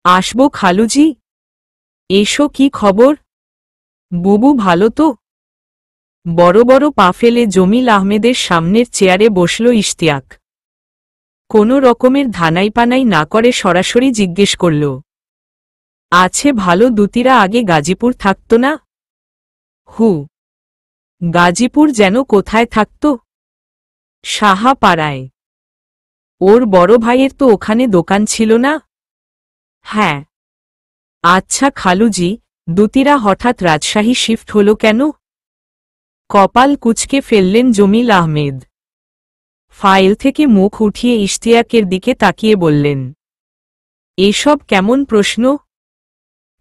আসবো খালুজি। এসো, কি খবর? বুবু ভালো তো? বড় বড় পা ফেলে জমিল আহমেদের সামনের চেয়ারে বসল ইশতিয়াক। কোনো রকমের ধানাইপানাই না করে সরাসরি জিজ্ঞেস করল, আছে ভালো? দুতিরা আগে গাজীপুর থাকত না? হু, গাজীপুর যেন কোথায় থাকত? সাহাপাড়ায়। ওর বড় ভাইয়ের তো ওখানে দোকান ছিল না? হ্যাঁ। আচ্ছা খালুজি, দুতিরা হঠাৎ রাজশাহী শিফট হল কেন? কপাল কুঁচকে ফেললেন জমিল আহমেদ। ফাইল থেকে মুখ উঠিয়ে ইশতিয়াকের দিকে তাকিয়ে বললেন, এসব কেমন প্রশ্ন?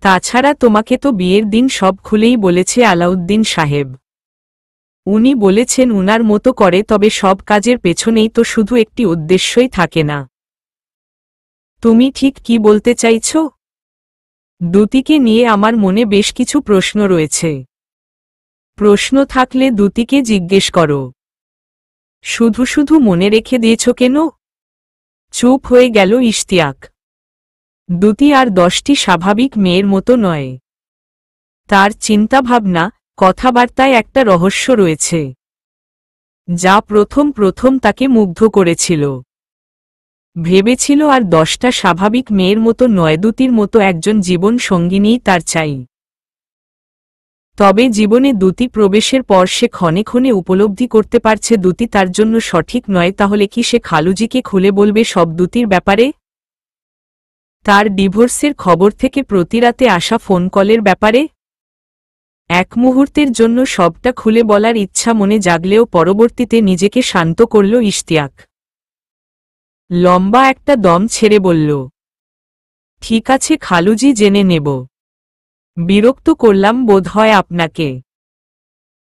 তাছাড়া তোমাকে তো বিয়ের দিন সব খুলেই বলেছে আলাউদ্দিন সাহেব। উনি বলেছেন উনার মতো করে, তবে সব কাজের পেছনেই তো শুধু একটি উদ্দেশ্যই থাকে না। তুমি ঠিক কি বলতে চাইছ? দুতিকে নিয়ে আমার মনে বেশ কিছু প্রশ্ন রয়েছে। প্রশ্ন থাকলে দুতিকে জিজ্ঞেস করো। শুধু শুধু মনে রেখে দিয়েছ কেন? চুপ হয়ে গেল ইশতিয়াক। দুতি আর 10টি স্বাভাবিক মেয়ের মতো নয়। তার চিন্তাভাবনা, কথাবার্তায় একটা রহস্য রয়েছে, যা প্রথম প্রথম তাকে মুগ্ধ করেছিল। ভেবেছিল আর 10টা স্বাভাবিক মেয়ের মতো নয়, দুতির মতো একজন জীবন সঙ্গিনীই তার চাই। তবে জীবনে দুতি প্রবেশের পর সে ক্ষণে ক্ষণে উপলব্ধি করতে পারছে দুতি তার জন্য সঠিক নয়। তাহলে কি সে খালুজিকে খুলে বলবে সব দুতির ব্যাপারে? তার ডিভোর্সের খবর থেকে প্রতি রাতে আসা ফোন কলের ব্যাপারে? এক মুহূর্তের জন্য সবটা খুলে বলার ইচ্ছা মনে জাগলেও পরবর্তীতে নিজেকে শান্ত করল ইশতিয়াক। লম্বা একটা দম ছেড়ে বলল, ঠিক আছে খালুজি, জেনে নেব। বিরক্ত করলাম বোধ হয় আপনাকে।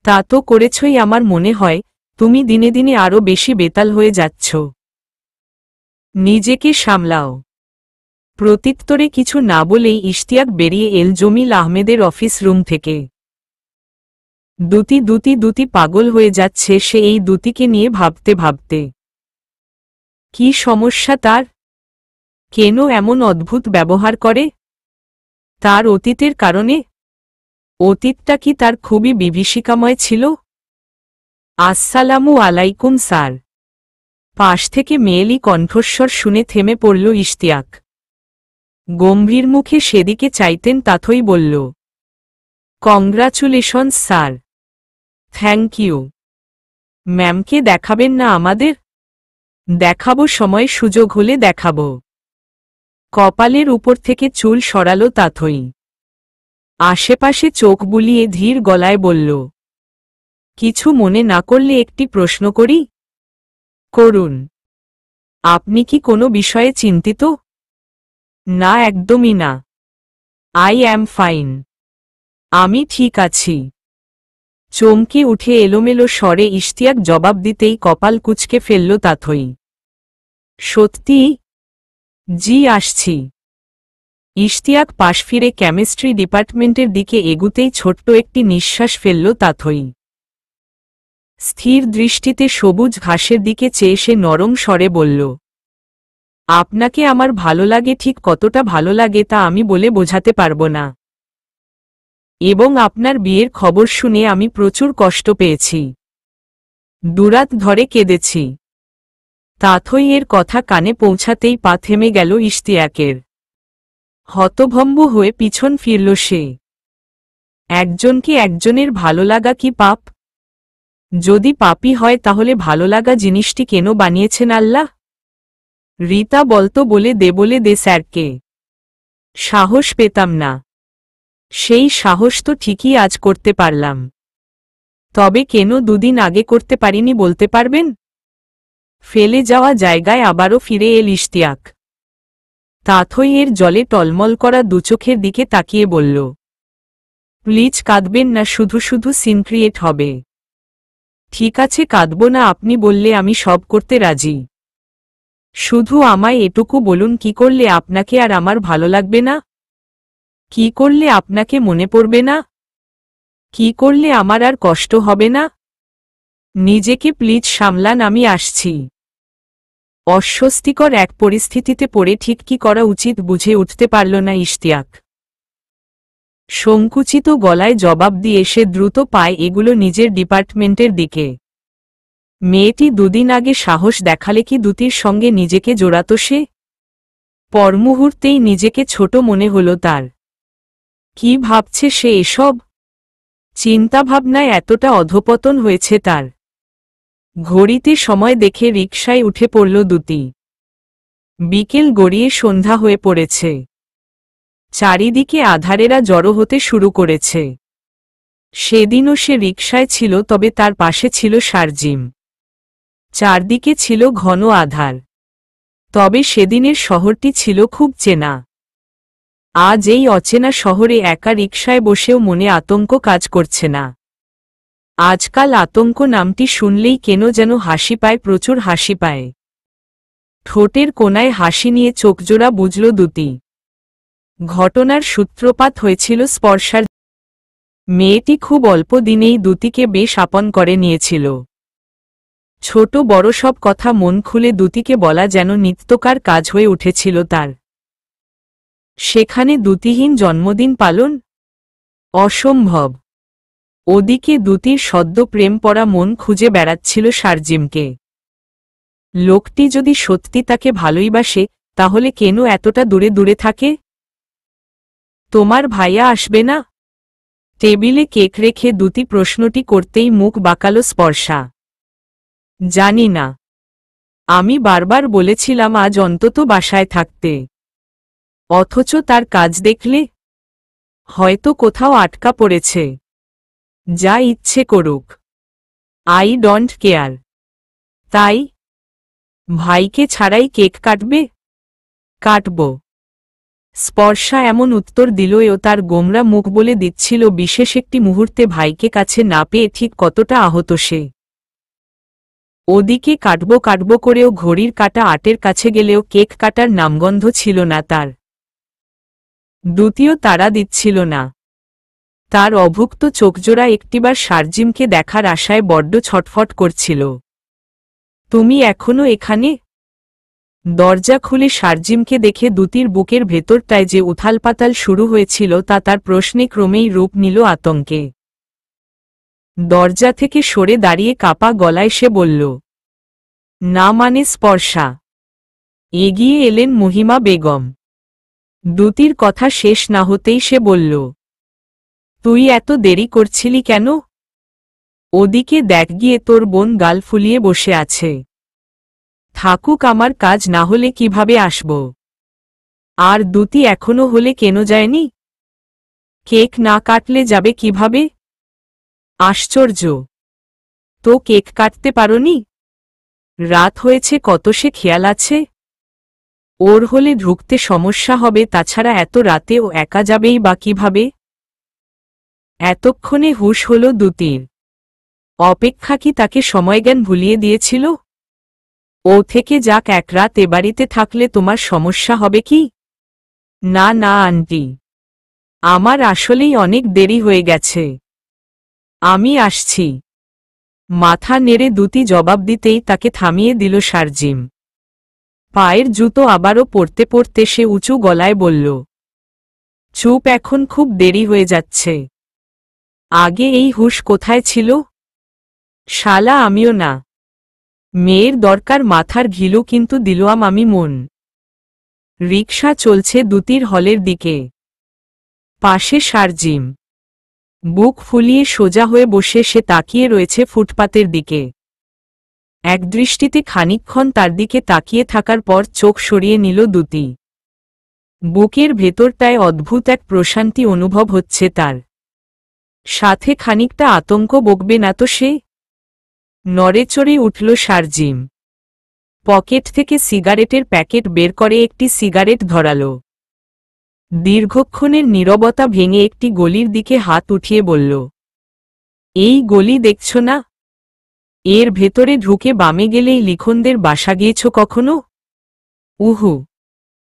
তা তো করেছই। আমার মনে হয় তুমি দিনে দিনে আরও বেশি বেতাল হয়ে যাচ্ছ। নিজেকে সামলাও। প্রত্যুত্তরে কিছু না বলেই ইশতিয়াক বেরিয়ে এল জমিল আহমেদের অফিস রুম থেকে। দুতি দুতি দুতি পাগল হয়ে যাচ্ছে সে এই দুতিকে নিয়ে ভাবতে ভাবতে। কি সমস্যা তার? কেন এমন অদ্ভুত ব্যবহার করে? তার অতীতের কারণে? অতীতটা কি তার খুবই বিভীষিকাময় ছিল? আসসালামু আলাইকুম স্যার। পাশ থেকে মেয়েলি কণ্ঠস্বর শুনে থেমে পড়ল ইশতিয়াক। গম্ভীর মুখে সেদিকে চাইতেন তাথই বলল, কংগ্রাচুলেশনস স্যার। Thank you. ম্যামকে দেখাবেন না আমাদের? দেখাবো, সময় সুযোগ হলে দেখাবো। কপালের উপর থেকে চুল সরালো তাথই। আশেপাশে চোখ বুলিয়ে ধীর গলায় বলল, কিছু মনে না করলে একটি প্রশ্ন করি? করুন। আপনি কি কোনো বিষয়ে চিন্তিত? না, একদমই না। I am fine. আমি ঠিক আছি। চমকে উঠে এলোমেলো স্বরে ইশতিয়াক জবাব দিতেই কপাল কুঁচকে ফেলল তাথই। সত্যি? জি, আসছি। ইশতিয়াক পাশ ফিরে কেমিস্ট্রি ডিপার্টমেন্টের দিকে এগুতেই ছোট্ট একটি নিঃশ্বাস ফেলল তাথই। স্থির দৃষ্টিতে সবুজ ঘাসের দিকে চেয়ে সে নরম স্বরে বলল, আপনাকে আমার ভালো লাগে, ঠিক কতটা ভালো লাগে তা আমি বলে বোঝাতে পারব না। এবং আপনার বিয়ের খবর শুনে আমি প্রচুর কষ্ট পেয়েছি। দুরাত ধরে কেঁদেছি। তাথই এর কথা কানে পৌঁছাতেই পা থেমে গেল ইশতিয়াকের। হতভম্ব হয়ে পিছন ফিরল সে। একজনকে একজনের ভালো লাগা কি পাপ? যদি পাপই হয় তাহলে ভালো লাগা জিনিসটি কেন বানিয়েছেন আল্লাহ? রীতা বলতো বলে দে স্যারকে। সাহস পেতাম না। সেই সাহস তো ঠিকই আজ করতে পারলাম। তবে কেন দুদিন আগে করতে পারিনি বলতে পারবেন? ফেলে যাওয়া জায়গায় আবারও ফিরে এল ইশতিয়াক। তাথই এর জলে টলমল করা দুচোখের দিকে তাকিয়ে বলল, প্লিজ কাঁদবেন না, শুধু শুধু সিন ক্রিয়েট হবে। ঠিক আছে, কাঁদব না, আপনি বললে আমি সব করতে রাজি। শুধু আমায় এটুকু বলুন, কি করলে আপনাকে আর আমার ভালো লাগবে না? কি করলে আপনাকে মনে পড়বে না? কি করলে আমার আর কষ্ট হবে না? নিজেকে প্লিজ সামলান, আমি আসছি। অস্বস্তিকর এক পরিস্থিতিতে পড়ে ঠিক কি করা উচিত বুঝে উঠতে পারল না ইশতিয়াক। সংকুচিত গলায় জবাব দিয়ে সে দ্রুত পায় এগুলো নিজের ডিপার্টমেন্টের দিকে। মেয়েটি দুদিন আগে সাহস দেখালে কি দ্যুতির সঙ্গে নিজেকে জোড়াত সে? পরমুহূর্তেই নিজেকে ছোট মনে হল তার। কি ভাবছে সে এসব? চিন্তাভাবনায় এতটা অধপতন হয়েছে তার। ঘড়িতে সময় দেখে রিকশায় উঠে পড়ল দ্যুতি। বিকেল গড়িয়ে সন্ধ্যা হয়ে পড়েছে। চারিদিকে আঁধারেরা জড়ো হতে শুরু করেছে। সেদিনও সে রিকশায় ছিল, তবে তার পাশে ছিল শারজিম। চারদিকে ছিল ঘন আধার। তবে সেদিনের শহরটি ছিল খুব চেনা। আজ এই অচেনা শহরে একা রিকশায় বসেও মনে আতঙ্ক কাজ করছে না। আজকাল আতঙ্ক নামটি শুনলেই কেন যেন হাসি পায়, প্রচুর হাসি পায়। ঠোঁটের কোনায় হাসি নিয়ে চোখজোড়া বুঝল দ্যুতি। ঘটনার সূত্রপাত হয়েছিল স্পর্শার। মেয়েটি খুব অল্প দিনেই দ্যুতিকে বেশ আপন করে নিয়েছিল। ছোট বড় সব কথা মন খুলে দ্যুতিকে বলা যেন নিত্যকার কাজ হয়ে উঠেছিল তার। সেখানে দ্যুতিহীন জন্মদিন পালন অসম্ভব। ওদিকে দ্যুতির সদ্য প্রেম পড়া মন খুঁজে বেড়াচ্ছিল শারজিমকে। লোকটি যদি সত্যি তাকে ভালোইবাসে তাহলে কেন এতটা দূরে দূরে থাকে? তোমার ভাইয়া আসবে না? টেবিলে কেক রেখে দ্যুতি প্রশ্নটি করতেই মুখ বাঁকালো স্পর্শা। জানি না। আমি বারবার বলেছিলাম আজ অন্তত বাসায় থাকতে। অথচ তার কাজ দেখলে হয়তো কোথাও আটকা পড়েছে। যা ইচ্ছে করুক, আই ডোন্ট কেয়ার। তাই ভাইকে ছাড়াই কেক কাটবে? কাটব। স্পর্শা এমন উত্তর দিলও তার গোমরা মুখ বলে দিচ্ছিল বিশেষ একটি মুহূর্তে ভাইকে কাছে না পেয়ে ঠিক কতটা আহত সে। ওদিকে কাটব কাটব করেও ঘড়ির কাঁটা ৮-এর কাছে গেলেও কেক কাটার নামগন্ধ ছিল না তার। দ্যুতিও তাড়া দিচ্ছিল না। তার অভুক্ত চোখজোড়া একটিবার শারজিমকে দেখার আশায় বড্ড ছটফট করছিল। তুমি এখনো এখানে? দরজা খুলে শারজিমকে দেখে দ্যুতির বুকের ভেতরটায় যে উথালপাতাল শুরু হয়েছিল তা তার প্রশ্নে ক্রমেই রূপ নিল আতঙ্কে। দরজা থেকে সরে দাঁড়িয়ে কাপা গলায় সে বলল, না মানে স্পর্শা। এগিয়ে এলেন মহিমা বেগম। দ্যুতির কথা শেষ না হতেই সে বলল, তুই এত দেরি করছিলি কেন? ওদিকে দেখ গিয়ে তোর বোন গাল ফুলিয়ে বসে আছে। থাকুক, আমার কাজ না হলে কিভাবে আসব? আর দ্যুতি এখনো হলে কেন যায়নি? কেক না কাটলে যাবে কিভাবে? আশ্চর্য, তো কেক কাটতে পারোনি? রাত হয়েছে কত, সে খেয়াল আছে? ওর হলে ঢুকতে সমস্যা হবে, তাছাড়া এত রাতে ও একা যাবেই বা কিভাবে? এতক্ষণে হুঁশ হল দ্যুতির। অপেক্ষা কি তাকে সময়জ্ঞান ভুলিয়ে দিয়েছিল? ও থেকে যাক, এক রাত এ বাড়িতে থাকলে তোমার সমস্যা হবে কি? না না আন্টি, আমার আসলেই অনেক দেরি হয়ে গেছে। আমি আসছি। মাথা নেড়ে দ্যুতি জবাব দিতেই তাকে থামিয়ে দিল শারজিম। পায়ের জুতো আবারও পরতে পরতে সে উঁচু গলায় বলল, চুপ, এখন খুব দেরি হয়ে যাচ্ছে। আগে এই হুঁশ কোথায় ছিল? শালা আমিও না। মেয়ের দরকার মাথার ঘিলু, কিন্তু দিলাম আমি মন। রিকশা চলছে দ্যুতির হলের দিকে। পাশে শারজিম। বুক ফুলিয়ে সোজা হয়ে বসে সে তাকিয়ে রয়েছে ফুটপাতের দিকে। একদৃষ্টিতে খানিকক্ষণ তার দিকে তাকিয়ে থাকার পর চোখ সরিয়ে নিল দ্যুতি। বুকের ভেতরটায় অদ্ভুত এক প্রশান্তি অনুভব হচ্ছে তার। সাথে খানিকটা আতঙ্ক, বকবে না তো সে? নড়েচড়ে উঠল শারজিম। পকেট থেকে সিগারেটের প্যাকেট বের করে একটি সিগারেট ধরাল। দীর্ঘক্ষণের নীরবতা ভেঙে একটি গলির দিকে হাত উঠিয়ে বলল, এই গলি দেখছ না? এর ভেতরে ঢুকে বামে গেলেই লিখনদের বাসা গিয়েছ কখনো? উহু।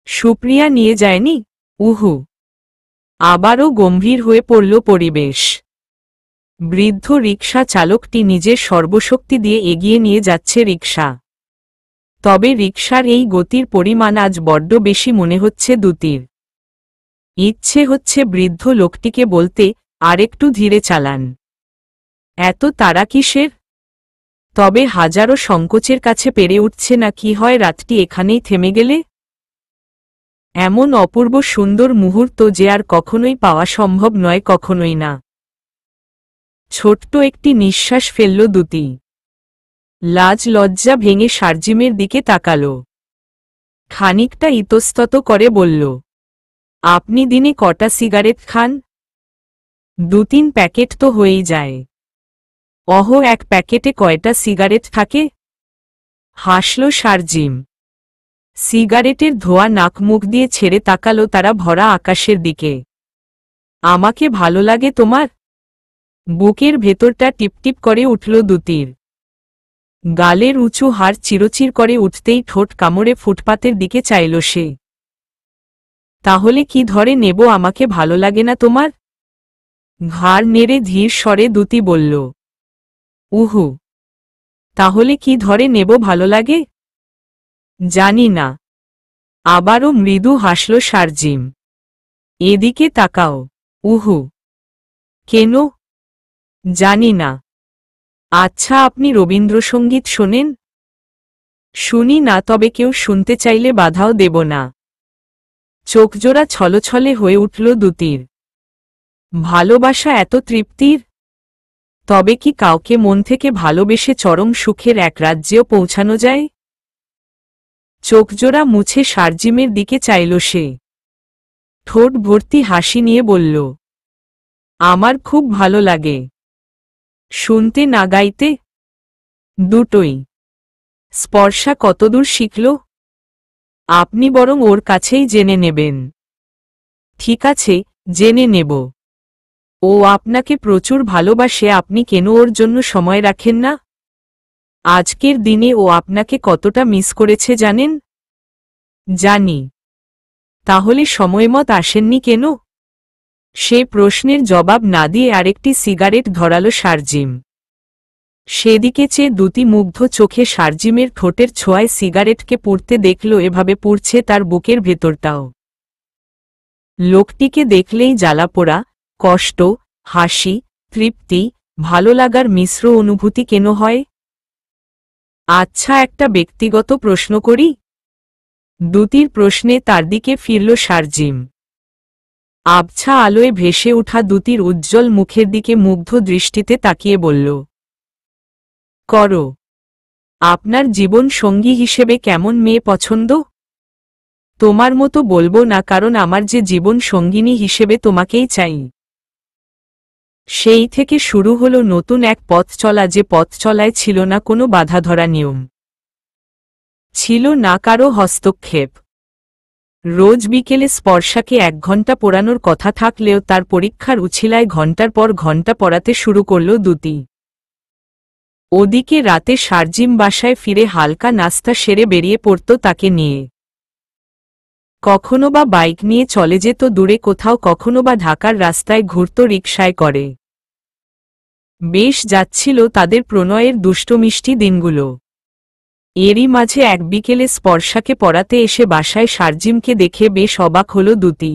সুপ্রিয়া নিয়ে যায়নি? উহু। আবারও গম্ভীর হয়ে পড়ল পরিবেশ। বৃদ্ধ রিকশা চালকটি নিজের সর্বশক্তি দিয়ে এগিয়ে নিয়ে যাচ্ছে রিকশা। তবে রিকশার এই গতির পরিমাণ আজ বড্ড বেশি মনে হচ্ছে দ্যুতির। ইচ্ছে হচ্ছে বৃদ্ধ লোকটিকে বলতে, আরেকটু ধীরে চালান। এত তাড়া কিসের? তবে হাজারো সংকোচের কাছে পেরে উঠছে না কি হয় রাতটি এখানেই থেমে গেলে। এমন অপূর্ব সুন্দর মুহূর্ত যে আর কখনোই পাওয়া সম্ভব নয়, কখনোই না। ছোট্ট একটি নিঃশ্বাস ফেলল দ্যুতি। লাজ লজ্জা ভেঙে শারজিমের দিকে তাকাল। খানিকটা ইতস্তত করে বলল, আপনি দিনে কটা সিগারেট খান? 2-3 প্যাকেট তো হয়েই যায়। অহ, এক প্যাকেটে কয়টা সিগারেট থাকে? হাসল শারজিম। সিগারেটের ধোঁয়া নাক মুখ দিয়ে ছেড়ে তাকালো তারা ভরা আকাশের দিকে। আমাকে ভালো লাগে তোমার? বুকের ভেতরটা টিপটিপ করে উঠল দ্যুতির। গালের উঁচু হাড় চিরচির করে উঠতেই ঠোঁট কামড়ে ফুটপাতের দিকে চাইল সে। তাহলে কি ধরে নেব আমাকে ভালো লাগে না তোমার? ঘাড় নেড়ে ধীর স্বরে দ্যুতি বলল। উহু। তাহলে কি ধরে নেব ভালো লাগে? জানি না। আবারও মৃদু হাসল শারজিম। এদিকে তাকাও। উহু। কেন? জানি না। আচ্ছা, আপনি রবীন্দ্রসঙ্গীত শোনেন? শুনি না, তবে কেউ শুনতে চাইলে বাধাও দেব না। চোখজোড়া ছলছলে হয়ে উঠল দ্যুতির। ভালোবাসা এত তৃপ্তির? তবে কি কাউকে মন থেকে ভালোবেসে চরম সুখের এক রাজ্যেও পৌঁছানো যায়? চোখজোড়া মুছে শারজিমের দিকে চাইল সে। ঠোঁট ভর্তি হাসি নিয়ে বলল, আমার খুব ভালো লাগে। শুনতে না গাইতে? দুটোই। স্পর্শা কতদূর শিখল? আপনি বরং ওর কাছেই জেনে নেবেন। ঠিক আছে, জেনে নেব। ও আপনাকে প্রচুর ভালোবাসে, আপনি কেন ওর জন্য সময় রাখেন না? আজকের দিনে ও আপনাকে কতটা মিস করেছে জানেন? জানি। তাহলে সময়মত আসেননি কেন? সে প্রশ্নের জবাব না দিয়ে আরেকটি সিগারেট ধরাল শারজিম। সেদিকে চেয়ে দ্যুতি মুগ্ধ চোখে শারজিমের ঠোঁটের ছোঁয়ায় সিগারেটকে পুড়তে দেখল, এভাবে পুড়ছে তার বুকের ভেতরটাও। লোকটিকে দেখলেই জ্বালাপোড়া, কষ্ট, হাসি, তৃপ্তি, ভালো লাগার মিশ্র অনুভূতি কেন হয়? আচ্ছা, একটা ব্যক্তিগত প্রশ্ন করি? দ্যুতির প্রশ্নে তার দিকে ফিরল শারজিম। আবছা আলোয় ভেসে ওঠা দ্যুতির উজ্জ্বল মুখের দিকে মুগ্ধ দৃষ্টিতে তাকিয়ে বলল, করো। আপনার জীবন সঙ্গী হিসেবে কেমন মেয়ে পছন্দ? তোমার মতো বলবো না, কারণ আমার যে জীবন সঙ্গিনী হিসেবে তোমাকেই চাই। সেই থেকে শুরু হলো নতুন এক পথ চলা, যে পথ চলায় ছিল না কোনো বাধাধরা নিয়ম, ছিল না কারো হস্তক্ষেপ। রোজ বিকেলে স্পর্শাকে 1 ঘন্টা পড়ানোর কথা থাকলেও তার পরীক্ষার উছিলায় ঘন্টার পর ঘন্টা পড়াতে শুরু করল দ্যুতি। ওদিকে রাতে শারজিম বাসায় ফিরে হালকা নাস্তা সেরে বেরিয়ে পড়ত তাকে নিয়ে। কখনো বা বাইক নিয়ে চলে যেত দূরে কোথাও, কখনো বা ঢাকার রাস্তায় ঘুরত রিকশায় করে। বেশ যাচ্ছিল তাদের প্রণয়ের দুষ্টমিষ্টি দিনগুলো। এরই মাঝে এক বিকেলে স্পর্শাকে পড়াতে এসে বাসায় শারজিমকে দেখে বেশ অবাক হল দ্যুতি।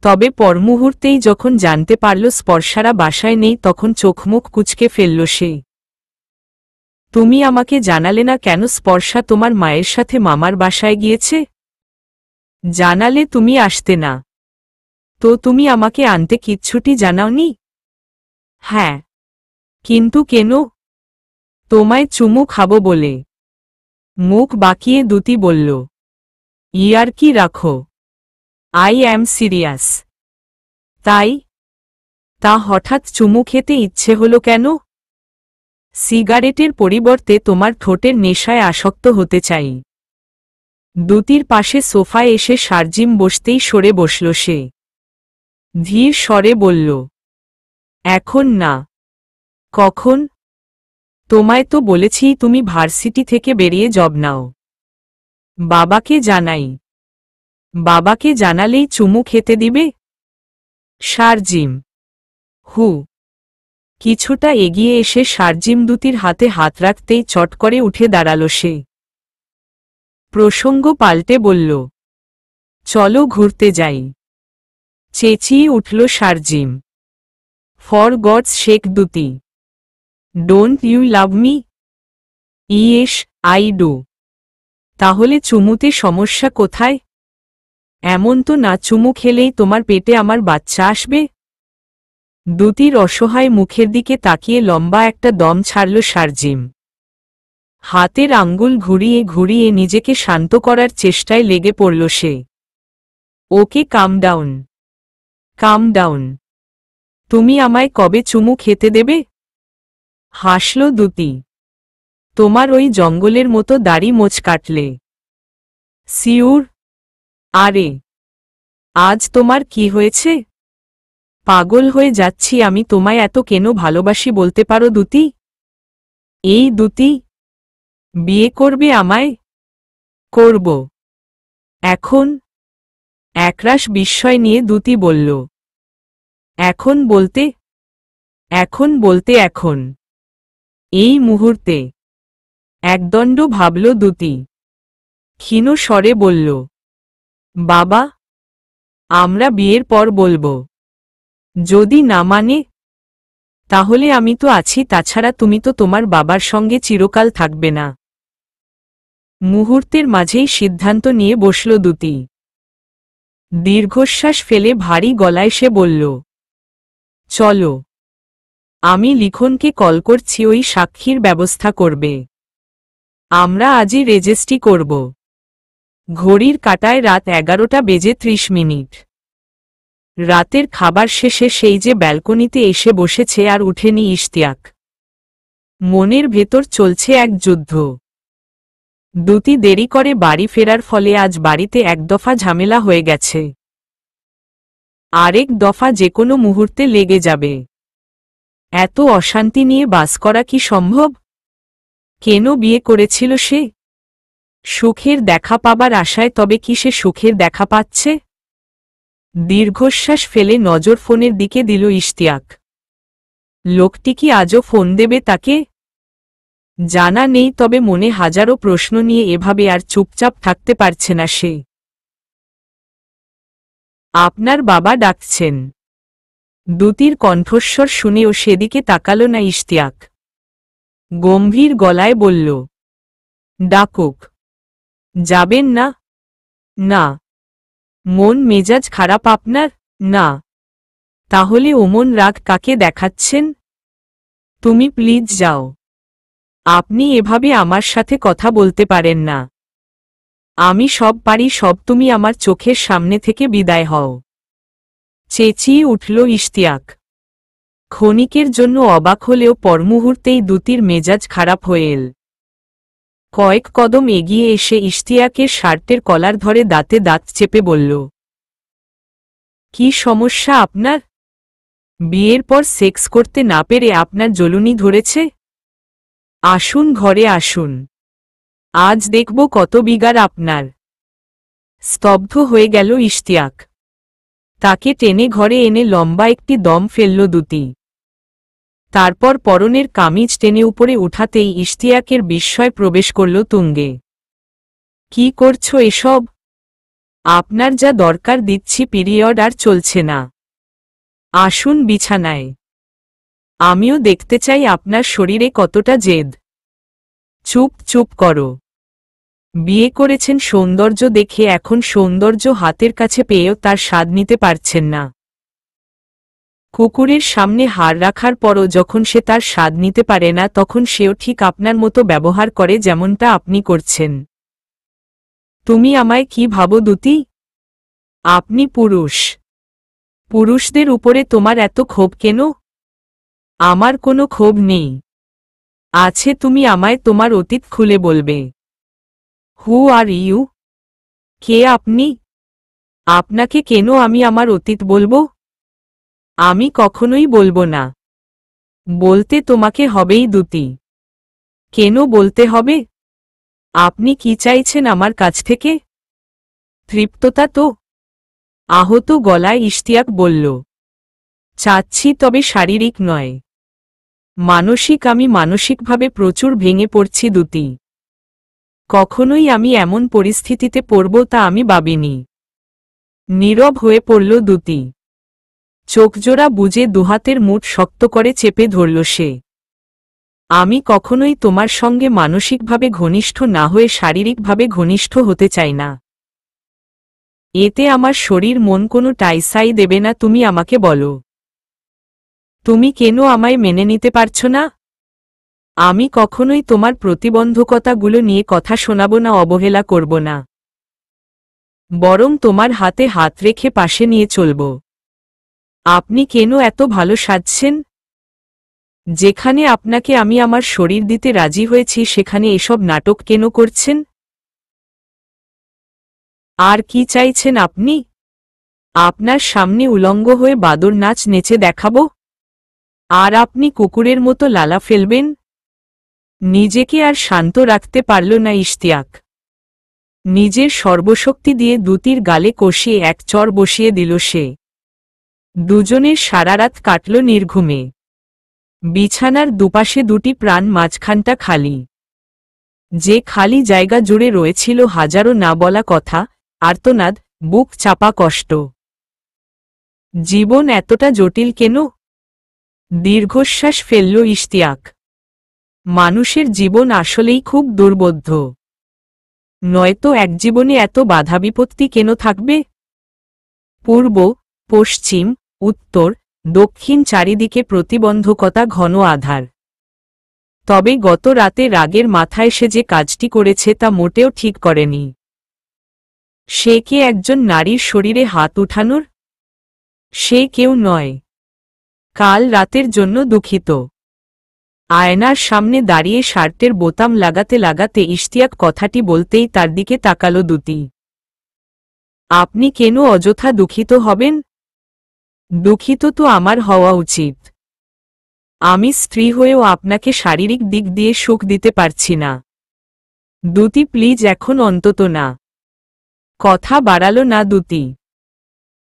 তবে পরমুহূর্তেই যখন জানতে পারল স্পর্শারা বাসায় নেই, তখন চোখমুখ কুঁচকে ফেলল সে। তুমি আমাকে জানালে না কেন স্পর্শা তোমার মায়ের সাথে মামার বাসায় গিয়েছে? জানালে তুমি আসতে না। তো তুমি আমাকে আনতে কিচ্ছুটি জানাওনি? হ্যাঁ। কিন্তু কেন? তোমায় চুমু খাবো বলে। মুখ বাঁকিয়ে দ্যুতি বলল, ইয়ার্কি রাখো। I am serious. তাই? তা হঠাৎ চুমু খেতে ইচ্ছে হলো কেন? সিগারেটের পরিবর্তে তোমার ঠোঁটের নেশায় আসক্ত হতে চাই। দ্যুতির পাশে সোফায় এসে শারজিম বসতেই সরে বসল সে। ধীর স্বরে বলল, এখন না। কখন? তোমায় তো বলেছি তুমি ভার্সিটি থেকে বেরিয়ে জব নাও। বাবাকে জানাই। বাবাকে জানালেই চুমু খেতে দিবে? শারজিম। হু। কিছুটা এগিয়ে এসে শারজিম দ্যুতির হাতে হাত রাখতেই চট করে উঠে দাঁড়াল সে। প্রসঙ্গ পাল্টে বলল, চলো ঘুরতে যাই। চেঁচিয়ে উঠল Sharjim. For God's sake Dyuti, don't you love me? Yes, I do. তাহলে চুমুতে সমস্যা কোথায়? এমন তো না চুমু খেলেই তোমার পেটে আমার বাচ্চা আসবে। দ্যুতির অসহায় মুখের দিকে তাকিয়ে লম্বা একটা দম ছাড়ল শারজিম। হাতের আঙ্গুল ঘুরিয়ে ঘুরিয়ে নিজেকে শান্ত করার চেষ্টায় লেগে পড়ল সে। ওকে, কাম ডাউন, কাম ডাউন। তুমি আমায় কবে চুমু খেতে দেবে? হাসল দ্যুতি। তোমার ওই জঙ্গলের মতো দাড়ি মোচ কাটলে। সিউর? আরে, আজ তোমার কি হয়েছে? পাগল হয়ে যাচ্ছি আমি, তোমায় এত কেন ভালোবাসি বলতে পারো দ্যুতি? এই দ্যুতি, বিয়ে করবে আমায়? করব। এখন? একরাশ বিস্ময় নিয়ে দ্যুতি বলল, এখন বলতে? এখন বলতে এখন? এই মুহূর্তে? একদণ্ড ভাবল দ্যুতি। ক্ষীণ স্বরে বলল, বাবা, আমরা বিয়ের পর বলবো। যদি না মানে? তাহলে আমি তো আছি, তাছাড়া তুমি তো তোমার বাবার সঙ্গে চিরকাল থাকবে না। মুহূর্তের মাঝেই সিদ্ধান্ত নিয়ে বসল দ্যুতি। দীর্ঘশ্বাস ফেলে ভারী গলায় সে বলল, চলো, আমি লিখনকে কল করছি, ওই সাক্ষীর ব্যবস্থা করবে। আমরা আজই রেজিস্ট্রি করব। ঘড়ির কাঁটায় রাত 11:30। রাতের খাবার শেষে সেই যে ব্যালকনিতে এসে বসেছে আর উঠেনি ইশতিয়াক। মনের ভেতর চলছে এক যুদ্ধ। দ্যুতি দেরি করে বাড়ি ফেরার ফলে আজ বাড়িতে এক দফা ঝামেলা হয়ে গেছে। আরেক দফা যে কোনো মুহূর্তে লেগে যাবে। এত অশান্তি নিয়ে বাস করা কি সম্ভব? কেন বিয়ে করেছিল সে? সুখের দেখা পাবার আশায়, তবে কি সে সুখের দেখা পাচ্ছে? দীর্ঘশ্বাস ফেলে নজর ফোনের দিকে দিল ইশতিয়াক। লোকটি কি আজও ফোন দেবে তাকে? জানা নেই, তবে মনে হাজারো প্রশ্ন নিয়ে এভাবে আর চুপচাপ থাকতে পারছে না সে। আপনার বাবা ডাকছেন। দ্যুতির কণ্ঠস্বর শুনেও সেদিকে তাকাল না ইশতিয়াক। গম্ভীর গলায় বলল, ডাকুক। যাবেন না? না। মন মেজাজ খারাপ আপনার? না। তাহলে ওমন রাগ কাকে দেখাচ্ছেন? তুমি প্লিজ যাও। আপনি এভাবে আমার সাথে কথা বলতে পারেন না। আমি সব পারি সব, তুমি আমার চোখের সামনে থেকে বিদায় হও। চেঁচিয়ে উঠল ইশতিয়াক। ক্ষণিকের জন্য অবাক হলেও পরমুহূর্তেই দ্যুতির মেজাজ খারাপ হয়ে এল। কয়েক কদম এগিয়ে এসে ইশতিয়াকের শার্টের কলার ধরে দাঁতে দাঁত চেপে বলল, কি সমস্যা আপনার? বিয়ের পর সেক্স করতে না পেরে আপনার জ্বলুনি ধরেছে? আসুন, ঘরে আসুন। আজ দেখব কত বিগার আপনার। স্তব্ধ হয়ে গেল ইশতিয়াক। তাকে টেনে ঘরে এনে লম্বা একটি দম ফেলল দ্যুতি। তারপর পরনের কামিজ টেনে উপরে উঠাতেই ইশতিয়াকের বিস্ময় প্রবেশ করল তুঙ্গে। কি করছো এসব? আপনার যা দরকার দিচ্ছি, পিরিয়ড আর চলছে না। আসুন বিছানায়। আমিও দেখতে চাই আপনার শরীরে কতটা জেদ। চুপ চুপ করো। বিয়ে করেছেন সৌন্দর্য দেখে, এখন সৌন্দর্য হাতের কাছে পেয়েও তার স্বাদ নিতে পারছেন না। কুকুরের সামনে হাড় রাখার পরও যখন সে তার স্বাদ নিতে পারে না, তখন সেও ঠিক আপনার মতো ব্যবহার করে, যেমনটা আপনি করছেন। তুমি আমায় কি ভাবো দ্যুতি? আপনি পুরুষ। পুরুষদের উপরে তোমার এত ক্ষোভ কেন? আমার কোনো ক্ষোভ নেই। আছে, তুমি আমায় তোমার অতীত খুলে বলবে। হু আর ইউ? কে আপনি? আপনাকে কেন আমি আমার অতীত বলবো? আমি কখনোই বলবো না। বলতে তোমাকে হবেই দ্যুতি। কেন বলতে হবে? আপনি কি চাইছেন আমার কাছ থেকে? তৃপ্ততা তো? আহত গলায় ইশতিয়াক বলল, চাচ্ছি, তবে শারীরিক নয়, মানসিক। আমি মানসিকভাবে প্রচুর ভেঙে পড়ছি দ্যুতি। কখনোই আমি এমন পরিস্থিতিতে পড়ব তা আমি ভাবিনি। নীরব হয়ে পড়ল দ্যুতি। চোখজোড়া বুজে দুহাতের মুঠ শক্ত করে চেপে ধরল সে। আমি কখনোই তোমার সঙ্গে মানসিকভাবে ঘনিষ্ঠ না হয়ে শারীরিকভাবে ঘনিষ্ঠ হতে চাই না। এতে আমার শরীর মন কোনো টাইসাই দেবে না। তুমি আমাকে বলো, তুমি কেন আমায় মেনে নিতে পারছো না? আমি কখনোই তোমার প্রতিবন্ধকতাগুলো নিয়ে কথা শোনাব না, অবহেলা করব না, বরং তোমার হাতে হাত রেখে পাশে নিয়ে চলব। আপনি কেন এত ভালো সাজছেন? যেখানে আপনাকে আমি আমার শরীর দিতে রাজি হয়েছি সেখানে এসব নাটক কেন করছেন? আর কি চাইছেন আপনি? আপনার সামনে উলঙ্গ হয়ে বাদর নাচ নেচে দেখাবো? আর আপনি কুকুরের মতো লালা ফেলবেন? নিজেকে আর শান্ত রাখতে পারল না ইশতিয়াক। নিজের সর্বশক্তি দিয়ে দ্যুতির গালে কষিয়ে এক চর বসিয়ে দিল সে। দুজনের সারারাত কাটল নির্ঘুমে। বিছানার দুপাশে দুটি প্রাণ, মাঝখানটা খালি। যে খালি জায়গা জুড়ে রয়েছিল হাজারো না বলা কথা, আর্তনাদ, বুক চাপা কষ্ট। জীবন এতটা জটিল কেন? দীর্ঘশ্বাস ফেলল ইশতিয়াক। মানুষের জীবন আসলেই খুব দুর্বোধ্য। নয়তো এক জীবনে এত বাধা বিপত্তি কেন থাকবে? পূর্ব, পশ্চিম, উত্তর, দক্ষিণ চারিদিকে প্রতিবন্ধকতা, ঘন আধার। তবে গত রাতে রাগের মাথায় সে যে কাজটি করেছে তা মোটেও ঠিক করেনি। সে কি একজন নারীর শরীরে হাত উঠানোর? সে কেউ নয়। কাল রাতের জন্য দুঃখিত। আয়নার সামনে দাঁড়িয়ে শার্টের বোতাম লাগাতে লাগাতে ইশতিয়াক কথাটি বলতেই তার দিকে তাকালো দ্যুতি। আপনি কেন অযথা দুঃখিত হবেন? দুঃখিত তো আমার হওয়া উচিত। আমি স্ত্রী হয়েও আপনাকে শারীরিক দিক দিয়ে সুখ দিতে পারছি না। দ্যুতি, প্লিজ, এখন অন্তত না। কথা বাড়ালো না দ্যুতি।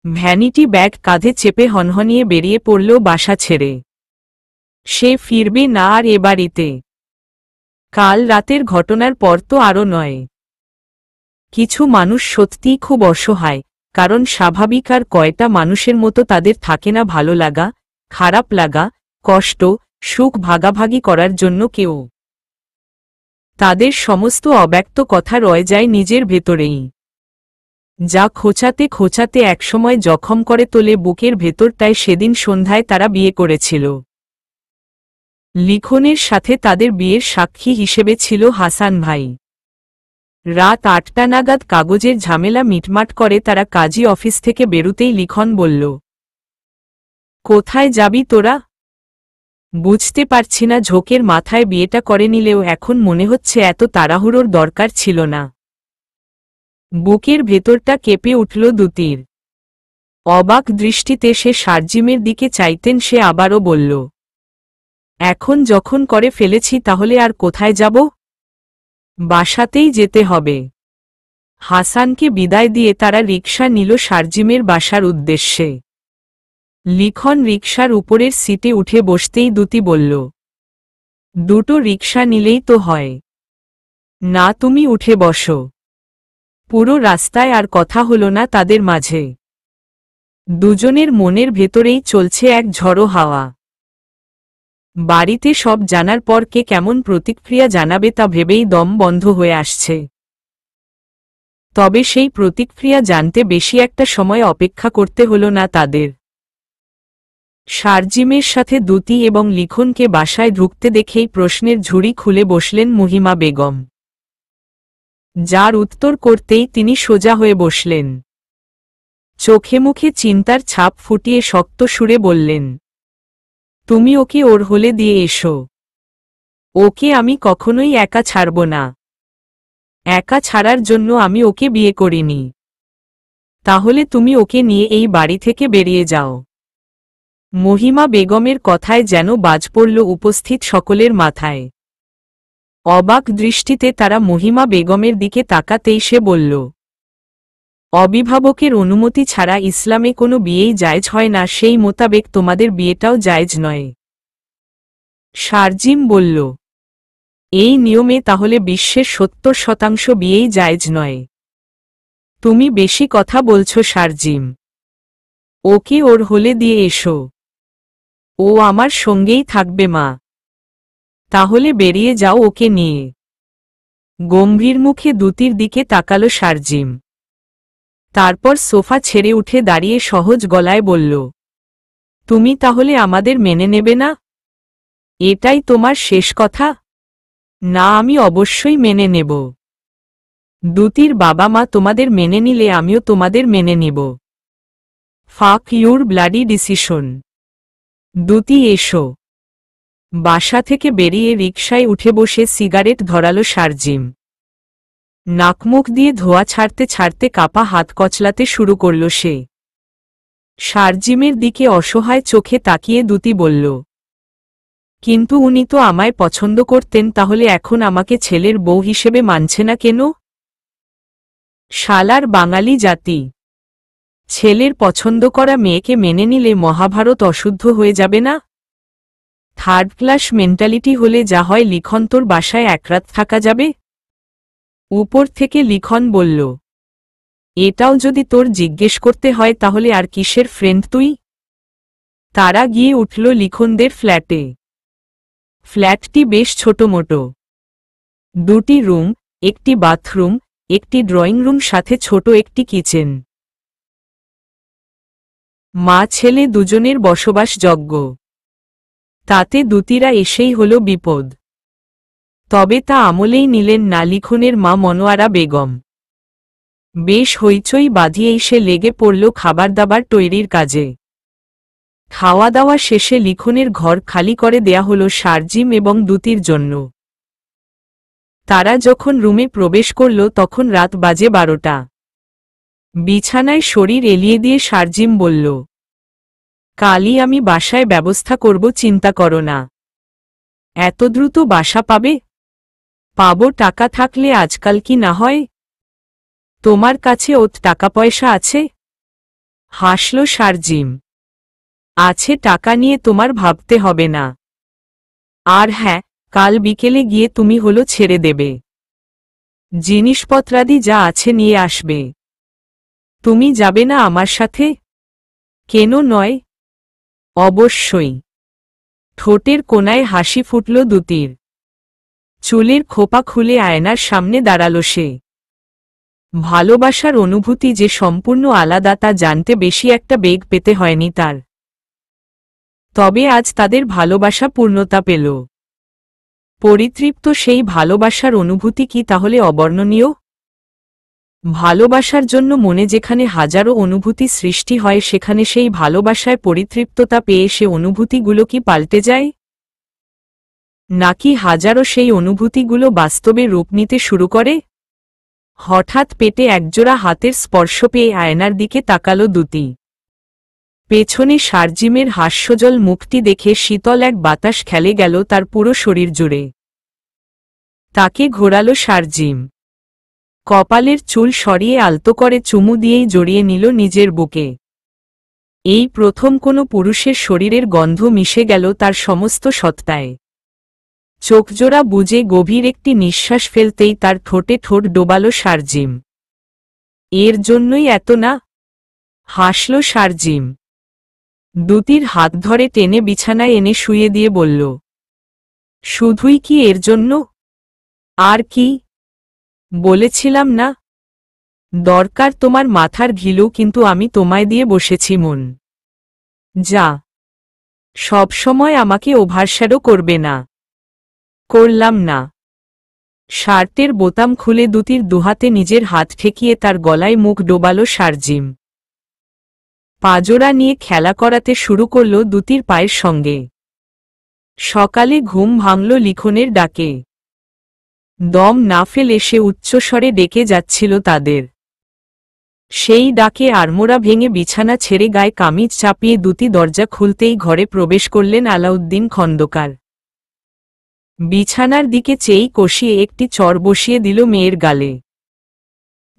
ভ্যানিটি ব্যাগ কাঁধে চেপে হনহনিয়ে বেরিয়ে পড়ল বাসা ছেড়ে। সে ফিরবে না আর এ বাড়িতে। কাল রাতের ঘটনার পর তো আরও নয়। কিছু মানুষ সত্যিই খুব অসহায়, কারণ স্বাভাবিক আর কয়টা মানুষের মতো তাদের থাকে না ভালো লাগা, খারাপ লাগা, কষ্ট, সুখ ভাগাভাগি করার জন্য কেউ। তাদের সমস্ত অব্যক্ত কথা রয়ে যায় নিজের ভেতরেই, যা খোঁচাতে খোঁচাতে একসময় জখম করে তোলে বুকের ভেতরটায়। সেদিন সন্ধ্যায় তারা বিয়ে করেছিল। লিখনের সাথে তাদের বিয়ের সাক্ষী হিসেবে ছিল হাসান ভাই। রাত ৮টা নাগাদ কাগজের ঝামেলা মিটমাট করে তারা কাজী অফিস থেকে বেরুতেই লিখন বলল, কোথায় যাবি তোরা? বুঝতে পারছি না। ঝোঁকের মাথায় বিয়েটা করে নিলেও এখন মনে হচ্ছে এত তাড়াহুড়োর দরকার ছিল না। বুকের ভেতরটা কেঁপে উঠল দ্যুতির। অবাক দৃষ্টিতে সে শারজিমের দিকে চাইতেন সে আবারও বলল, এখন যখন করে ফেলেছি তাহলে আর কোথায় যাব? বাসাতেই যেতে হবে। হাসানকে বিদায় দিয়ে তারা রিকশা নিল শারজিমের বাসার উদ্দেশ্যে। লিখন রিকশার উপরের সিটে উঠে বসতেই দ্যুতি বলল, দুটো রিকশা নিলেই তো হয়। না, তুমি উঠে বসো। পুরো রাস্তায় আর কথা হলো না তাদের মাঝে। দুজনের মনের ভেতরেই চলছে এক ঝড়ো হাওয়া। বাড়িতে সব জানার পর কে কেমন প্রতিক্রিয়া জানাবে তা ভেবেই দম বন্ধ হয়ে আসছে। তবে সেই প্রতিক্রিয়া জানতে বেশি একটা সময় অপেক্ষা করতে হলো না তাদের। শারজিমের সাথে দ্যুতি এবং লিখনকে বাসায় ঢুকতে দেখেই প্রশ্নের ঝুড়ি খুলে বসলেন মহিমা বেগম। যার উত্তর করতেই তিনি সোজা হয়ে বসলেন। চোখে মুখে চিন্তার ছাপ ফুটিয়ে শক্ত সুরে বললেন, তুমি ওকে ওর হলে দিয়ে এসো। ওকে আমি কখনোই একা ছাড়ব না। একা ছাড়ার জন্য আমি ওকে বিয়ে করিনি। তাহলে তুমি ওকে নিয়ে এই বাড়ি থেকে বেরিয়ে যাও। মহিমা বেগমের কথায় যেন বাজ পড়ল উপস্থিত সকলের মাথায়। অবাক দৃষ্টিতে তারা মহিমা বেগমের দিকে তাকাতেই সে বলল, অভিভাবকের অনুমতি ছাড়া ইসলামে কোনো বিয়েই জায়েজ হয় না, সেই মোতাবেক তোমাদের বিয়েটাও জায়েজ নয়। শারজিম বলল, এই নিয়মে তাহলে বিশ্বের 70% বিয়েই জায়েজ নয়। তুমি বেশি কথা বলছো শারজিম। ওকে ওর হলে দিয়ে এসো। ও আমার সঙ্গেই থাকবে মা। তাহলে বেরিয়ে যাও ওকে নিয়ে। গম্ভীর মুখে দ্যুতির দিকে তাকালো শারজিম। তারপর সোফা ছেড়ে উঠে দাঁড়িয়ে সহজ গলায় বলল, তুমি তাহলে আমাদের মেনে নেবে না? এটাই তোমার শেষ কথা? না, আমি অবশ্যই মেনে নেব। দ্যুতির বাবা মা তোমাদের মেনে নিলে আমিও তোমাদের মেনে নিব। ফাক ইউর ব্লাডি ডিসিশন। দ্যুতি এসো। বাসা থেকে বেরিয়ে রিকশায় উঠে বসে সিগারেট ধরালো শারজিম। নাকমুখ দিয়ে ধোঁয়া ছাড়তে ছাড়তে কাপা হাত কচলাতে শুরু করল সে। শারজিমের দিকে অসহায় চোখে তাকিয়ে দ্যুতি বলল, কিন্তু উনি তো আমায় পছন্দ করতেন, তাহলে এখন আমাকে ছেলের বউ হিসেবে মানছে না কেন? শালার বাঙালি জাতি। ছেলের পছন্দ করা মেয়েকে মেনে নিলে মহাভারত অশুদ্ধ হয়ে যাবে না? থার্ড ক্লাস মেন্টালিটি হলে যা হয়, লিখন তোর বাসায় এক রাত থাকা যাবে? উপর থেকে লিখন বলল, এটাও যদি তোর জিজ্ঞেস করতে হয় তাহলে আর কিসের ফ্রেন্ড তুই? তারা গিয়ে উঠল লিখনদের ফ্ল্যাটে। ফ্ল্যাটটি বেশ ছোটমোটো। দুটি রুম, একটি বাথরুম, একটি ড্রয়িং রুম, সাথে ছোট একটি কিচেন। মা ছেলে দুজনের বসবাসযোগ্য। তাতে দ্যুতিরা এসেই হল বিপদ। তবে তা আমলেই নিলেন না লিখনের মা মনোয়ারা বেগম। বেশ হইচই বাঁধিয়েই সে লেগে পড়ল খাবার দাবার তৈরির কাজে। খাওয়া দাওয়া শেষে লিখনের ঘর খালি করে দেয়া হল শারজিম এবং দ্যুতির জন্য। তারা যখন রুমে প্রবেশ করল তখন রাত বাজে 12টা। বিছানায় শরীর এলিয়ে দিয়ে শারজিম বলল, কালই আমি বাসায় ব্যবস্থা করব, চিন্তা করো না। এত দ্রুত বাসা পাবে? পাবো, টাকা থাকলে। আজকাল কি না হয়? তোমার কাছে ওত টাকা পয়সা আছে? হাসল শারজিম। আছে, টাকা নিয়ে তোমার ভাবতে হবে না। আর হ্যাঁ, কাল বিকেলে গিয়ে তুমি হলো ছেড়ে দেবে। জিনিসপত্রাদি যা আছে নিয়ে আসবে। তুমি যাবে না আমার সাথে? কেন নয়? অবশ্যই। ঠোঁটের কোণায় হাসি ফুটল দ্যুতির। চুলের খোপা খুলে আয়নার সামনে দাঁড়াল সে। ভালোবাসার অনুভূতি যে সম্পূর্ণ আলাদা তা জানতে বেশি একটা বেগ পেতে হয়নি তার। তবে আজ তাদের ভালোবাসা পূর্ণতা পেল। পরিতৃপ্ত সেই ভালোবাসার অনুভূতি কি তাহলে অবর্ণনীয়? ভালোবাসার জন্য মনে যেখানে হাজারো অনুভূতি সৃষ্টি হয়, সেখানে সেই ভালোবাসায় পরিতৃপ্ততা পেয়ে সে অনুভূতিগুলো কি পাল্টে যায়? নাকি হাজারো সেই অনুভূতিগুলো বাস্তবে রূপ নিতে শুরু করে? হঠাৎ পেটে একজোড়া হাতের স্পর্শ পেয়ে আয়নার দিকে তাকালো দ্যুতি। পেছনে শারজিমের হাস্যজল মুখটি দেখে শীতল এক বাতাস খেলে গেল তার পুরো শরীর জুড়ে। তাকে ঘোরালো শারজিম। কপালের চুল সরিয়ে আলতো করে চুমু দিয়েই জড়িয়ে নিল নিজের বুকে। এই প্রথম কোনো পুরুষের শরীরের গন্ধ মিশে গেল তার সমস্ত সত্তায়। চোখজোড়া বুজে গভীর একটি নিঃশ্বাস ফেলতেই তার ঠোঁটে ঠোঁট ডোবালো শারজিম। এর জন্যই এত না? হাসল শারজিম। দ্যুতির হাত ধরে টেনে বিছানায় এনে শুইয়ে দিয়ে বলল, শুধুই কি এর জন্য? আর কি? বলেছিলাম না, দরকার তোমার মাথার ঘিলু, কিন্তু আমি তোমায় দিয়ে বসেছি মন। যা, সব সময় আমাকে ওভারশ্যাডো করবে না। করলাম না। শার্টের বোতাম খুলে দ্যুতির দুহাতে নিজের হাত ঠেকিয়ে তার গলায় মুখ ডোবালো শারজিম। পাজোড়া নিয়ে খেলা করাতে শুরু করল দ্যুতির পায়ের সঙ্গে। সকালে ঘুম ভাঙল লিখনের ডাকে। দম না ফেলে সে উচ্চস্বরে ডেকে যাচ্ছিল তাদের। সেই ডাকে আড়মোড়া ভেঙে বিছানা ছেড়ে গায়ে কামিজ চাপিয়ে দ্যুতি দরজা খুলতেই ঘরে প্রবেশ করলেন আলাউদ্দিন খন্দকার। বিছানার দিকে চেয়েই কষিয়ে একটি চড় বসিয়ে দিল মেয়ের গালে।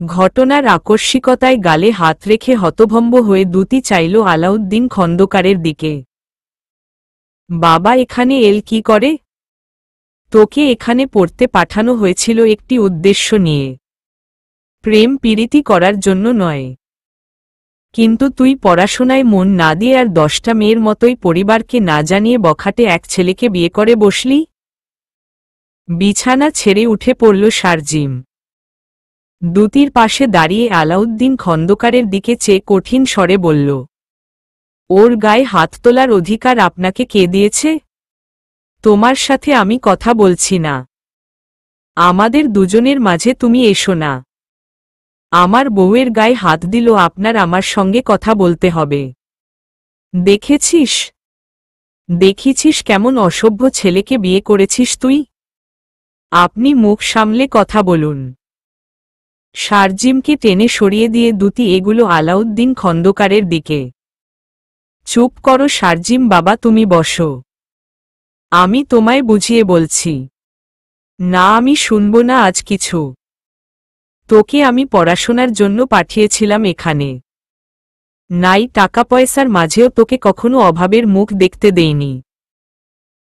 ঘটনার আকস্মিকতায় গালে হাত রেখে হতভম্ব হয়ে দ্যুতি চাইল আলাউদ্দিন খন্দকারের দিকে। বাবা এখানে এল কি করে? তোকে এখানে পড়তে পাঠানো হয়েছিল একটি উদ্দেশ্য নিয়ে, প্রেম প্রীতি করার জন্য নয়। কিন্তু তুই পড়াশোনায় মন না দিয়ে আর 10টা মেয়ের মতোই পরিবারকে না জানিয়ে বখাটে এক ছেলেকে বিয়ে করে বসলি। বিছানা ছেড়ে উঠে পড়ল শারজিম। দুতির পাশে দাঁড়িয়ে আলাউদ্দিন খন্দকারের দিকে চেয়ে কঠিন স্বরে বলল, ওর গায়ে হাত তোলার অধিকার আপনাকে কে দিয়েছে? তোমার সাথে আমি কথা বলছি না। আমাদের দুজনের মাঝে তুমি এসো না। আমার বউয়ের গায়ে হাত দিল আপনার আমার সঙ্গে কথা বলতে হবে। দেখেছিস দেখেছিস কেমন অসভ্য ছেলেকে বিয়ে করেছিস তুই? আপনি মুখ সামলে কথা বলুন। শারজিমকে টেনে সরিয়ে দিয়ে দুতি এগুলো আলাউদ্দিন খন্দকারের দিকে। চুপ করো শারজিম বাবা, তুমি বসো। আমি তোমায় বুঝিয়ে বলছি। না, আমি শুনব না আজ কিছু। তোকে আমি পড়াশোনার জন্য পাঠিয়েছিলাম এখানে। নাই টাকা পয়সার মাঝেও তোকে কখনো অভাবের মুখ দেখতে দেইনি।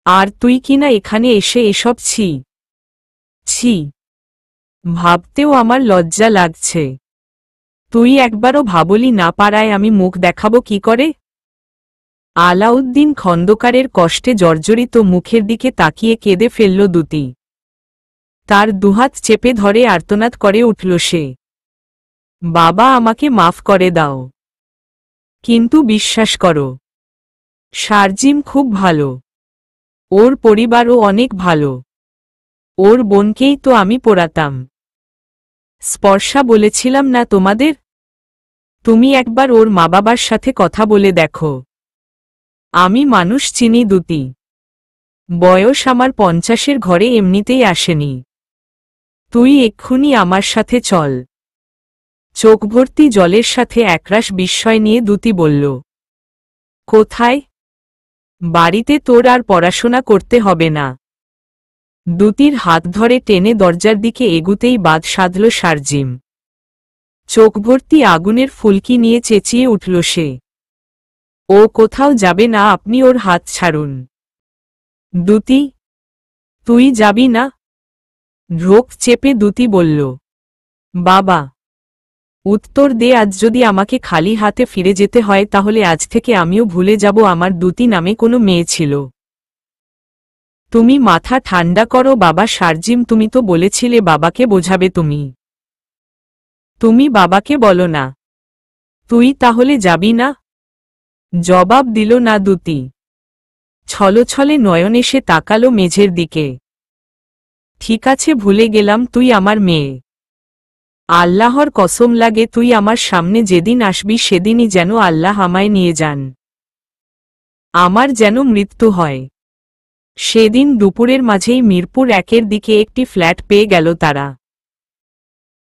আর তুই কিনা এখানে এসে এসব ছি ছি ভাবতেও আমার লজ্জা লাগছে। তুই একবারও ভাবলি না পারায় আমি মুখ দেখাবো কি করে? আলাউদ্দিন খন্দকারের কষ্টে জর্জরিত মুখের দিকে তাকিয়ে কেঁদে ফেলল দুতি। তার দুহাত চেপে ধরে আর্তনাদ করে উঠল সে, বাবা আমাকে মাফ করে দাও। কিন্তু বিশ্বাস করো, শারজিম খুব ভালো। ওর পরিবারও অনেক ভালো। ওর বোনকেই তো আমি পড়াতাম। স্পর্শা বলেছিলাম না তোমাদের? তুমি একবার ওর মা বাবার সাথে কথা বলে দেখো। আমি মানুষ চিনি দুতি। বয়স আমার 50-এর ঘরে এমনিতেই আসেনি। তুই এক্ষুনি আমার সাথে চল। চোখ ভর্তি জলের সাথে একরাশ বিস্ময় নিয়ে দুতি বলল, কোথায়? বাড়িতে তোর আর পড়াশোনা করতে হবে না। দুতির হাত ধরে টেনে দরজার দিকে এগুতেই বাদ সাধল শারজিম। চোখ ভর্তি আগুনের ফুলকি নিয়ে চেঁচিয়ে উঠল সে, ও কোথাও যাবে না, আপনি ওর হাত ছাড়ুন। দুতি, তুই যাবি না? ঢোক চেপে দুতি বলল, বাবা উত্তর দে, আজ যদি আমাকে খালি হাতে ফিরে যেতে হয় তাহলে আজ থেকে আমিও ভুলে যাব আমার দুতি নামে কোনো মেয়ে ছিল। তুমি মাথা ঠান্ডা করো বাবা। শারজিম, তুমি তো বলেছিলে বাবাকে বোঝাবে। তুমি বাবাকে বলো না। তুই তাহলে যাবি না? জবাব দিল না দুতি। ছলছলে নয়নে সে তাকালো মেঝের দিকে। ঠিক আছে, ভুলে গেলাম, তুই আমার মেয়ে। আল্লাহর কসম লাগে তুই আমার সামনে যেদিন আসবি সেদিনই যেন আল্লাহ আমায় নিয়ে যান। আমার যেন মৃত্যু হয়। সেদিন দুপুরের মাঝেই মিরপুর 1-এর দিকে একটি ফ্ল্যাট পেয়ে গেল তারা।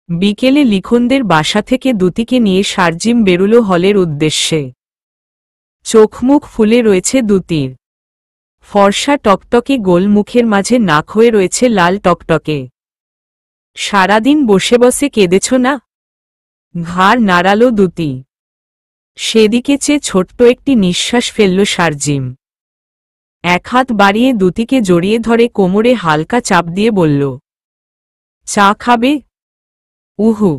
বিকেলে লিখনদের বাসা থেকে দুতিকে নিয়ে শারজিম বেরুল হলের উদ্দেশ্যে। চোখমুখ ফুলে রয়েছে দুতির। ফর্সা টকটকে গোল মুখের মাঝে নাক হয়ে রয়েছে লাল টকটকে। সারাদিন বসে বসে কেঁদেছ না? ঘাড় নাড়াল দুতি। সেদিকে চেয়ে ছোট্ট একটি নিঃশ্বাস ফেলল শারজিম। এক হাত বাড়িয়ে দুতিকে জড়িয়ে ধরে কোমরে হালকা চাপ দিয়ে বলল, চা খাবে? উহু,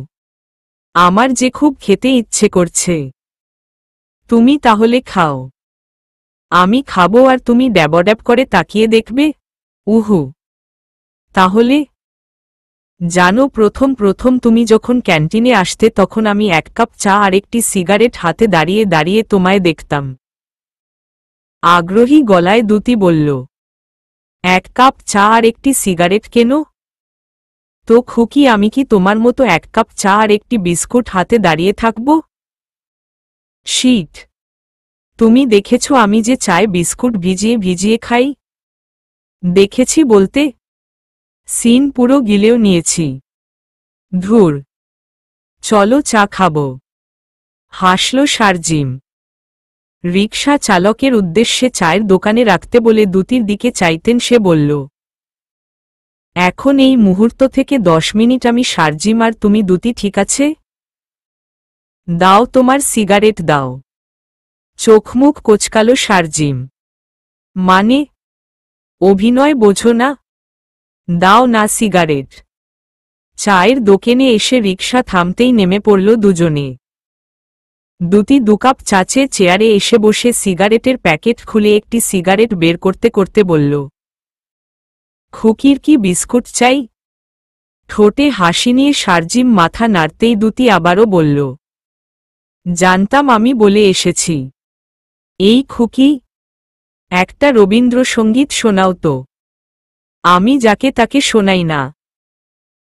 আমার যে খুব খেতে ইচ্ছে করছে। তুমি তাহলে খাও। আমি খাবো আর তুমি ড্যাবড্যাব করে তাকিয়ে দেখবে? উহু। তাহলে? জানো, প্রথম প্রথম তুমি যখন ক্যান্টিনে আসতে তখন আমি 1 কাপ চা আর একটি সিগারেট হাতে দাঁড়িয়ে দাঁড়িয়ে তোমায় দেখতাম। আগ্রহী গলায় দুতি বলল, 1 কাপ চা আর একটি সিগারেট কেন? তো খুকি, আমি কি তোমার মতো 1 কাপ চা আর একটি বিস্কুট হাতে দাঁড়িয়ে থাকব? শিট! তুমি দেখেছ আমি যে চায়ে বিস্কুট ভিজিয়ে ভিজিয়ে খাই? দেখেছি বলতে সিন পুরো গিলেও নিয়েছি। ধুর, চলো চা খাবো। হাসল শারজিম। রিকশা চালকের উদ্দেশ্যে চায়ের দোকানে রাখতে বলে দুতির দিকে চাইতেন সে বলল, এখন এই মুহূর্ত থেকে 10 মিনিট আমি শারজিম আর তুমি দুতি, ঠিক আছে? দাও তোমার সিগারেট দাও। চোখমুখ কোচকালো শারজিম। মানে? অভিনয় বোঝো না? দাও না সিগারেট। চায়ের দোকানে এসে রিকশা থামতেই নেমে পড়ল দুজনে। দুটি 2 কাপ চাচে চেয়ারে এসে বসে সিগারেটের প্যাকেট খুলে একটি সিগারেট বের করতে করতে বলল, খুকির কি বিস্কুট চাই? ঠোঁটে হাসি নিয়ে শারজিম মাথা নাড়তেই দুটি আবারও বলল, জানতাম আমি বলে এসেছি। এই খুকি, একটা রবীন্দ্রসঙ্গীত শোনাও তো। আমি যাকে তাকে শোনাই না।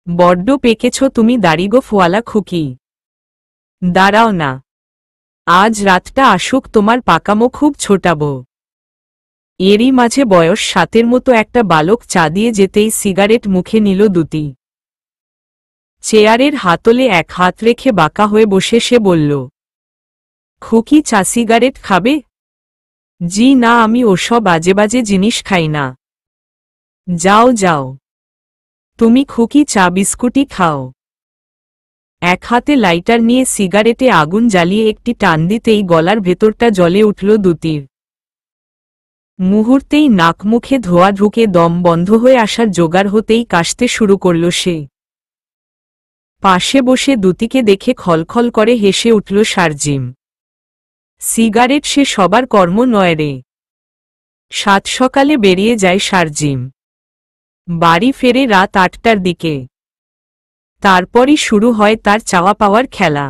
বড্ড পেকেছ তুমি দাড়িগোফওয়ালা খুকি। দাঁড়াও না, আজ রাতটা আসুক, তোমার পাকামো খুব ছোটাবো। এরই মাঝে বয়স 7-এর মতো একটা বালক চা দিয়ে যেতেই সিগারেট মুখে নিল দুটি। চেয়ারের হাতলে এক হাত রেখে বাঁকা হয়ে বসে সে বলল, খুকি চা সিগারেট খাবে? জি না, আমি ওসব বাজে বাজে জিনিস খাই না। যাও যাও, তুমি খুকি চা বিস্কুটই খাও। এক হাতে লাইটার নিয়ে সিগারেটে আগুন জ্বালিয়ে একটি টান দিতেই গলার ভেতরটা জ্বলে উঠল দুটির। মুহূর্তেই নাক মুখে ধোঁয়া ঢুকে দম বন্ধ হয়ে আসার জোগাড় হতেই কাশতে শুরু করল সে। পাশে বসে দুটিকে দেখে খলখল করে হেসে উঠল শারজিম। সিগারেট সে সবার কর্ম নয় রে। 7 সকালে বেরিয়ে যায় শারজিম। বাড়ি ফেরে রাত 8টার দিকে। তারপরই শুরু হয় তার চাওয়া পাওয়ার খেলা।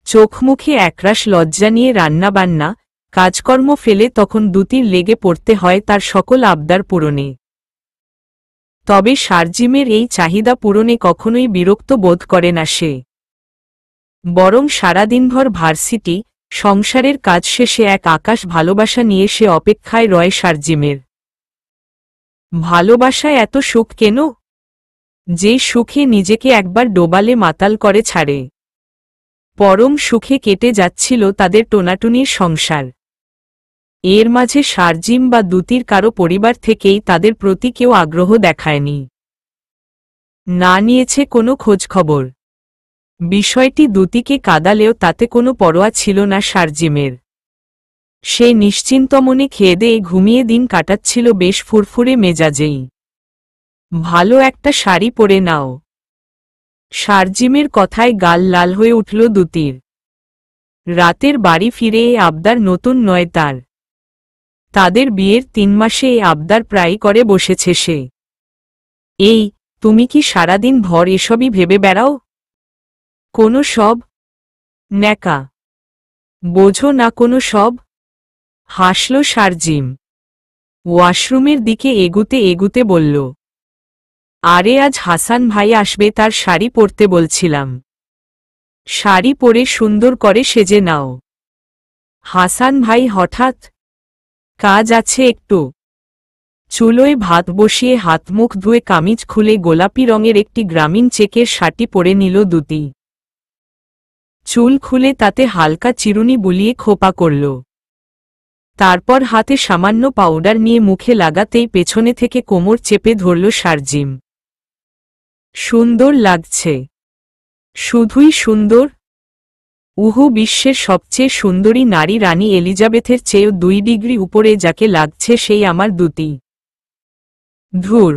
চোখ মুখে একরাশ লজ্জা নিয়ে রান্নাবান্না কাজকর্ম ফেলে তখন দুটির লেগে পড়তে হয় তার সকল আবদার পূরণে। তবে শারজিমের এই চাহিদা পূরণে কখনোই বিরক্ত বোধ করে না সে। বরং সারাদিনভর ভার্সিটি সংসারের কাজ শেষে এক আকাশ ভালোবাসা নিয়ে সে অপেক্ষায় রয় শারজিমের। ভালোবাসায় এত সুখ কেন? যে সুখে নিজেকে একবার ডোবালে মাতাল করে ছাড়ে। পরম সুখে কেটে যাচ্ছিল তাদের টোনাটুনির সংসার। এর মাঝে শারজিম বা দুটির কারো পরিবার থেকেই তাদের প্রতি কেউ আগ্রহ দেখায়নি, না নিয়েছে কোনো খোঁজখবর। বিষয়টি দুটিকে কাঁদালেও তাতে কোনো পরোয়া ছিল না শারজিমের। সে নিশ্চিন্তমনে খেয়েদেয়ে ঘুমিয়ে দিন কাটাচ্ছিল বেশ ফুরফুরে মেজাজেই। ভালো একটা শাড়ি পরে নাও। শারজিমের কথায় গাল লাল হয়ে উঠল দুটির। রাতের বাড়ি ফিরে এ আবদার নতুন নয় তার। তাদের বিয়ের 3 মাসে এ আবদার প্রায় করে বসেছে সে। এই, তুমি কি সারাদিন ভর এসবই ভেবে বেড়াও? কোনো সব ন্যাকা বোঝো না কোনো সব? হাসল শারজিম। ওয়াশরুমের দিকে এগুতে এগুতে বলল, আরে আজ হাসান ভাই আসবে, তার শাড়ি পরতে বলছিলাম। শাড়ি পরে সুন্দর করে সেজে নাও। হাসান ভাই হঠাৎ? কাজ আছে একটু। চুলোয় ভাত বসিয়ে হাত মুখ ধুয়ে কামিজ খুলে গোলাপি রঙের একটি গ্রামীণ চেকের শাড়ি পরে নিল দুটি। চুল খুলে তাতে হালকা চিরুনি বুলিয়ে খোপা করল। তারপর হাতে সামান্য পাউডার নিয়ে মুখে লাগাতেই পেছনে থেকে কোমর চেপে ধরল শারজিম। সুন্দর লাগছে। শুধুই সুন্দর? উহু, বিশ্বের সবচেয়ে সুন্দরী নারী রানী এলিজাবেথের চেয়েও 2 ডিগ্রি উপরে যাকে লাগছে সেই আমার দুটি। ধুর,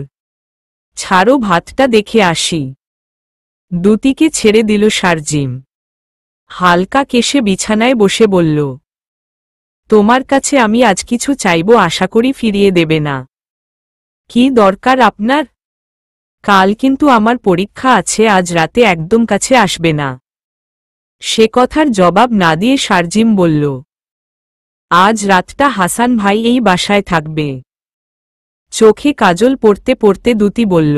ছাড়ো, ভাতটা দেখে আসি। দুটিকে ছেড়ে দিল শারজিম। হালকা কেশে বিছানায় বসে বলল, তোমার কাছে আমি আজ কিছু চাইব, আশা করি ফিরিয়ে দেবে না। কি দরকার আপনার? কাল কিন্তু আমার পরীক্ষা আছে, আজ রাতে একদম কাছে আসবে না। সে কথার জবাব না দিয়ে শারজিম বলল, আজ রাতটা হাসান ভাই এই বাসায় থাকবে। চোখে কাজল পড়তে পড়তে দুটি বলল,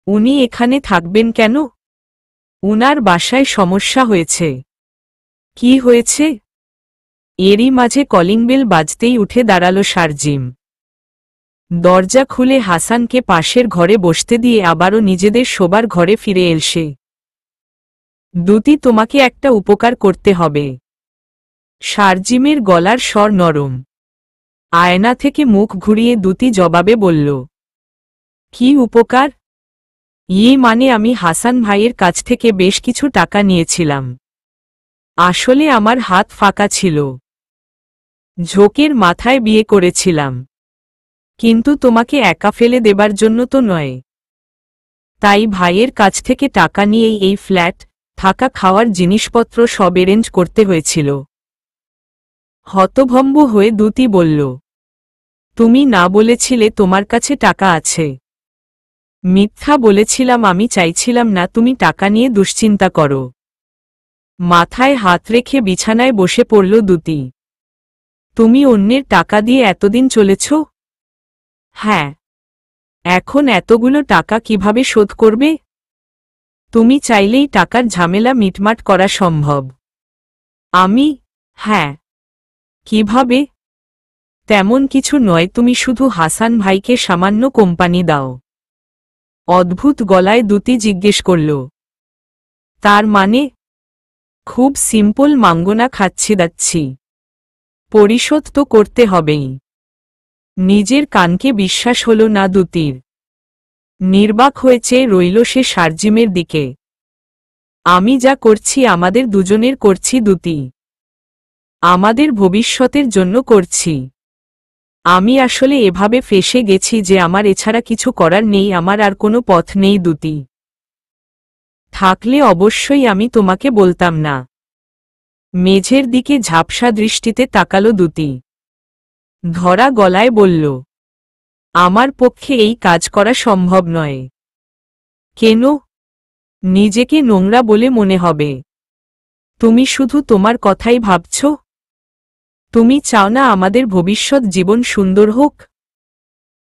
উনি এখানে থাকবেন কেন? উনার বাসায় সমস্যা হয়েছে। কি হয়েছে? এরই মাঝে কলিং বেল বাজতেই উঠে দাঁড়াল শারজিম। দরজা খুলে হাসানকে পাশের ঘরে বসতে দিয়ে আবারও নিজেদের শোবার ঘরে ফিরে এল সে। দুটি, তোমাকে একটা উপকার করতে হবে। শারজিমের গলার স্বর নরম। আয়না থেকে মুখ ঘুরিয়ে দুটি জবাবে বলল, কি উপকার? মানে আমি হাসান ভাইয়ের কাছ থেকে বেশ কিছু টাকা নিয়েছিলাম। আসলে আমার হাত ফাঁকা ছিল। ঝোঁকের মাথায় বিয়ে করেছিলাম। কিন্তু তোমাকে একা ফেলে দেবার জন্য তো নয়। তাই ভাইয়ের কাছ থেকে টাকা নিয়েই এই ফ্ল্যাট, থাকা খাওয়ার জিনিসপত্র সব অ্যারেঞ্জ করতে হয়েছিল। হতভম্ব হয়ে দ্যুতি বলল, তুমি না বলেছিলে তোমার কাছে টাকা আছে? মিথ্যা বলেছিলাম, আমি চাইছিলাম না তুমি টাকা নিয়ে দুশ্চিন্তা করো। মাথায় হাত রেখে বিছানায় বসে পড়ল দ্যুতি। তুমি অন্যের টাকা দিয়ে এতদিন চলেছ? হ্যাঁ। এখন এতগুলো টাকা কিভাবে শোধ করবে? তুমি চাইলেই টাকার ঝামেলা মিটমাট করা সম্ভব। আমি? হ্যাঁ। কিভাবে? তেমন কিছু নয়, তুমি শুধু হাসান ভাইকে সামান্য কোম্পানি দাও। অদ্ভুত গলায় দ্যুতি জিজ্ঞেস করল। তার মানে? খুব সিম্পল, মাঙ্গনা খাচ্ছি দাচ্ছি। পরিশোধ তো করতে হবেই। নিজের কানকে বিশ্বাস হল না দ্যুতির। নির্বাক হয়েছে রইল সে শারজিমের দিকে। আমি যা করছি আমাদের দুজনের করছি দ্যুতি। আমাদের ভবিষ্যতের জন্য করছি। আমি আসলে এভাবে ফেঁসে গেছি যে আমার এছাড়া কিছু করার নেই, আমার আর কোনো পথ নেই দ্যুতি। থাকলে অবশ্যই আমি তোমাকে বলতাম না। মেঝের দিকে ঝাপসা দৃষ্টিতে তাকালো দ্যুতি। ধরা গলায় বলল, আমার পক্ষে এই কাজ করা সম্ভব নয়। কেন? নিজেকে নোংরা বলে মনে হবে। তুমি শুধু তোমার কথাই ভাবছ? তুমি চাও না আমাদের ভবিষ্যৎ জীবন সুন্দর হোক?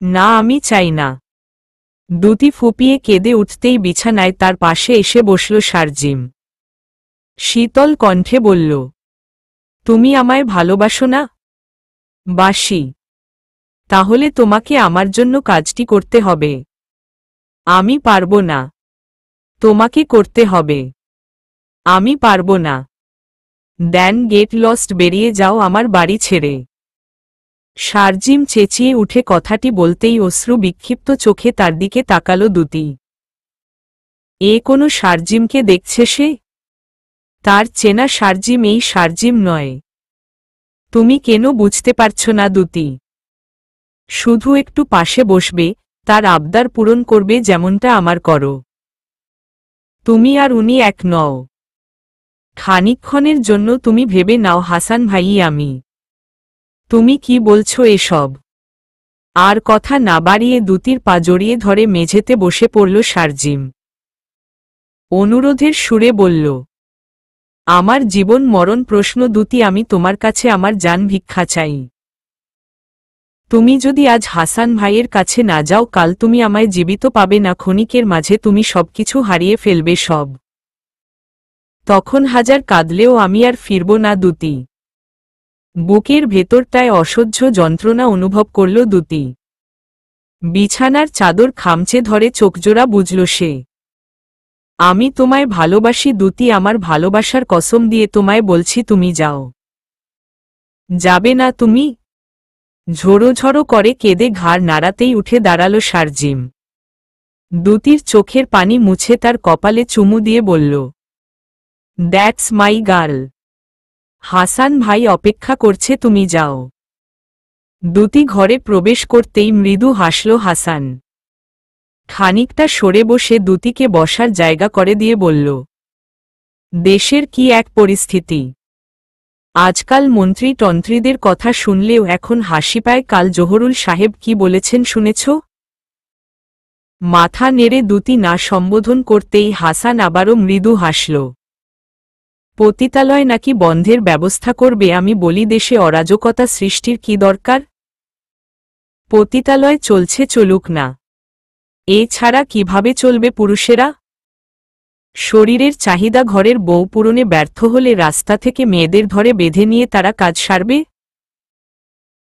না, আমি চাই না। দ্যুতি ফুপিয়ে কেঁদে উঠতেই বিছানায় তার পাশে এসে বসল শারজিম। শীতল কণ্ঠে বলল, তুমি আমায় ভালোবাসো না? বাসি। তাহলে তোমাকে আমার জন্য কাজটি করতে হবে। আমি পারব না। তোমাকে করতে হবে। আমি পারব না। দেন গেট লস্ট, বেরিয়ে যাও আমার বাড়ি ছেড়ে। শারজিম চেঁচিয়ে উঠে কথাটি বলতেই অশ্রু বিক্ষিপ্ত চোখে তার দিকে তাকালো দ্যুতি। এ কোনো শারজিমকে দেখছে সে? তার চেনা শারজিম এই শারজিম নয়। তুমি কেন বুঝতে পারছ না দ্যুতি? শুধু একটু পাশে বসবে, তার আবদার পূরণ করবে যেমনটা আমার করো। তুমি আর উনি এক নও। খানিকক্ষণের জন্য তুমি ভেবে নাও হাসান ভাই আমি। তুমি কি বলছো এসব? আর কথা না বাড়িয়ে দ্যুতির পা জড়িয়ে ধরে মেঝেতে বসে পড়ল শারজিম। অনুরোধের সুরে বলল, আমার জীবন মরণ প্রশ্ন দ্যুতি, আমি তোমার কাছে আমার জান ভিক্ষা চাই। তুমি যদি আজ হাসান ভাইয়ের কাছে না যাও, কাল তুমি আমায় জীবিত পাবে না। ক্ষণিকের মাঝে তুমি সবকিছু হারিয়ে ফেলবে, সব। তখন হাজার কাঁদলেও আমি আর ফিরব না দ্যুতি। বুকের ভেতরটায় অসহ্য যন্ত্রণা অনুভব করল দ্যুতি। বিছানার চাদর খামচে ধরে চোখজোড়া বুঝল সে। আমি তোমায় ভালোবাসি দ্যুতি, আমার ভালোবাসার কসম দিয়ে তোমায় বলছি, তুমি যাও। যাবে না তুমি? ঝোড়ো ঝোড়ো করে কেঁদে ঘাড় নাড়াতেই উঠে দাঁড়াল শারজিম। দ্যুতির চোখের পানি মুছে তার কপালে চুমু দিয়ে বলল, দ্যাটস মাই গার্ল। হাসান ভাই অপেক্ষা করছে, তুমি যাও। দ্যুতি ঘরে প্রবেশ করতেই মৃদু হাসল হাসান। খানিকটা সরে বসে দ্যুতিকে বসার জায়গা করে দিয়ে বলল, দেশের কি এক পরিস্থিতি। আজকাল মন্ত্রী টন্ত্রীদের কথা শুনলেও এখন হাসি পায়। কাল জোহরুল সাহেব কি বলেছেন শুনেছ? মাথা নেড়ে দ্যুতি না সম্বোধন করতেই হাসান আবারও মৃদু হাসল। পতিতালয় নাকি বন্ধের ব্যবস্থা করবে। আমি বলি, দেশে অরাজকতা সৃষ্টির কি দরকার? পতিতালয় চলছে, চলুক না। এ ছাড়া কিভাবে চলবে পুরুষেরা? শরীরের চাহিদা ঘরের বউ পূরণে ব্যর্থ হলে রাস্তা থেকে মেয়েদের ধরে বেঁধে নিয়ে তারা কাজ সারবে?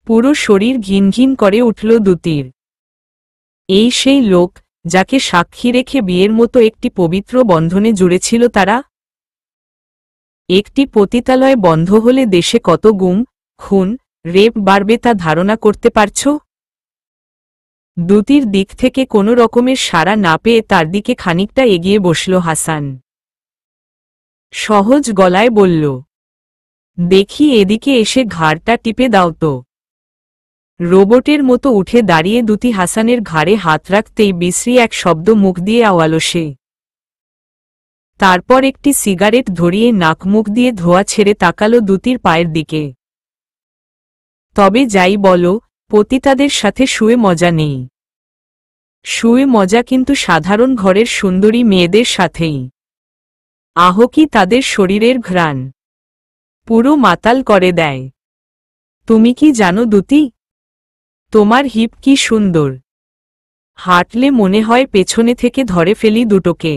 পুরো শরীর ঘিন ঘিন করে উঠল দ্যুতির। এই সেই লোক যাকে সাক্ষী রেখে বিয়ের মতো একটি পবিত্র বন্ধনে জুড়েছিল তারা। একটি পতিতালয় বন্ধ হলে দেশে কত গুম, খুন, রেপ বাড়বে তা ধারণা করতে পারছ? দ্যুতির দিক থেকে কোনো রকমের সাড়া না পেয়ে তার দিকে খানিকটা এগিয়ে বসল হাসান। সহজ গলায় বলল, দেখি এদিকে এসে ঘাড়টা টিপে দাও তো। রোবটের মতো উঠে দাঁড়িয়ে দুতি হাসানের ঘাড়ে হাত রাখতেই বিশ্রী এক শব্দ মুখ দিয়ে আওয়ালো সে। তারপর একটি সিগারেট ধরিয়ে নাক মুখ দিয়ে ধোঁয়া ছেড়ে তাকালো দুতির পায়ের দিকে। তবে যাই বলো, পতিতাদের সাথে শুয়ে মজা নেই। শুয়ে মজা কিন্তু সাধারণ ঘরের সুন্দরী মেয়েদের সাথেই। আহ কি তাদের শরীরের ঘ্রাণ পুরো মাতাল করে দেয়। তুমি কি জানো দুতি, তোমার হিপ কি সুন্দর। হাঁটলে মনে হয় পেছনে থেকে ধরে ফেলি দুটোকে।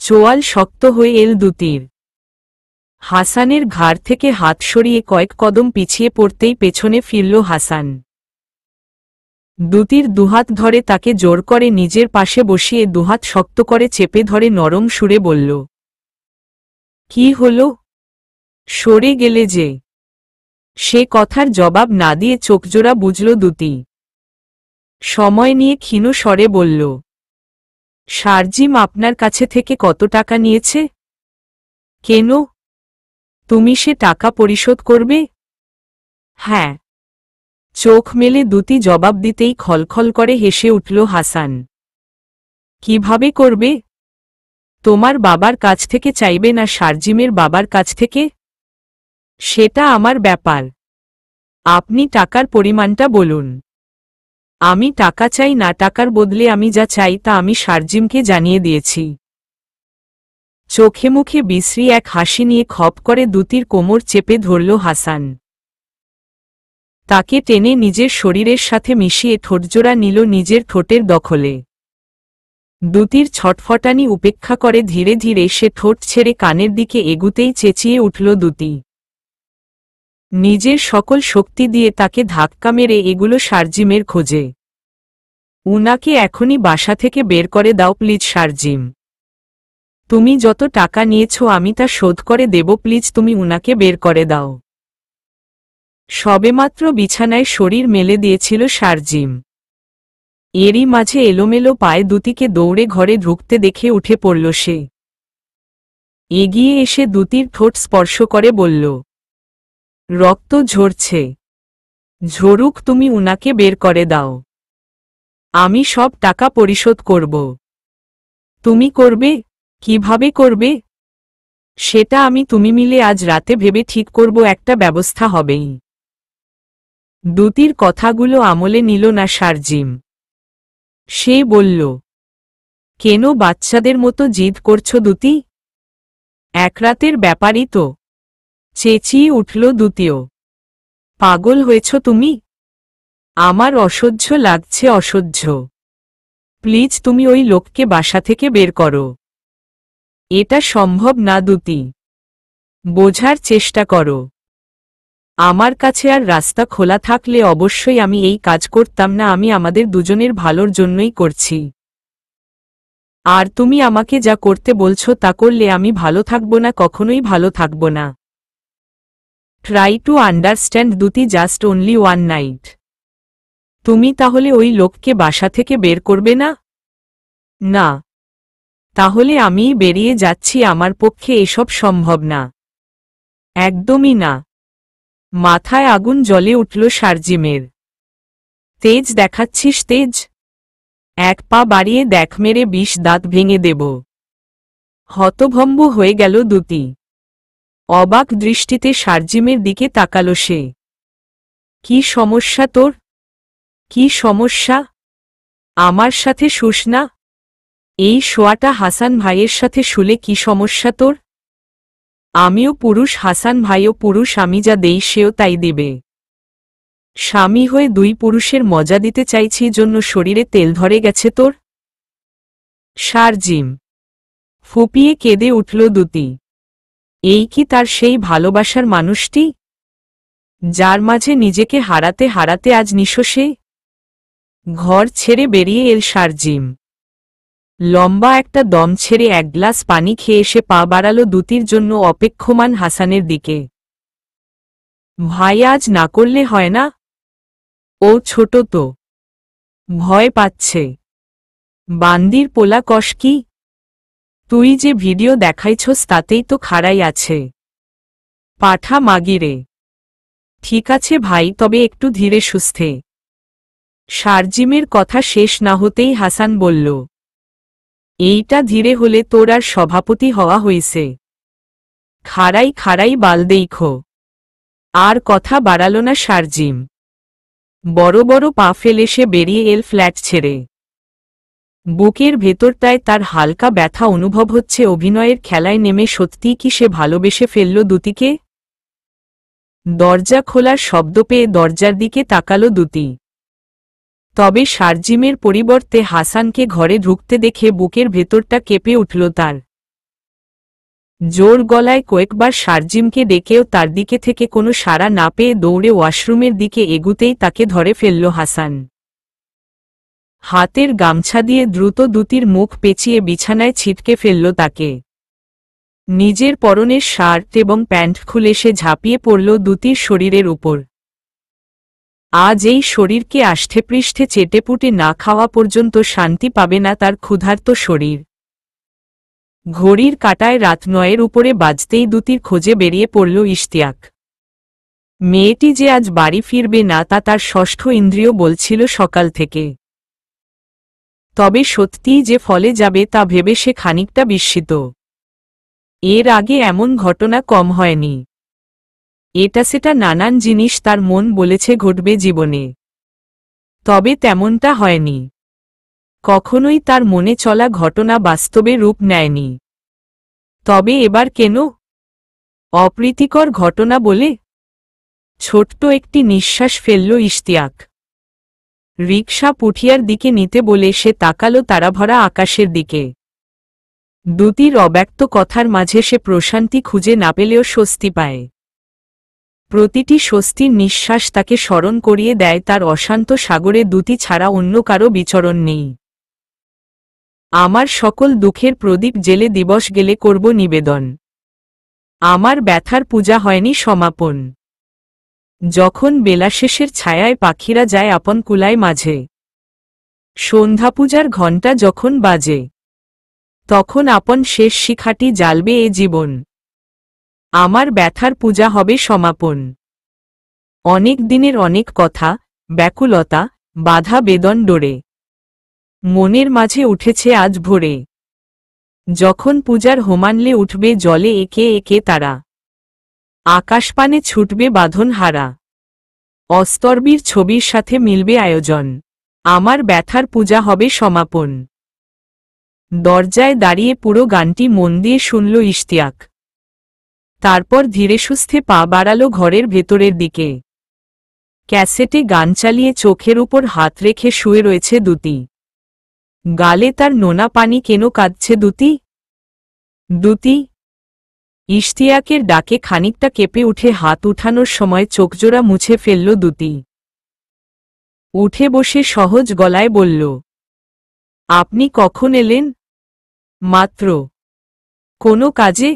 চোয়াল শক্ত হয়ে এল দুতির। হাসানের ঘাড় থেকে হাত সরিয়ে কয়েক কদম পিছিয়ে পড়তেই পেছনে ফিরল হাসান। দুতির দুহাত ধরে তাকে জোর করে নিজের পাশে বসিয়ে দুহাত শক্ত করে চেপে ধরে নরম সুরে বলল, কি হলো, সরে গেলে যে। সে কথার জবাব না দিয়ে চোখজোড়া বুঝল দুতি। সময় নিয়ে ক্ষীণ স্বরে বলল, শারজিম আপনার কাছে থেকে কত টাকা নিয়েছে? কেন, তুমি সে টাকা পরিশোধ করবে? হ্যাঁ। চোখ মেলে দুতি জবাব দিতেই খলখল করে হেসে উঠল হাসান। কিভাবে করবে? তোমার বাবার কাছ থেকে চাইবে না শারজিমের বাবার কাছ থেকে? সেটা আমার ব্যাপার। আপনি টাকার পরিমাণটা বলুন। আমি টাকা চাই না, টাকার বদলে আমি যা চাই তা আমি শারজিমকে জানিয়ে দিয়েছি। চোখে মুখে বিশ্রী এক হাসি নিয়ে খপ করে দুতির কোমর চেপে ধরল হাসান। তাকে টেনে নিজের শরীরের সাথে মিশিয়ে ঠোঁটজোড়া নিল নিজের ঠোঁটের দখলে। দুতির ছটফটানি উপেক্ষা করে ধীরে ধীরে সে ঠোঁট ছেড়ে কানের দিকে এগুতেই চেঁচিয়ে উঠল দুতি। নিজের সকল শক্তি দিয়ে তাকে ধাক্কা মেরে এগুলো শারজিমের খোঁজে। উনাকে এখনই বাসা থেকে বের করে দাও প্লিজ শারজিম। তুমি যত টাকা নিয়েছ আমি তা শোধ করে দেব, প্লিজ তুমি উনাকে বের করে দাও। সবেমাত্র বিছানায় শরীর মেলে দিয়েছিল শারজিম। এরই মাঝে এলোমেলো পায়ে দুতিকে দৌড়ে ঘরে ঢুকতে দেখে উঠে পড়ল সে। এগিয়ে এসে দুতির ঠোঁট স্পর্শ করে বলল, রক্ত ঝরছে। ঝরুক, তুমি উনাকে বের করে দাও। আমি সব টাকা পরিশোধ করব। তুমি করবে? কিভাবে করবে? সেটা আমি তুমি মিলে আজ রাতে ভেবে ঠিক করব, একটা ব্যবস্থা হবেই। দুতির কথাগুলো আমলে নিল না শারজিম। সে বলল, কেন বাচ্চাদের মতো জিদ করছো দুতি? এক রাতের ব্যাপারই তো। চেঁচিয়ে উঠল দুতিও। পাগল হয়েছ তুমি? আমার অসহ্য লাগছে, অসহ্য। প্লিজ তুমি ওই লোককে বাসা থেকে বের করো। এটা সম্ভব না দুতি। বোঝার চেষ্টা করো। আমার কাছে আর রাস্তা খোলা থাকলে অবশ্যই আমি এই কাজ করতাম না। আমি আমাদের দুজনের ভালোর জন্যই করছি। আর তুমি আমাকে যা করতে বলছো তা করলে আমি ভালো থাকব না, কখনোই ভালো থাকব না। Try to understand দুতি, just only one night. তুমি তাহলে ওই লোককে বাসা থেকে বের করবে না? না। তাহলে আমিই বেরিয়ে যাচ্ছি, আমার পক্ষে এসব সম্ভব না। একদমই না। মাথায় আগুন জ্বলে উঠল শারজিমের। তেজ দেখাচ্ছিস তেজ? এক পা বাড়িয়ে দেখ, মেরে ২০ দাঁত ভেঙে দেব। হতভম্ব হয়ে গেল দুতি। অবাক দৃষ্টিতে শারজিমের দিকে তাকালো সে। কি সমস্যা তোর? কি সমস্যা? আমার সাথে শুস না? এই শোয়াটা হাসান ভাইয়ের সাথে শুলে কি সমস্যা তোর? আমিও পুরুষ, হাসান ভাইও পুরুষ, আমি যা দেই সেও তাই দিবে। স্বামী হয়ে দুই পুরুষের মজা দিতে চাইছি, জন্য শরীরে তেল ধরে গেছে তোর? শারজিম ফুপিয়ে কেঁদে উঠল দুতি। এই কি তার সেই ভালোবাসার মানুষটি, যার মাঝে নিজেকে হারাতে হারাতে আজ নিঃস্ব সে? ঘর ছেড়ে বেরিয়ে এল শারজিম। লম্বা একটা দম ছেড়ে এক গ্লাস পানি খেয়ে এসে পা বাড়াল দুতির জন্য অপেক্ষমান হাসানের দিকে। ভাই আজ না করলে হয় না? ও ছোট তো, ভয় পাচ্ছে। বান্দির পোলা কষ কি? তুই যে ভিডিও দেখাইছস তাতেই তো খাড়াই আছে। পাঠা মাগিরে। ঠিক আছে ভাই, তবে একটু ধীরে সুস্থে। শারজিমের কথা শেষ না হতেই হাসান বলল, এইটা ধীরে হলে তোর আর সভাপতি হওয়া হইছে। খাড়াই খাড়াই বাল দেইখো। আর কথা বাড়াল না শারজিম। বড় বড় পা ফেলে সে বেরিয়ে এল ফ্ল্যাট ছেড়ে। বুকের ভেতরটায় তার হালকা ব্যথা অনুভব হচ্ছে। অভিনয়ের খেলায় নেমে সত্যিই কি সে ভালোবেসে ফেলল দ্যুতিকে? দরজা খোলার শব্দ পেয়ে দরজার দিকে তাকালো দ্যুতি। তবে শারজিমের পরিবর্তে হাসানকে ঘরে ঢুকতে দেখে বুকের ভেতরটা কেঁপে উঠল তার। জোর গলায় কয়েকবার শারজিমকে ডেকেও তার দিকে থেকে কোনো সাড়া না পেয়ে দৌড়ে ওয়াশরুমের দিকে এগুতেই তাকে ধরে ফেলল হাসান। হাতের গামছা দিয়ে দ্রুত দ্যুতির মুখ পেঁচিয়ে বিছানায় ছিটকে ফেলল তাকে। নিজের পরনের শার্ট এবং প্যান্ট খুলে সে ঝাঁপিয়ে পড়ল দ্যুতির শরীরের উপর। আজ এই শরীরকে আষ্টেপৃষ্ঠে চেটেপুটে না খাওয়া পর্যন্ত শান্তি পাবে না তার ক্ষুধার্ত শরীর। ঘড়ির কাঁটায় রাত ৯-এর উপরে বাজতেই দ্যুতির খোঁজে বেরিয়ে পড়ল ইশতিয়াক। মেয়েটি যে আজ বাড়ি ফিরবে না তা তার ষষ্ঠ ইন্দ্রিয় বলছিল সকাল থেকে। তবে সত্যিই যে ফলে যাবে তা ভেবে সে খানিকটা বিস্মিত। এর আগে এমন ঘটনা কম হয়নি। এটা সেটা নানান জিনিস তার মন বলেছে ঘটবে জীবনে, তবে তেমনটা হয়নি। কখনোই তার মনে চলা ঘটনা বাস্তবে রূপ নেয়নি। তবে এবার কেন? অপ্রীতিকর ঘটনা বলে ছোট্ট একটি নিঃশ্বাস ফেলল ইশতিয়াক। রিকশা পুঠিয়ার দিকে নিতে বলে সে তাকালো তারাভরা আকাশের দিকে। দ্যুতির অব্যক্ত কথার মাঝে সে প্রশান্তি খুঁজে না পেলেও স্বস্তি পায়। প্রতিটি স্বস্তির নিঃশ্বাস তাকে স্মরণ করিয়ে দেয় তার অশান্ত সাগরে দ্যুতি ছাড়া অন্য কারো বিচরণ নেই। আমার সকল দুঃখের প্রদীপ জেলে দিবস গেলে করব নিবেদন। আমার ব্যথার পূজা হয়নি সমাপন। যখন বেলাশেষের ছায়ায় পাখিরা যায় আপন কুলায় মাঝে, সন্ধ্যা পূজার ঘণ্টা যখন বাজে, তখন আপন শেষ শিখাটি জ্বালবে এ জীবন। আমার ব্যথার পূজা হবে সমাপন। অনেক দিনের অনেক কথা, ব্যাকুলতা, বাধা বেদন ডোরে মনের মাঝে উঠেছে আজ ভোরে। যখন পূজার হোমানলে উঠবে জলে একে একে তারা, আকাশপানে ছুটবে বাঁধন হারা, অস্তর্বীর ছবির সাথে মিলবে আয়োজন। আমার ব্যথার পূজা হবে সমাপন। দরজায় দাঁড়িয়ে পুরো গানটি মন দিয়ে শুনল ইশতিয়াক। তারপর ধীরে সুস্থে পা বাড়াল ঘরের ভেতরের দিকে। ক্যাসেটে গান চালিয়ে চোখের উপর হাত রেখে শুয়ে রয়েছে দ্যুতি। গালে তার নোনা পানি কেন কাঁদছে দ্যুতি? দ্যুতি! ইশতিয়াকের ডাকে খানিকটা কেঁপে উঠে হাত উঠানোর সময় চোখজোড়া মুছে ফেলল দ্যুতি। উঠে বসে সহজ গলায় বলল, আপনি কখন এলেন? মাত্র। কোনো কাজে?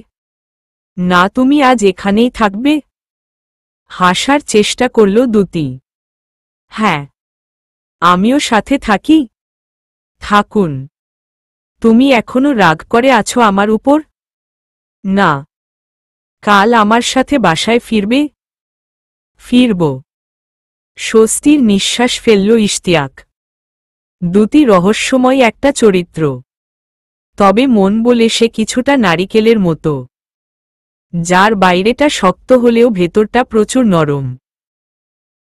না, তুমি আজ এখানেই থাকবে? হাসার চেষ্টা করল দ্যুতি। হ্যাঁ, আমিও সাথে থাকি। থাকুন। তুমি এখনো রাগ করে আছো আমার উপর? না। কাল আমার সাথে বাসায় ফিরবে? ফিরব। স্বস্তির নিঃশ্বাস ফেলল ইশতিয়াক। দ্যুতি রহস্যময় একটা চরিত্র। তবে মন বলে সে কিছুটা নারিকেলের মতো, যার বাইরেটা শক্ত হলেও ভেতরটা প্রচুর নরম।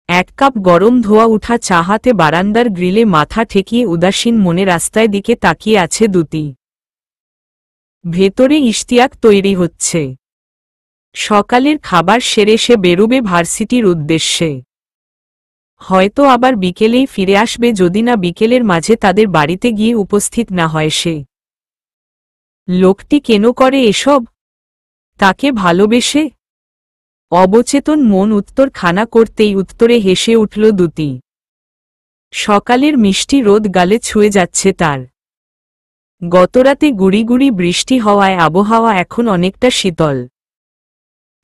এক কাপ গরম ধোয়া উঠা চা হাতে বারান্দার গ্রিলে মাথা ঠেকিয়ে উদাসীন মনে রাস্তায় দিকে তাকিয়ে আছে দ্যুতি। ভেতরে ইশতিয়াক তৈরি হচ্ছে। সকালের খাবার সেরে সে বেরুবে ভার্সিটির উদ্দেশ্যে। হয়তো আবার বিকেলেই ফিরে আসবে, যদি না বিকেলের মাঝে তাদের বাড়িতে গিয়ে উপস্থিত না হয় সে। লোকটি কেন করে এসব? তাকে ভালোবেসে? অবচেতন মন উত্তর খানা করতেই উত্তরে হেসে উঠল দ্যুতি। সকালের মিষ্টি রোদ গালে ছুঁয়ে যাচ্ছে তার। গতরাতে গুড়ি গুড়ি বৃষ্টি হওয়ায় আবহাওয়া এখন অনেকটা শীতল।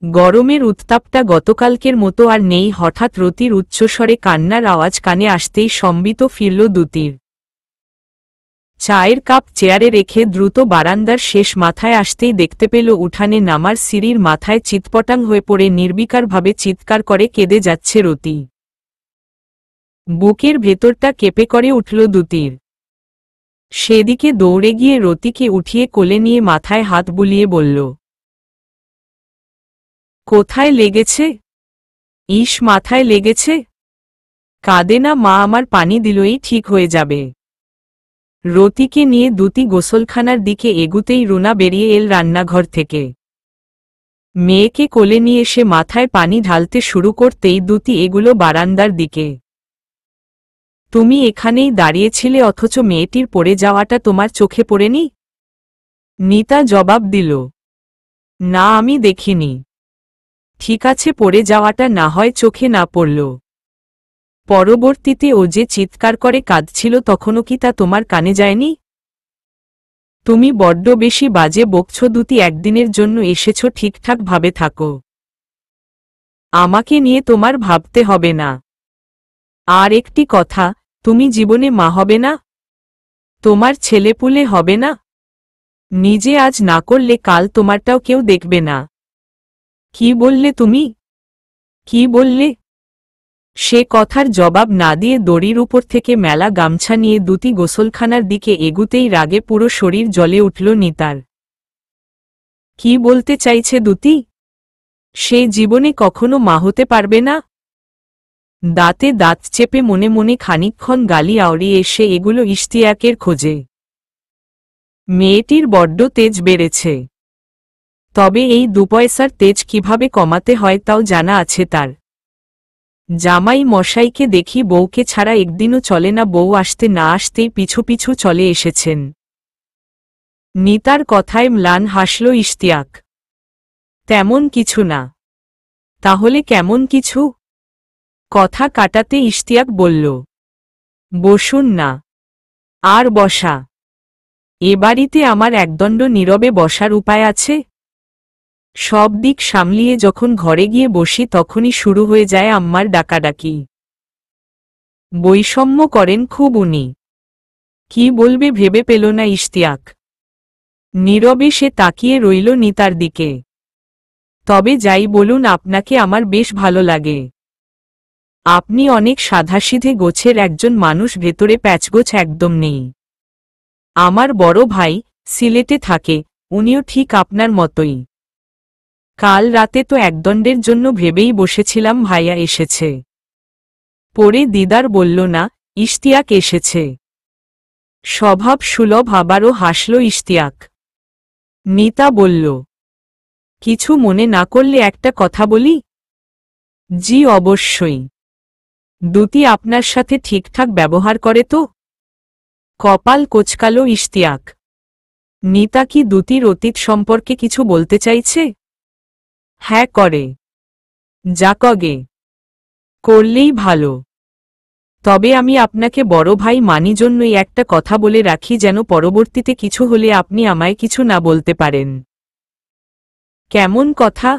গরমের উত্তাপটা গতকালকের মতো আর নেই। হঠাৎ রতির উচ্চস্বরে কান্নার আওয়াজ কানে আসতেই সম্বিত ফিরল দ্যুতির। চায়ের কাপ চেয়ারে রেখে দ্রুত বারান্দার শেষ মাথায় আসতেই দেখতে পেল উঠানে নামার সিঁড়ির মাথায় চিৎপটাং হয়ে পড়ে নির্বিকারভাবে চিৎকার করে কেঁদে যাচ্ছে রতি। বুকের ভেতরটা কেঁপে করে উঠল দ্যুতির। সেদিকে দৌড়ে গিয়ে রতিকে উঠিয়ে কোলে নিয়ে মাথায় হাত বুলিয়ে বলল, কোথায় লেগেছে? ইস, মাথায় লেগেছে? কাঁদে না মা, আমার পানি দিলেই ঠিক হয়ে যাবে। রতিকে নিয়ে দ্যুতি গোসলখানার দিকে এগুতেই রুনা বেরিয়ে এল রান্নাঘর থেকে। মেয়েকে কোলে নিয়ে এসে মাথায় পানি ঢালতে শুরু করতেই দ্যুতি এগুলো বারান্দার দিকে। তুমি এখানেই দাঁড়িয়েছিলে অথচ মেয়েটির পড়ে যাওয়াটা তোমার চোখে পড়েনি? নিতা জবাব দিল, না, আমি দেখিনি। ঠিক আছে, পড়ে যাওয়াটা না হয় চোখে না পড়ল, পরবর্তীতে ও যে চিৎকার করে কাঁদছিল তখনও কি তা তোমার কানে যায়নি? তুমি বড্ড বেশি বাজে বকছ দ্যুতি, একদিনের জন্য এসেছ, ঠিকঠাক ভাবে থাকো। আমাকে নিয়ে তোমার ভাবতে হবে না। আর একটি কথা, তুমি জীবনে মা হবে না, তোমার ছেলেপুলে হবে না। নিজে আজ না করলে কাল তোমারটাও কেউ দেখবে না। কি বললে তুমি? কি বললে? সে কথার জবাব না দিয়ে দড়ির উপর থেকে মেলা গামছা নিয়ে দ্যুতি গোসলখানার দিকে এগুতেই রাগে পুরো শরীর জ্বলে উঠল নিতার। কি বলতে চাইছে দ্যুতি? সে জীবনে কখনো মা হতে পারবে না। দাঁতে দাঁত চেপে মনে মনে খানিকক্ষণ গালি আওড়িয়ে এসে এগুলো ইশতিয়াকের খোঁজে। মেয়েটির বড্ড তেজ বেড়েছে, তবে এই দুপয়সার তেজ কিভাবে কমাতে হয় তাও জানা আছে তার। জামাই মশাইকে দেখি বউকে ছাড়া একদিনও চলে না, বউ আসতে না আসতেই পিছু পিছু চলে এসেছেন। নিতার কথায় ম্লান হাসল ইশতিয়াক। তেমন কিছু না। তাহলে কেমন কিছু? কথা কাটাতে ইশতিয়াক বলল, বসুন না। আর বসা? এ বাড়িতে আমার একদণ্ড নীরবে বসার উপায় আছে? সব দিক সামলিয়ে যখন ঘরে গিয়ে বসি তখনই শুরু হয়ে যায় আম্মার ডাকাডাকি। বৈষম্য করেন খুব উনি। কি বলবে ভেবে পেল না ইশতিয়াক। নীরবে সে তাকিয়ে রইল নিতার দিকে। তবে যাই বলুন, আপনাকে আমার বেশ ভালো লাগে। আপনি অনেক সাধাসিধে গোছের একজন মানুষ, ভেতরে প্যাচগোছ একদম নেই। আমার বড় ভাই সিলেটে থাকে, উনিও ঠিক আপনার মতোই। কাল রাতে তো একদণ্ডের জন্য ভেবেই বসেছিলাম ভাইয়া এসেছে। পরে দিদার বলল না, ইশতিয়াক এসেছে। স্বভাব সুলভ আবারও হাসল ইশতিয়াক। নিতা বলল, কিছু মনে না করলে একটা কথা বলি? জি অবশ্যই। দ্যুতি আপনার সাথে ঠিকঠাক ব্যবহার করে তো? কপাল কোচকালো ইশতিয়াক। নিতা কি দ্যুতির অতীত সম্পর্কে কিছু বলতে চাইছে? হ্যাঁ করে। যাকগে, করলেই ভালো। তবে আমি আপনাকে বড় ভাই মানি জন্যই একটা কথা বলে রাখি, যেন পরবর্তীতে কিছু হলে আপনি আমায় কিছু না বলতে পারেন। কেমন কথা?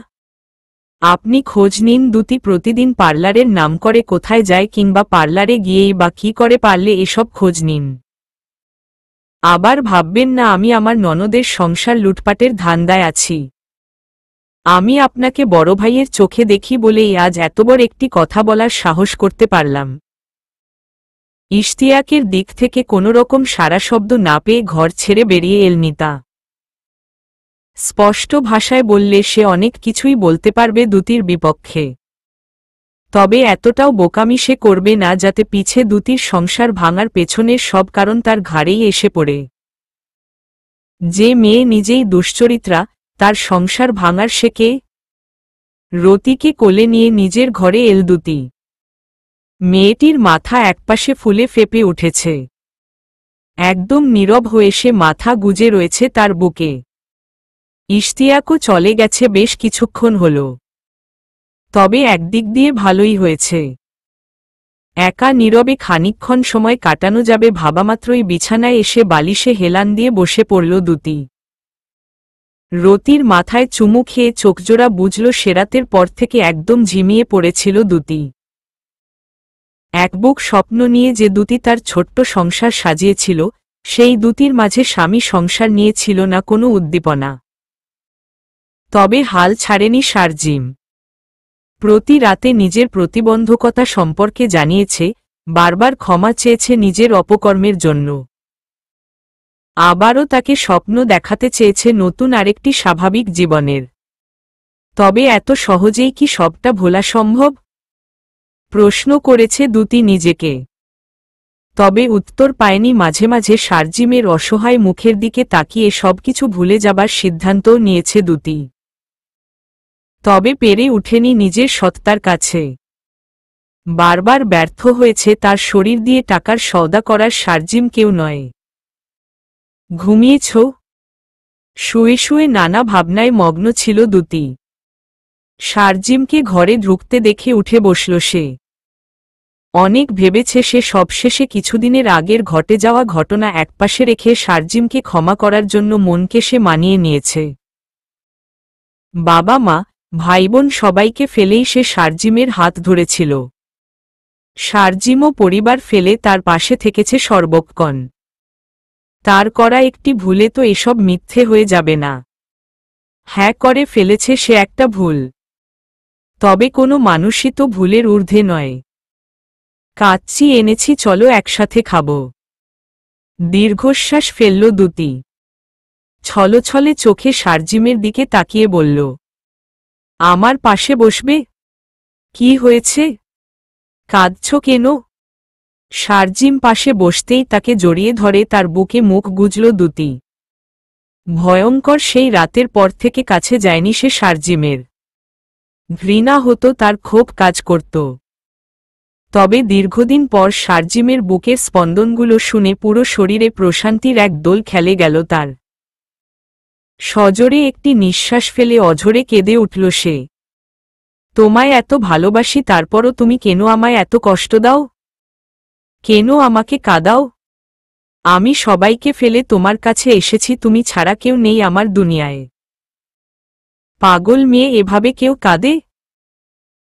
আপনি খোঁজ নিন দ্যুতি প্রতিদিন পার্লারের নাম করে কোথায় যায়, কিংবা পার্লারে গিয়েই বা কি করে, পারলে এসব খোঁজ নিন। আবার ভাববেন না আমি আমার ননদের সংসার লুটপাটের ধান্দায় আছি। আমি আপনাকে বড় ভাইয়ের চোখে দেখি বলেই আজ এত বড় একটি কথা বলার সাহস করতে পারলাম। ইশতিয়াকের দিক থেকে কোনো রকম সারা শব্দ না পেয়ে ঘর ছেড়ে বেরিয়ে এল নিতা। স্পষ্ট ভাষায় বললে সে অনেক কিছুই বলতে পারবে দ্যুতির বিপক্ষে। তবে এতটাও বোকামি সে করবে না যাতে পিছে দ্যুতির সংসার ভাঙার পেছনের সব কারণ তার ঘাড়েই এসে পড়ে। যে মেয়ে নিজেই দুশ্চরিত্রা, তার সংসার ভাঙার সে কে? রতিকে কোলে নিয়ে নিজের ঘরে এল দ্যুতি। মেয়েটির মাথা একপাশে ফুলে ফেপে উঠেছে। একদম নীরব হয়ে সে মাথা গুজে রয়েছে তার বুকে। ইশতিয়াকও চলে গেছে বেশ কিছুক্ষণ হল। তবে একদিক দিয়ে ভালোই হয়েছে। একা নীরবে খানিকক্ষণ সময় কাটানো যাবে ভাবামাত্রই বিছানায় এসে বালিশে হেলান দিয়ে বসে পড়ল দ্যুতি। রতির মাথায় চুমু খেয়ে চোখজোড়া বুঝল সেরাতের পর থেকে একদম ঝিমিয়ে পড়েছিল দ্যুতি। এক বুক স্বপ্ন নিয়ে যে দ্যুতি তার ছোট্ট সংসার সাজিয়েছিল, সেই দুটির মাঝে স্বামী সংসার নিয়ে ছিল না কোনো উদ্দীপনা। তবে হাল ছাড়েনি শারজিম। প্রতি রাতে নিজের প্রতিবন্ধকতা সম্পর্কে জানিয়েছে, বারবার ক্ষমা চেয়েছে নিজের অপকর্মের জন্য। আবারও তাকে স্বপ্ন দেখাতে চেয়েছে নতুন আরেকটি স্বাভাবিক জীবনের। তবে এত সহজেই কি সবটা ভোলা সম্ভব? প্রশ্ন করেছে দুটি নিজেকে। তবে উত্তর পায়নি। মাঝে মাঝে শারজিমের অসহায় মুখের দিকে তাকিয়ে সবকিছু ভুলে যাবার সিদ্ধান্তও নিয়েছে দুটি। তবে পেরে উঠেনি নিজের সত্তার কাছে। বারবার ব্যর্থ হয়েছে তার শরীর দিয়ে টাকার সওদা করার শারজিম কেউ নয়। ঘুমিয়েছ? শুয়ে শুয়ে নানা ভাবনায় মগ্ন ছিল দুটি। শারজিমকে ঘরে ঢুকতে দেখে উঠে বসল সে। অনেক ভেবেছে সে সবশেষে কিছুদিনের আগের ঘটে যাওয়া ঘটনা একপাশে রেখে শারজিমকে ক্ষমা করার জন্য মনকে সে মানিয়ে নিয়েছে। বাবা মা, ভাইবোন সবাইকে ফেলেই সে শারজিমের হাত ধরেছিল। শারজিমও পরিবার ফেলে তার পাশে থেকেছে সর্বক্ষণ। তার করা একটি ভুলে তো এসব মিথ্যে হয়ে যাবে না। হ্যাঁ, করে ফেলেছে সে একটা ভুল। তবে কোনো মানুষই তো ভুলের ঊর্ধ্বে নয়। কাচ্চি এনেছি, চলো একসাথে খাব। দীর্ঘশ্বাস ফেলল দুটি। ছলছলে চোখে শারজিমের দিকে তাকিয়ে বলল, আমার পাশে বসবে? কি হয়েছে? কাঁদছ কেন? শারজিম পাশে বসতেই তাকে জড়িয়ে ধরে তার বুকে মুখ গুজল দুটি। ভয়ঙ্কর সেই রাতের পর থেকে কাছে যায়নি সে শারজিমের। ঘৃণা হতো, তার ক্ষোভ কাজ করত। তবে দীর্ঘদিন পর শারজিমের বুকের স্পন্দনগুলো শুনে পুরো শরীরে প্রশান্তির এক দোল খেলে গেল তার। সজোরে একটি নিঃশ্বাস ফেলে অঝরে কেঁদে উঠল সে। তোমায় এত ভালোবাসি, তারপরও তুমি কেন আমায় এত কষ্ট দাও? কেন আমাকে কাঁদাও? আমি সবাইকে ফেলে তোমার কাছে এসেছি, তুমি ছাড়া কেউ নেই আমার দুনিয়ায়। পাগল মেয়ে, এভাবে কেউ কাঁদে?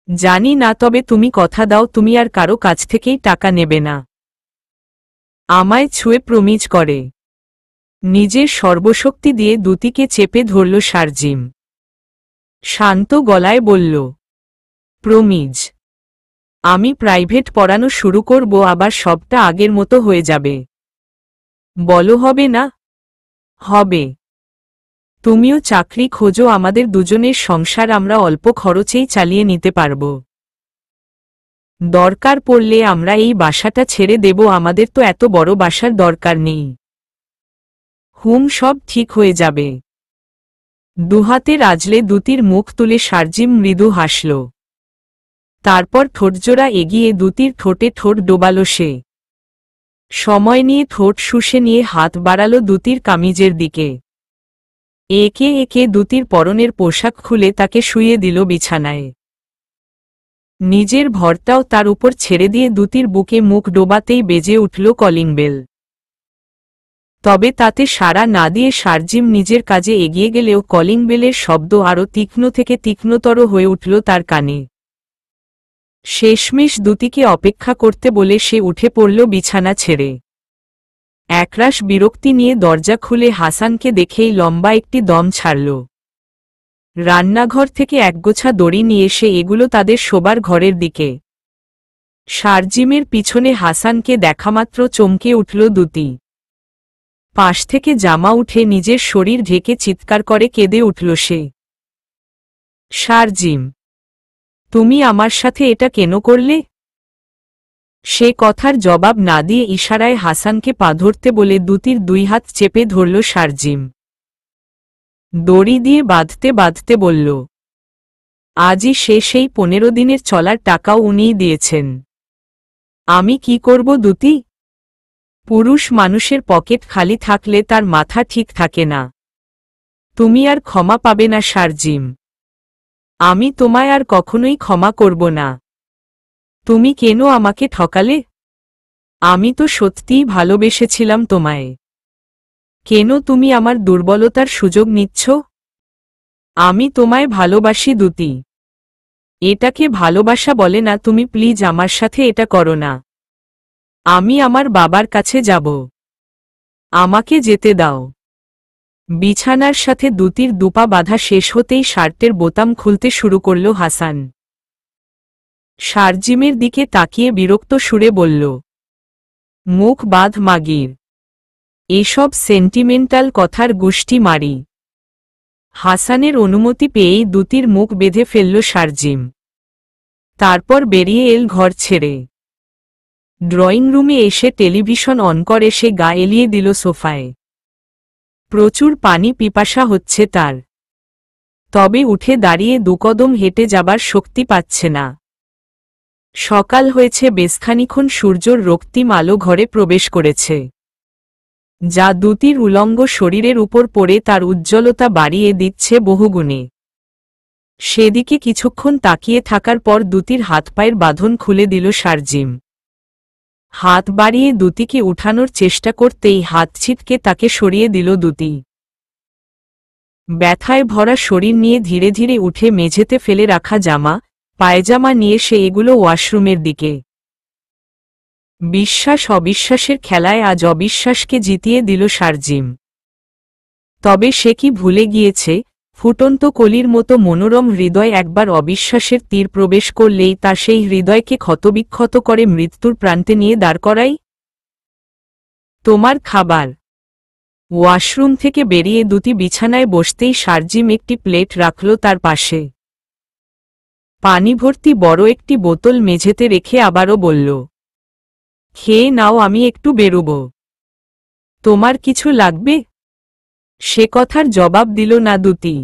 জানি না, তবে তুমি কথা দাও তুমি আর কারো কাছ থেকেই টাকা নেবে না। আমায় ছুঁয়ে প্রমিজ করে। নিজের সর্বশক্তি দিয়ে দুটিকে চেপে ধরল শারজিম। শান্ত গলায় বলল, প্রমিজ। আমি প্রাইভেট পড়ানো শুরু করব, আবার সবটা আগের মতো হয়ে যাবে। বলো হবে না? হবে। তুমিও চাকরি খোঁজো, আমাদের দুজনের সংসার আমরা অল্প খরচেই চালিয়ে নিতে পারব। দরকার পড়লে আমরা এই বাসাটা ছেড়ে দেব, আমাদের তো এত বড় বাসার দরকার নেই। সব ঠিক হয়ে যাবে। দুহাতে রাজলে দুটির মুখ তুলে শারজিম মৃদু হাসল। তারপর ঠোঁটজোড়া এগিয়ে দুটির ঠোঁটে ঠোঁট ডোবাল সে। সময় নিয়ে ঠোঁট শুষে নিয়ে হাত বাড়াল দুটির কামিজের দিকে। একে একে দুটির পরনের পোশাক খুলে তাকে শুইয়ে দিল বিছানায়। নিজের ভরটাও তার উপর ছেড়ে দিয়ে দুটির বুকে মুখ ডোবাতেই বেজে উঠল কলিং বেল। তবে তাতে সাড়া না দিয়ে শারজিম নিজের কাজে এগিয়ে গেলেও কলিং বেলের শব্দ আরও তীক্ষ্ণ থেকে তীক্ষ্ণতর হয়ে উঠল তার কানে। শেষমেশ দুটিকে অপেক্ষা করতে বলে সে উঠে পড়ল বিছানা ছেড়ে। একরাশ বিরক্তি নিয়ে দরজা খুলে হাসানকে দেখেই লম্বা একটি দম ছাড়ল। রান্নাঘর থেকে একগোছা দড়ি নিয়ে সে এগুলো তাদের শোবার ঘরের দিকে। শারজিমের পিছনে হাসানকে দেখামাত্র চমকে উঠল দুটি। পাশ থেকে জামা উঠে নিজের শরীর ঢেকে চিৎকার করে কেঁদে উঠল সে। শারজিম, তুমি আমার সাথে এটা কেন করলে? সে কথার জবাব না দিয়ে ইশারায় হাসানকে পা ধরতে বলে দুটির দুই হাত চেপে ধরল শারজিম। দড়ি দিয়ে বাঁধতে বাঁধতে বলল, আজই সে সেই 15 দিনের চলার টাকাও উনিই দিয়েছেন। আমি কি করব দুটি? পুরুষ মানুষের পকেট খালি থাকলে তার মাথা ঠিক থাকে না। তুমি আর ক্ষমা পাবে না শারজিম। আমি তোমায় আর কখনোই ক্ষমা করব না। তুমি কেন আমাকে ঠকালে? আমি তো সত্যিই ভালোবেসেছিলাম তোমায়। কেন তুমি আমার দুর্বলতার সুযোগ নিচ্ছ? আমি তোমায় ভালোবাসি দুটি। এটাকে ভালোবাসা বলে না। তুমি প্লিজ আমার সাথে এটা করো না। আমি আমার বাবার কাছে যাব। আমাকে যেতে দাও। বিছানার সাথে দুতির দুপা বাঁধা শেষ হতেই শার্টের বোতাম খুলতে শুরু করল হাসান। শারজিমের দিকে তাকিয়ে বিরক্ত সুরে বলল, মুখ বাঁধ মাগির, এসব সেন্টিমেন্টাল কথার গুষ্টি মারি। হাসানের অনুমতি পেয়েই দুতির মুখ বেঁধে ফেলল শারজিম। তারপর বেরিয়ে এল ঘর ছেড়ে। ড্রয়িং রুমে এসে টেলিভিশন অন করে সে গা এলিয়ে দিল সোফায়। প্রচুর পানি পিপাসা হচ্ছে তার, তবে উঠে দাঁড়িয়ে দুকদম হেঁটে যাবার শক্তি পাচ্ছে না। সকাল হয়েছে, বেশখানিক্ষণ সূর্যর রক্তিম আলো ঘরে প্রবেশ করেছে, যা দুতির উলঙ্গ শরীরের উপর পড়ে তার উজ্জ্বলতা বাড়িয়ে দিচ্ছে বহুগুণে। সেদিকে কিছুক্ষণ তাকিয়ে থাকার পর দুতির হাত পায়ের বাঁধন খুলে দিল শারজিম। হাত বাড়িয়ে দুতিকে উঠানোর চেষ্টা করতেই হাত ছিটকে তাকে সরিয়ে দিল দুতি। ব্যথায় ভরা শরীর নিয়ে ধীরে ধীরে উঠে মেঝেতে ফেলে রাখা জামা পায়জামা নিয়ে সে এগুলো ওয়াশরুমের দিকে। বিশ্বাস অবিশ্বাসের খেলায় আজ অবিশ্বাসকে জিতিয়ে দিল শারজিম। তবে সে কি ভুলে গিয়েছে, ফুটন্ত কলির মতো মনোরম হৃদয় একবার অবিশ্বাসের তীর প্রবেশ করলেই তা সেই হৃদয়কে ক্ষতবিক্ষত করে মৃত্যুর প্রান্তে নিয়ে দাঁড় করায়? তোমার খাবার। ওয়াশরুম থেকে বেরিয়ে দুতি বিছানায় বসতেই শারজিম একটি প্লেট রাখল তার পাশে। পানি ভর্তি বড় একটি বোতল মেঝেতে রেখে আবারও বলল, খেয়ে নাও, আমি একটু বেরোব। তোমার কিছু লাগবে? সে কথার জবাব দিল না দুতি।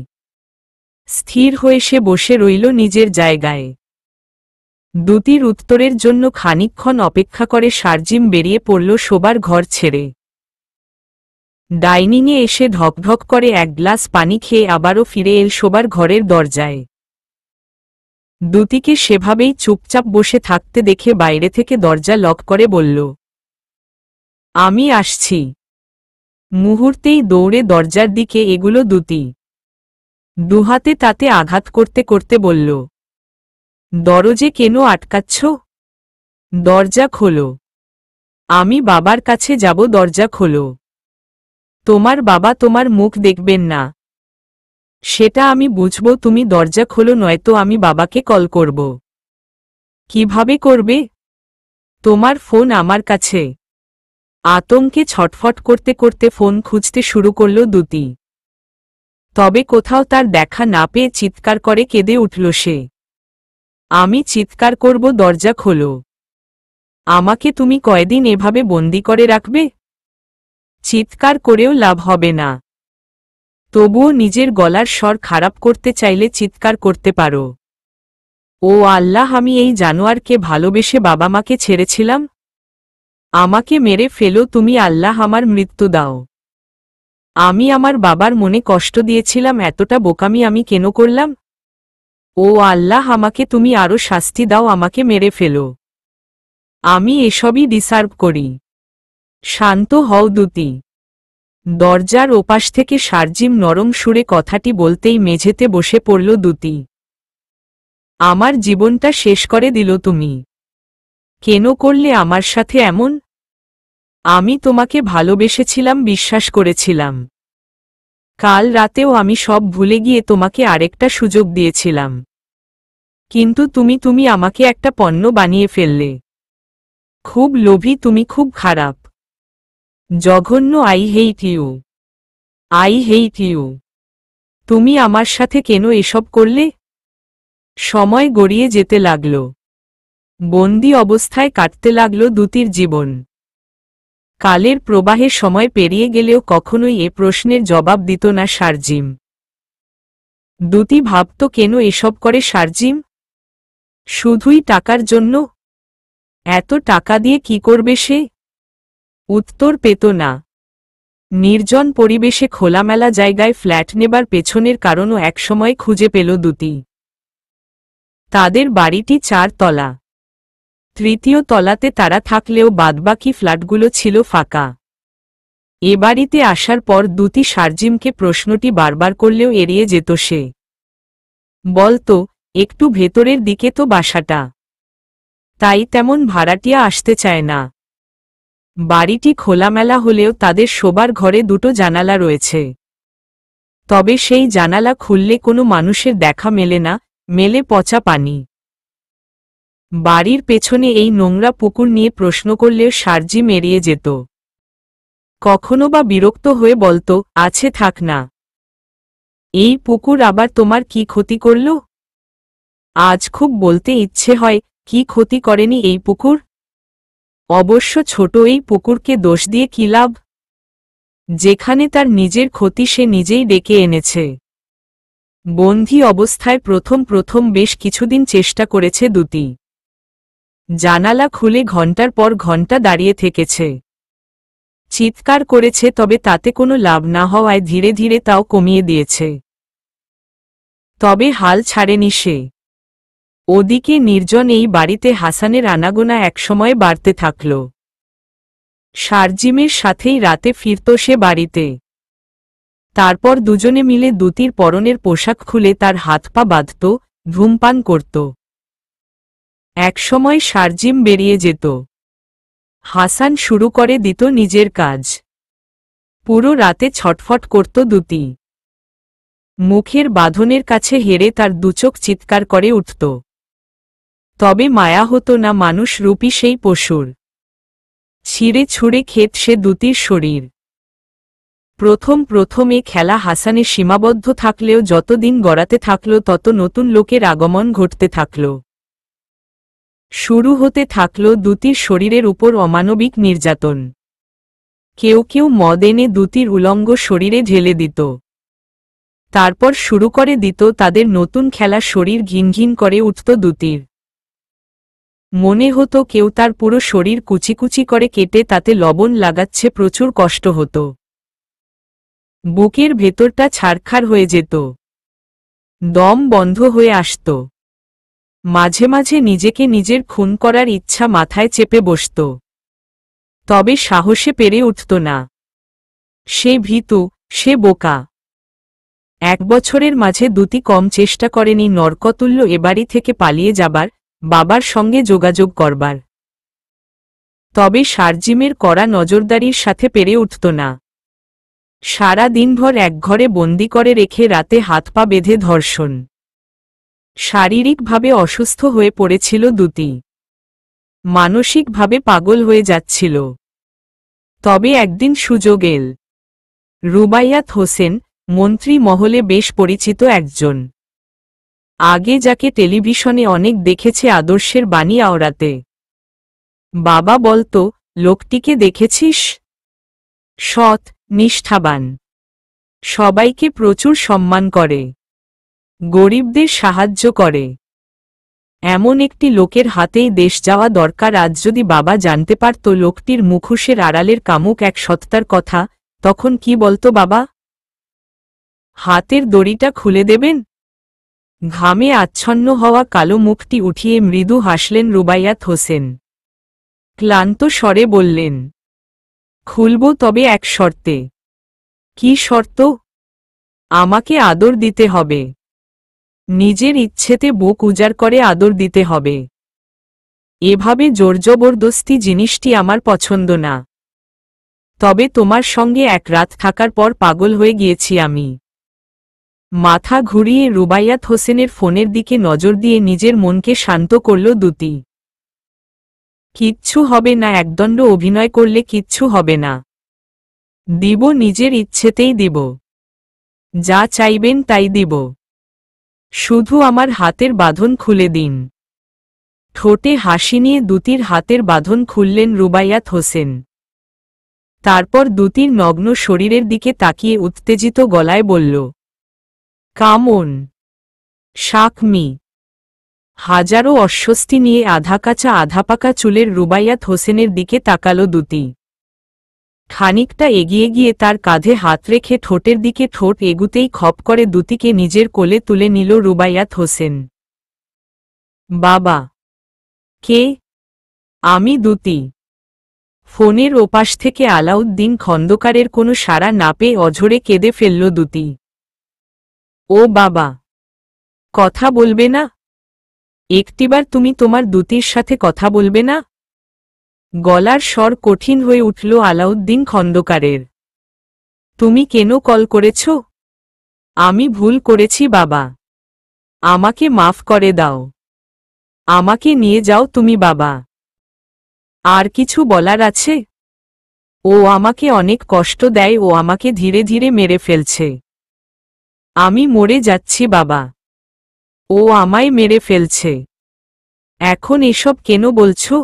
স্থির হয়ে সে বসে রইল নিজের জায়গায়। দুতির উত্তরের জন্য খানিকক্ষণ অপেক্ষা করে শারজিম বেরিয়ে পড়ল শোবার ঘর ছেড়ে। ডাইনিংয়ে এসে ঢকঢক করে এক গ্লাস পানি খেয়ে আবারও ফিরে এল শোবার ঘরের দরজায়। দুতিকে সেভাবেই চুপচাপ বসে থাকতে দেখে বাইরে থেকে দরজা লক করে বলল, আমি আসছি। মুহূর্তেই দৌড়ে দরজার দিকে এগুলো দুতি। দুহাতে তাতে আঘাত করতে করতে বলল, দরজে কেন আটকাচ্ছ? দরজা খোলো। আমি বাবার কাছে যাব, দরজা খোলো। তোমার বাবা তোমার মুখ দেখবেন না। সেটা আমি বুঝব, তুমি দরজা খোলো, নয়তো আমি বাবাকে কল করব। কিভাবে করবে? তোমার ফোন আমার কাছে। আতঙ্কে ছটফট করতে করতে ফোন খুঁজতে শুরু করল দুতি। তবে কোথাও তার দেখা না পেয়ে চিৎকার করে কেঁদে উঠল সে। আমি চিৎকার করব, দরজা খোলো। আমাকে তুমি কয়দিন এভাবে বন্দি করে রাখবে? চিৎকার করেও লাভ হবে না। তবুও নিজের গলার স্বর খারাপ করতে চাইলে চিৎকার করতে পারো। ও আল্লাহ, আমি এই জানোয়ারকে ভালোবেসে বাবা মাকে ছেড়েছিলাম। আমাকে মেরে ফেলো তুমি, আল্লাহ আমার মৃত্যু দাও। আমি আমার বাবার মনে কষ্ট দিয়েছিলাম, এতটা বোকামি আমি কেন করলাম? ও আল্লাহ, আমাকে তুমি আরো শাস্তি দাও, আমাকে মেরে ফেলো। আমি এসবই ডিসার্ভ করি। শান্ত হও দুতি। দরজার ওপাশ থেকে শারজিম নরম সুরে কথাটি বলতেই মেঝেতে বসে পড়ল দুতি। আমার জীবনটা শেষ করে দিল তুমি। কেন করলে আমার সাথে এমন? আমি তোমাকে ভালোবেসেছিলাম, বিশ্বাস করেছিলাম। কাল রাতেও আমি সব ভুলে গিয়ে তোমাকে আরেকটা সুযোগ দিয়েছিলাম, কিন্তু তুমি আমাকে একটা পণ্য বানিয়ে ফেললে। খুব লোভী তুমি, খুব খারাপ, জঘন্য। I hate you, I hate you. তুমি আমার সাথে কেন এসব করলে? সময় গড়িয়ে যেতে লাগল। বন্দি অবস্থায় কাটতে লাগল দুতির জীবন। কালের প্রবাহে সময় পেরিয়ে গেলেও কখনোই এ প্রশ্নের জবাব দিত না শারজিম। দুতি ভাবত, কেন এসব করে শারজিম? শুধুই টাকার জন্য? এত টাকা দিয়ে কি করবে সে? উত্তর পেত না। নির্জন পরিবেশে খোলামেলা জায়গায় ফ্ল্যাট নেবার পেছনের কারণও একসময় খুঁজে পেল দুতি। তাদের বাড়িটি 4 তলা। তৃতীয় তলাতে তারা থাকলেও বাদবাকি ফ্ল্যাটগুলো ছিল ফাঁকা। এ বাড়িতে আসার পর দুতি শারজিমকে প্রশ্নটি বারবার করলেও এড়িয়ে যেত সে। বলতো, একটু ভেতরের দিকে তো বাসাটা, তাই তেমন ভাড়াটিয়া আসতে চায় না। বাড়িটি খোলামেলা হলেও তাদের শোবার ঘরে দুটো জানালা রয়েছে। তবে সেই জানালা খুললে কোনো মানুষের দেখা মেলে না, মেলে পচা পানি। বাড়ির পেছনে এই নোংরা পুকুর নিয়ে প্রশ্ন করলেও শারজিম এড়িয়ে যেত। কখনো বা বিরক্ত হয়ে বলতো, আছে থাক না। এই পুকুর আবার তোমার কি ক্ষতি করল? আজ খুব বলতে ইচ্ছে হয়, কি ক্ষতি করেনি এই পুকুর? অবশ্য ছোট এই পুকুরকে দোষ দিয়ে কি লাভ? যেখানে তার নিজের ক্ষতি সে নিজেই ডেকে এনেছে। বন্দী অবস্থায় প্রথম বেশ কিছুদিন চেষ্টা করেছে দুতি। জানালা খুলে ঘন্টার পর ঘন্টা দাঁড়িয়ে থেকেছে। চিৎকার করেছে, তবে তাতে কোনো লাভ না হওয়ায় ধীরে ধীরে তাও কমিয়ে দিয়েছে। তবে হাল ছাড়েনি সে। ওদিকে নির্জন এই বাড়িতে হাসানের আনাগোনা একসময় বাড়তে থাকল। শারজিমের সাথেই রাতে ফিরত সে বাড়িতে। তারপর দুজনে মিলে দুতির পরনের পোশাক খুলে তার হাত পা বাঁধত, ধূমপান করত। একসময় শারজিম বেরিয়ে যেত। হাসান শুরু করে দিত নিজের কাজ। পুরো রাতে ছটফট করত দুতি। মুখের বাঁধনের কাছে হেরে তার দুচোখ চিৎকার করে উঠত। তবে মায়া হতো না মানুষ রূপী সেই পশুর। ছিঁড়ে ছুঁড়ে খেত সে দুতির শরীর। প্রথম এ খেলা হাসানে সীমাবদ্ধ থাকলেও যতদিন গড়াতে থাকল তত নতুন লোকের আগমন ঘটতে থাকল। শুরু হতে থাকল দুতির শরীরের উপর অমানবিক নির্যাতন। কেউ কেউ মদ এনে দুতির উলঙ্গ শরীরে ঢেলে দিত। তারপর শুরু করে দিত তাদের নতুন খেলা। শরীর ঘিনঘিন করে উঠত দুতির। মনে হতো কেউ তার পুরো শরীর কুচি কুচি করে কেটে তাতে লবণ লাগাচ্ছে। প্রচুর কষ্ট হতো। বুকের ভেতরটা ছারখার হয়ে যেত। দম বন্ধ হয়ে আসত। মাঝে মাঝে নিজেকে নিজের খুন করার ইচ্ছা মাথায় চেপে বসত। তবে সাহসে পেরে উঠত না। সে ভীতু, সে বোকা। 1 বছরের মাঝে দুতি কম চেষ্টা করেনি নরকতুল্য এ বাড়ি থেকে পালিয়ে যাবার, বাবার সঙ্গে যোগাযোগ করবার। তবে শারজিমের কড়া নজরদারির সাথে পেরে উঠত না। সারা দিনভর একঘরে বন্দি করে রেখে রাতে হাত পা বেঁধে ধর্ষণ। শারীরিকভাবে অসুস্থ হয়ে পড়েছিল দুতি। মানসিকভাবে পাগল হয়ে যাচ্ছিল। তবে একদিন সুযোগ এল। রুবাইয়াত হোসেন, মন্ত্রী মহলে বেশ পরিচিত একজন। আগে যাকে টেলিভিশনে অনেক দেখেছে আদর্শের বাণী আওড়াতে। বাবা বলতো, লোকটিকে দেখেছিস? সৎ, নিষ্ঠাবান। সবাইকে প্রচুর সম্মান করে। গরিবদের সাহায্য করে। এমন একটি লোকের হাতেই দেশ যাওয়া দরকার। আজ যদি বাবা জানতে পারত লোকটির মুখোশের আড়ালের কামুক এক সত্তার কথা, তখন কি বলতো বাবা? হাতের দড়িটা খুলে দেবেন? ঘামে আচ্ছন্ন হওয়া কালো মুখটি উঠিয়ে মৃদু হাসলেন রুবাইয়াত হোসেন। ক্লান্ত স্বরে বললেন, খুলব, তবে এক শর্তে। কি শর্ত? আমাকে আদর দিতে হবে। নিজের ইচ্ছেতে বুক উজাড় করে আদর দিতে হবে। এভাবে জোরজবরদস্তি জিনিসটি আমার পছন্দ না। তবে তোমার সঙ্গে এক রাত থাকার পর পাগল হয়ে গিয়েছি আমি। মাথা ঘুরিয়ে রুবাইয়াত হোসেনের ফোনের দিকে নজর দিয়ে নিজের মনকে শান্ত করল দুতি। কিচ্ছু হবে না, একদণ্ড অভিনয় করলে কিচ্ছু হবে না। দিব, নিজের ইচ্ছেতেই দিব। যা চাইবেন তাই দিব। শুধু আমার হাতের বাঁধন খুলে দিন। ঠোঁটে হাসি নিয়ে দুতির হাতের বাঁধন খুললেন রুবাইয়াত হোসেন। তারপর দুতির নগ্ন শরীরের দিকে তাকিয়ে উত্তেজিত গলায় বলল, কামন, শাক মি। হাজারো অস্বস্তি নিয়ে আধাকাচা আধাপাকা চুলের রুবাইয়াত হোসেনের দিকে তাকালো দুতি। খানিকটা এগিয়ে গিয়ে তার কাঁধে হাত রেখে ঠোঁটের দিকে ঠোঁট এগুতেই খপ করে দুতিকে নিজের কোলে তুলে নিল রুবাইয়াত হোসেন। বাবা। কে? আমি দুতি। ফোনের ওপাশ থেকে আলাউদ্দিন খন্দকারের কোনো সাড়া না পেয়ে অঝরে কেঁদে ফেলল দুতি। ও বাবা, কথা বলবে না? একটিবার তুমি তোমার দুতির সাথে কথা বলবে না? গলার স্বর কঠিন হয়ে উঠল আলাউদ্দিন খন্দকারের। তুমি কেন কল করেছ? আমি ভুল করেছি বাবা, আমাকে মাফ করে দাও। আমাকে নিয়ে যাও তুমি বাবা। আর কিছু বলার আছে? ও আমাকে অনেক কষ্ট দেয়, ও আমাকে ধীরে ধীরে মেরে ফেলছে। আমি মরে যাচ্ছি বাবা, ও আমায় মেরে ফেলছে। এখন এসব কেন বলছো?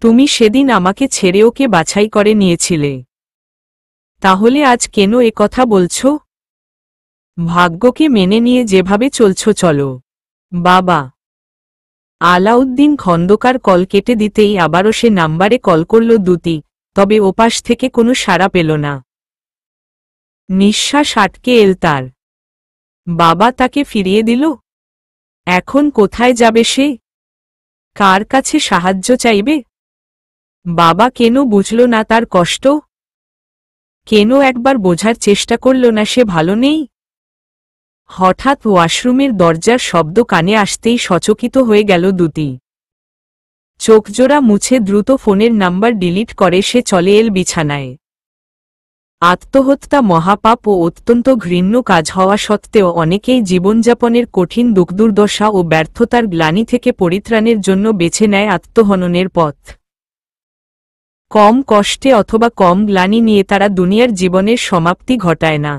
তুমি সেদিন আমাকে ছেড়ে ওকে বাছাই করে নিয়েছিলে, তাহলে আজ কেন এ কথা বলছো? ভাগ্যকে মেনে নিয়ে যেভাবে চলছো চলো বাবা। আলাউদ্দিন খন্দকার কল কেটে দিতেই আবারও সে নাম্বারে কল করল দ্যুতি, তবে ওপাশ থেকে কোনো সাড়া পেল না। নিঃশ্বাস আটকে এল তার। বাবা তাকে ফিরিয়ে দিল? এখন কোথায় যাবে সে? কার কাছে সাহায্য চাইবে? বাবা কেন বুঝল না তার কষ্ট? কেন একবার বোঝার চেষ্টা করল না সে ভালো নেই? হঠাৎ ওয়াশরুমের দরজার শব্দ কানে আসতেই সচকিত হয়ে গেল দ্যুতি। চোখজোড়া মুছে দ্রুত ফোনের নাম্বার ডিলিট করে সে চলে এল বিছানায়। আত্মহত্যা মহাপাপ ও অত্যন্ত ঘৃণ্য কাজ হওয়া সত্ত্বেও অনেকেই জীবনযাপনের কঠিন দুর্দশা ও ব্যর্থতার গ্লানি থেকে পরিত্রাণের জন্য বেছে নেয় আত্মহননের পথ। কম কষ্টে অথবা কম গ্লানি নিয়ে তারা দুনিয়ার জীবনের সমাপ্তি ঘটায় না।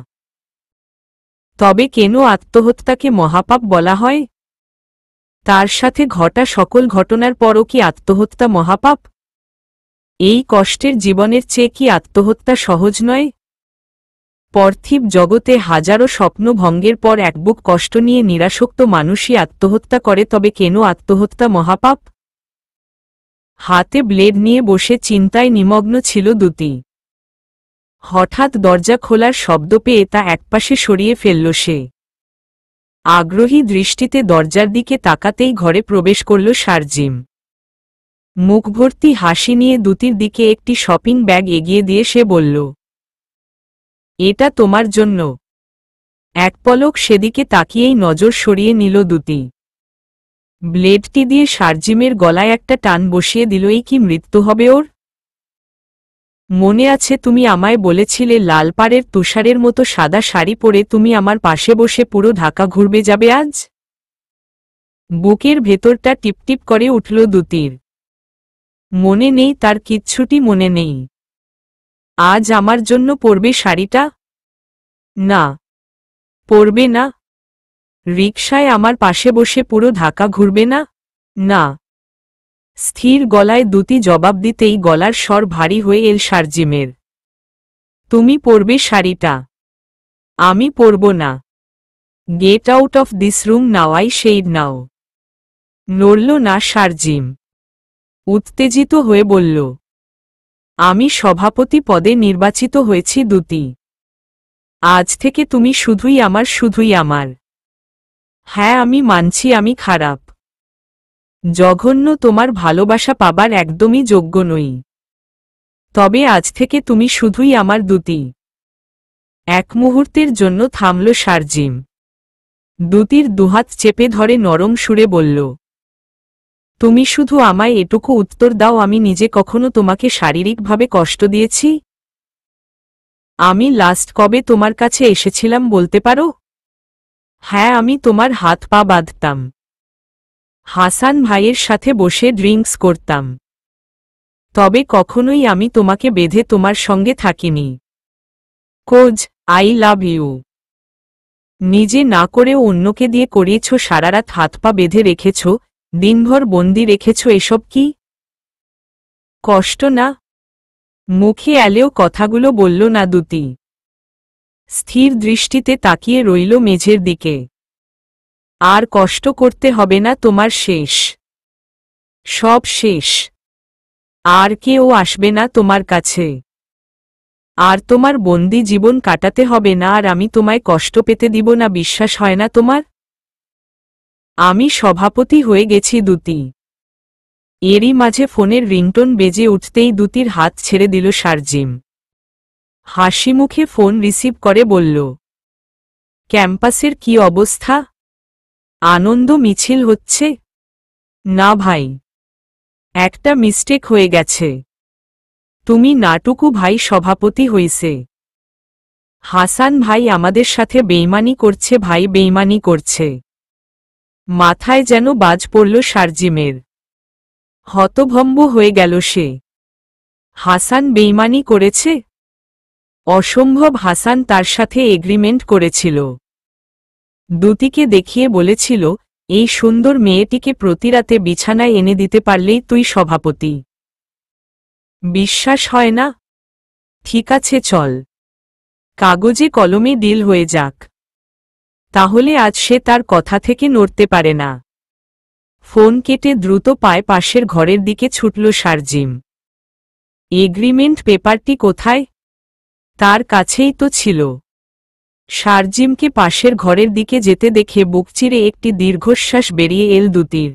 তবে কেন আত্মহত্যাকে মহাপাপ বলা হয়? তার সাথে ঘটা সকল ঘটনার পরও কি আত্মহত্যা মহাপাপ? এই কষ্টের জীবনের চেয়ে কি আত্মহত্যা সহজ নয়? পার্থিব জগতে হাজারো স্বপ্ন ভঙ্গের পর এক বুক কষ্ট নিয়ে নিরাসক্ত মানুষই আত্মহত্যা করে, তবে কেন আত্মহত্যা মহাপাপ? হাতে ব্লেড নিয়ে বসে চিন্তায় নিমগ্ন ছিল দ্যুতি। হঠাৎ দরজা খোলার শব্দ পেয়ে তা একপাশে সরিয়ে ফেলল সে। আগ্রহী দৃষ্টিতে দরজার দিকে তাকাতেই ঘরে প্রবেশ করল শারজিম। মুখভর্তি হাসি নিয়ে দ্যুতির দিকে একটি শপিং ব্যাগ এগিয়ে দিয়ে সে বলল, এটা তোমার জন্য। এক পলক সেদিকে তাকিয়েই নজর সরিয়ে নিল দ্যুতি। ব্লেডটি দিয়ে শারজিমের গলায় একটা টান বসিয়ে দিল। এই কি মৃত্যু হবে ওর? মনে আছে তুমি আমায় বলেছিলে লাল পাড়ের তুষারের মতো সাদা শাড়ি পরে তুমি আমার পাশে বসে পুরো ঢাকা ঘুরবে যাবে আজ? বুকের ভেতরটা টিপটিপ করে উঠল দ্যুতির। মনে নেই, তার কিচ্ছুটি মনে নেই। আজ আমার জন্য পরবে শাড়িটা? না, পরবে না। রিকশায় আমার পাশে বসে পুরো ঢাকা ঘুরবে না? না। স্থির গলায় দ্যুতি জবাব দিতেই গলার স্বর ভারী হয়ে এল শারজিমের। তুমি পরবে শাড়িটা, আমি পরব না। Get out of this room now, I said now. নড়ল না শারজিম। উত্তেজিত হয়ে বলল, আমি সভাপতি পদে নির্বাচিত হয়েছি দ্যুতি। আজ থেকে তুমি শুধুই আমার, শুধুই আমার। হ্যাঁ, আমি মানছি আমি খারাপ, জঘন্য, তোমার ভালোবাসা পাবার একদমই যোগ্য নই। তবে আজ থেকে তুমি শুধুই আমার দ্যুতি। এক মুহূর্তের জন্য থামল শারজিম। দ্যুতির দুহাত চেপে ধরে নরম সুরে বলল, তুমি শুধু আমায় এটুকু উত্তর দাও, আমি নিজে কখনো তোমাকে শারীরিকভাবে কষ্ট দিয়েছি? আমি লাস্ট কবে তোমার কাছে এসেছিলাম বলতে পারো? হ্যাঁ, আমি তোমার হাত পা বাঁধতাম, হাসান ভাইয়ের সাথে বসে ড্রিঙ্কস করতাম। তবে কখনোই আমি তোমাকে বেঁধে তোমার সঙ্গে থাকিনি। কোজ, আই লাভ ইউ। নিজে না করেও অন্যকে দিয়ে করিয়েছ, সারারাত হাত পা বেঁধে রেখেছ, দিনভর বন্দি রেখেছ, এসব কি কষ্ট না? মুখে এলেও কথাগুলো বলল না দ্যুতি। স্থির দৃষ্টিতে তাকিয়ে রইল মেঝের দিকে। আর কষ্ট করতে হবে না, তোমার শেষ, সব শেষ। আর কেউ আসবে না তোমার কাছে। আর তোমার বন্দি জীবন কাটাতে হবে না, আর আমি তোমায় কষ্ট পেতে দিব না। বিশ্বাস হয় না তোমার? আমি সভাপতি হয়ে গেছি দ্যুতি। এরই মাঝে ফোনের রিংটোন বেজে উঠতেই দ্যুতির হাত ছেড়ে দিল শারজিম। হাসি মুখে ফোন রিসিভ করে বলল, ক্যাম্পাসের কি অবস্থা? আনন্দ মিছিল হচ্ছে? না ভাই, একটা মিস্টেক হয়ে গেছে। তুমি নাটুকু ভাই সভাপতি হইছে। হাসান ভাই আমাদের সাথে বেইমানি করছে, ভাই বেইমানি করছে। মাথায় যেন বাজ পড়ল শারজিমের। হতভম্ব হয়ে গেল সে। হাসান বেইমানি করেছে? অসম্ভব। হাসান তার সাথে এগ্রিমেন্ট করেছিল। দুতিকে দেখিয়ে বলেছিল, এই সুন্দর মেয়েটিকে প্রতি রাতে বিছানায় এনে দিতে পারলেই তুই সভাপতি। বিশ্বাস হয় না? ঠিক আছে চল, কাগজে কলমে ডিল হয়ে যাক। তাহলে আজ সে তার কথা থেকে নড়তে পারে না। ফোন কেটে দ্রুত পায়ে পাশের ঘরের দিকে ছুটল শারজিম। এগ্রিমেন্ট পেপারটি কোথায়? তার কাছেই তো ছিল। শারজিমকে পাশের ঘরের দিকে যেতে দেখে বুক চিরে একটি দীর্ঘশ্বাস বেরিয়ে এল দুতির।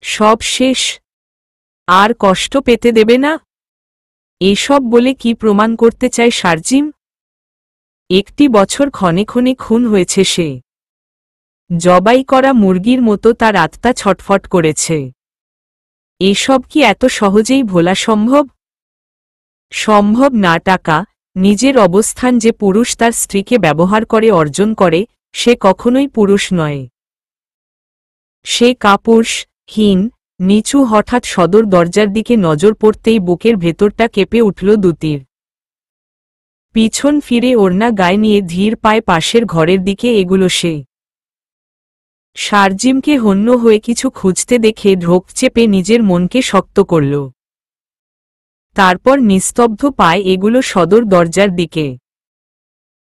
সব শেষ? আর কষ্ট পেতে দেবে না? এসব বলে কি প্রমাণ করতে চায় শারজিম? একটি বছর ক্ষণে ক্ষণে খুন হয়েছে সে। জবাই করা মুরগির মতো তার আত্মা ছটফট করেছে। এসব কি এত সহজেই ভোলা সম্ভব? সম্ভব না। টাকা, নিজের অবস্থান যে পুরুষ তার স্ত্রীকে ব্যবহার করে অর্জন করে, সে কখনোই পুরুষ নয়। সে কাপুরুষহীন, নিচু। হঠাৎ সদর দরজার দিকে নজর পড়তেই বুকের ভেতরটা কেঁপে উঠল দুতির। পিছন ফিরে ওড়না গায়ে নিয়ে ধীর পায়ে পাশের ঘরের দিকে এগুলো সে। শারজিমকে হন্য হয়ে কিছু খুঁজতে দেখে ঢোক চেপে নিজের মনকে শক্ত করল। তারপর নিস্তব্ধ পায়ে এগুলো সদর দরজার দিকে।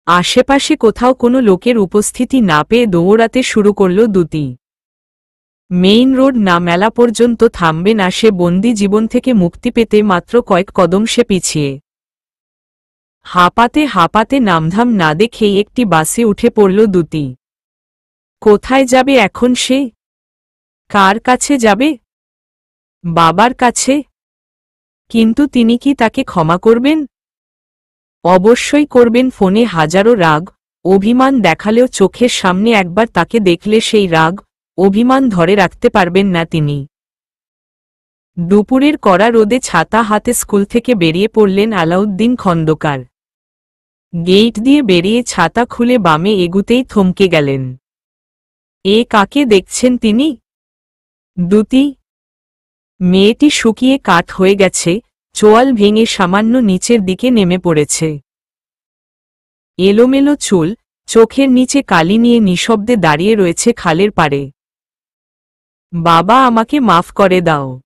আশেপাশে কোথাও কোনো লোকের উপস্থিতি না পেয়ে দৌড়াতে শুরু করল দুতি। মেইন রোড না মেলা পর্যন্ত থামবে না সে। বন্দি জীবন থেকে মুক্তি পেতে মাত্র কয়েক কদম সে পিছিয়ে। হাঁপাতে হাঁপাতে নামধাম না দেখেই একটি বাসে উঠে পড়ল দুতি। কোথায় যাবে এখন সে? কার কাছে যাবে? বাবার কাছে। কিন্তু তিনি কি তাকে ক্ষমা করবেন? অবশ্যই করবেন। ফোনে হাজারো রাগ অভিমান দেখালেও চোখের সামনে একবার তাকে দেখলে সেই রাগ অভিমান ধরে রাখতে পারবেন না তিনি। দুপুরের কড়া রোদে ছাতা হাতে স্কুল থেকে বেরিয়ে পড়লেন আলাউদ্দিন খন্দকার। গেট দিয়ে বেরিয়ে ছাতা খুলে বামে এগুতেই থমকে গেলেন। এ কাকে দেখছেন তিনি? দুতি। মেয়েটি শুকিয়ে কাঠ হয়ে গেছে, চোয়াল ভেঙে সামান্য নিচের দিকে নেমে পড়েছে। এলোমেলো চুল, চোখের নিচে কালি নিয়ে নিঃশব্দে দাঁড়িয়ে রয়েছে খালের পাড়ে। বাবা, আমাকে মাফ করে দাও।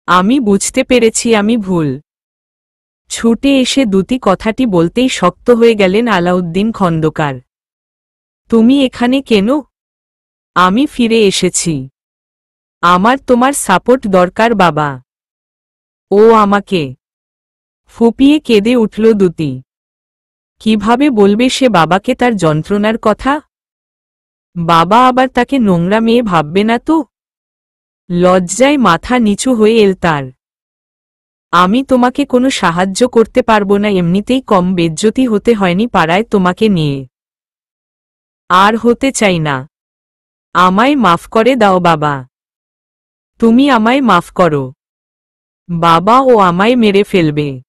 আমি বুঝতে পেরেছি আমি ভুল। ছুটে এসে দুতি কথাটি বলতেই শক্ত হয়ে গেলেন আলাউদ্দিন খন্দকার। তুমি এখানে কেন? আমি ফিরে এসেছি। আমার তোমার সাপোর্ট দরকার বাবা। ও আমাকে। ফুপিয়ে কেঁদে উঠল দুতি। কিভাবে বলবে সে বাবাকে তার যন্ত্রণার কথা? বাবা আবার তাকে নোংরা মেয়ে ভাববে না তো? লজ্জায় মাথা নিচু হয়ে এল তার। আমি তোমাকে কোনো সাহায্য করতে পারবো না। এমনিতেই কম বেজ্জতি হতে হয়নি পাড়ায় তোমাকে নিয়ে। আর হতে চাই না। আমায় মাফ করে দাও বাবা। তুমি আমায় মাফ করো। বাবা ও আমায় মেরে ফেলবে।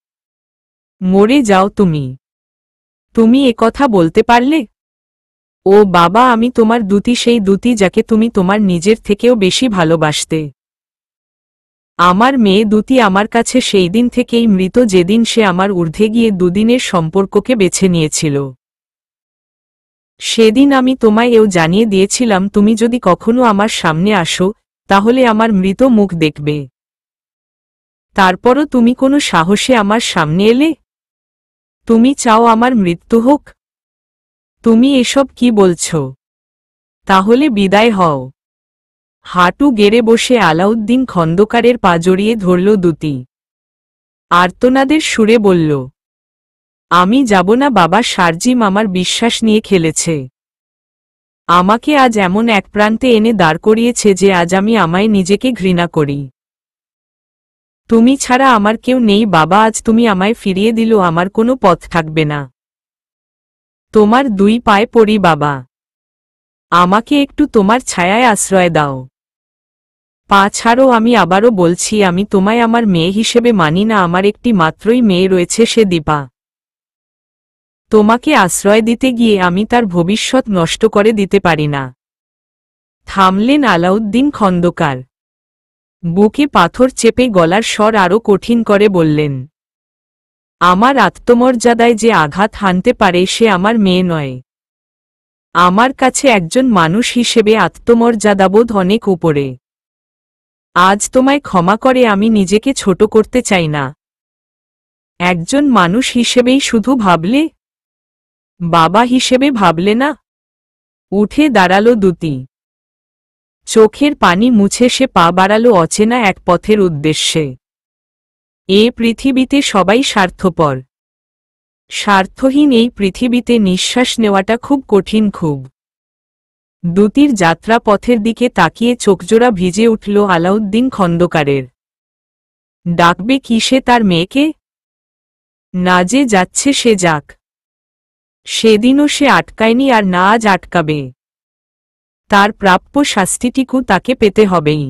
মরে যাও তুমি। তুমি একথা বলতে পারলে? ও বাবা, আমি তোমার দুতি, সেই দুতি যাকে তুমি তোমার নিজের থেকেও বেশি ভালোবাসতে। আমার মেয়ে দুতি আমার কাছে সেই দিন থেকেই মৃত, যেদিন সে আমার ঊর্ধ্বে গিয়ে দুদিনের সম্পর্ককে বেছে নিয়েছিল। সেদিন আমি তোমায় এও জানিয়ে দিয়েছিলাম, তুমি যদি কখনো আমার সামনে আসো তাহলে আমার মৃত মুখ দেখবে। তারপরও তুমি কোনো সাহসে আমার সামনে এলে? তুমি চাও আমার মৃত্যু হোক? তুমি এসব কি বলছ? তাহলে বিদায় হও। হাঁটু গেড়ে বসে আলাউদ্দিন খন্দকারের পা জড়িয়ে ধরল দুতি। আর্তনাদের সুরে বলল, আমি যাব না বাবা। শারজিম আমার বিশ্বাস নিয়ে খেলেছে। আমাকে আজ এমন এক প্রান্তে এনে দাঁড় করিয়েছে যে আজ আমি আমায় নিজেকে ঘৃণা করি। তুমি ছাড়া আমার কেউ নেই বাবা। আজ তুমি আমায় ফিরিয়ে দিল, আমার কোনো পথ থাকবে না। তোমার দুই পায়ে পড়ি বাবা। আমাকে একটু তোমার ছায়ায় আশ্রয় দাও। পা ছাড়ো, আমি আবারও বলছি আমি তোমায় আমার মেয়ে হিসেবে মানি না। আমার একটি মাত্রই মেয়ে রয়েছে, সে দীপা। তোমাকে আশ্রয় দিতে গিয়ে আমি তার ভবিষ্যৎ নষ্ট করে দিতে পারি না। থামলেন আলাউদ্দিন খন্দকার। বুকে পাথর চেপে গলার স্বর আরও কঠিন করে বললেন, আমার আত্মমর্যাদায় যে আঘাত হানতে পারে সে আমার মেয়ে নয়। আমার কাছে একজন মানুষ হিসেবে আত্মমর্যাদাবোধ অনেক উপরে। আজ তোমায় ক্ষমা করে আমি নিজেকে ছোট করতে চাই না। একজন মানুষ হিসেবেই শুধু ভাবলে, বাবা হিসেবে ভাবলে না। উঠে দাঁড়ালো দ্যুতি। চোখের পানি মুছে সে পা বাড়ালো অচেনা এক পথের উদ্দেশ্যে। এ পৃথিবীতে সবাই স্বার্থপর। স্বার্থহীন এই পৃথিবীতে নিঃশ্বাস নেওয়াটা খুব কঠিন। খুব। দ্যুতির যাত্রা পথের দিকে তাকিয়ে চোখজোড়া ভিজে উঠল আলাউদ্দিন খন্দকারের। ডাকবে কি সে তার মেয়েকে? না, যে যাচ্ছে সে যাক। সেদিনও সে আটকায়নি, আর না আজ আটকাবে। তার প্রাপ্য শাস্তিটিকু তাকে পেতে হবেই।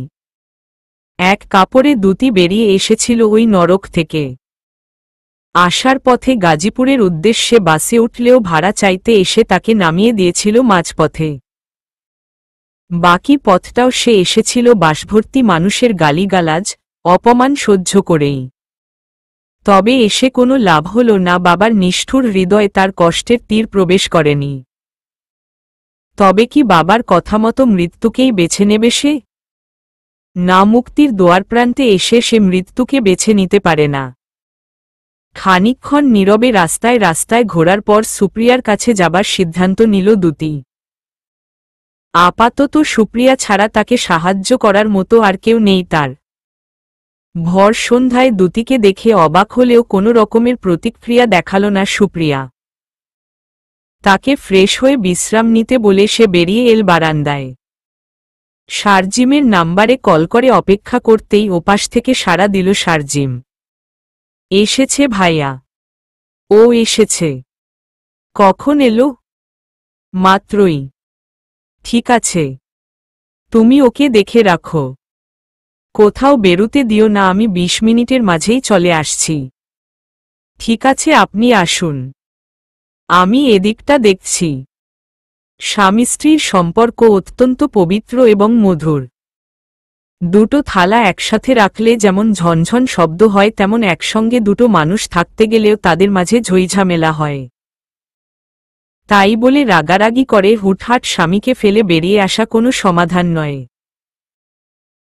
এক কাপড়ে দ্যুতি বেরিয়ে এসেছিল ওই নরক থেকে। আসার পথে গাজীপুরের উদ্দেশ্যে বাসে উঠলেও ভাড়া চাইতে এসে তাকে নামিয়ে দিয়েছিল মাঝপথে। বাকি পথটাও সে এসেছিল বাসভর্তি মানুষের গালিগালাজ, অপমান সহ্য করেই। তবে এসে কোনো লাভ হল না। বাবার নিষ্ঠুর হৃদয়ে তার কষ্টের তীর প্রবেশ করেনি। তবে কি বাবার কথামতো মৃত্যুকেই বেছে নেবে সে? না, মুক্তির দুয়ারপ্রান্তে এসে সে মৃত্যুকে বেছে নিতে পারে না। খানিকক্ষণ নীরবে রাস্তায় রাস্তায় ঘোরার পর সুপ্রিয়ার কাছে যাবার সিদ্ধান্ত নিল দ্যুতি। আপাতত সুপ্রিয়া ছাড়া তাকে সাহায্য করার মতো আর কেউ নেই তার। ভর সন্ধ্যায় দ্যুতিকে দেখে অবাক হলেও কোনো রকমের প্রতিক্রিয়া দেখাল না সুপ্রিয়া। তাকে ফ্রেশ হয়ে বিশ্রাম নিতে বলে সে বেরিয়ে এল বারান্দায়। শারজিমের নাম্বারে কল করে অপেক্ষা করতেই ওপাশ থেকে সাড়া দিল শারজিম। এসেছে ভাইয়া। ও এসেছে। কখন এলো? মাত্রই। ঠিক আছে, তুমি ওকে দেখে রাখো। কোথাও বেরুতে দিও না, আমি 20 মিনিটের মাঝেই চলে আসছি। ঠিক আছে, আপনি আসুন, আমি এদিকটা দেখছি। স্বামী স্ত্রীর সম্পর্ক অত্যন্ত পবিত্র এবং মধুর। দুটো থালা একসাথে রাখলে যেমন ঝনঝন শব্দ হয়, তেমন একসঙ্গে দুটো মানুষ থাকতে গেলেও তাদের মাঝে ঝইঝামেলা হয়। তাই বলে রাগারাগি করে হুটহাট স্বামীকে ফেলে বেরিয়ে আসা কোনো সমাধান নয়।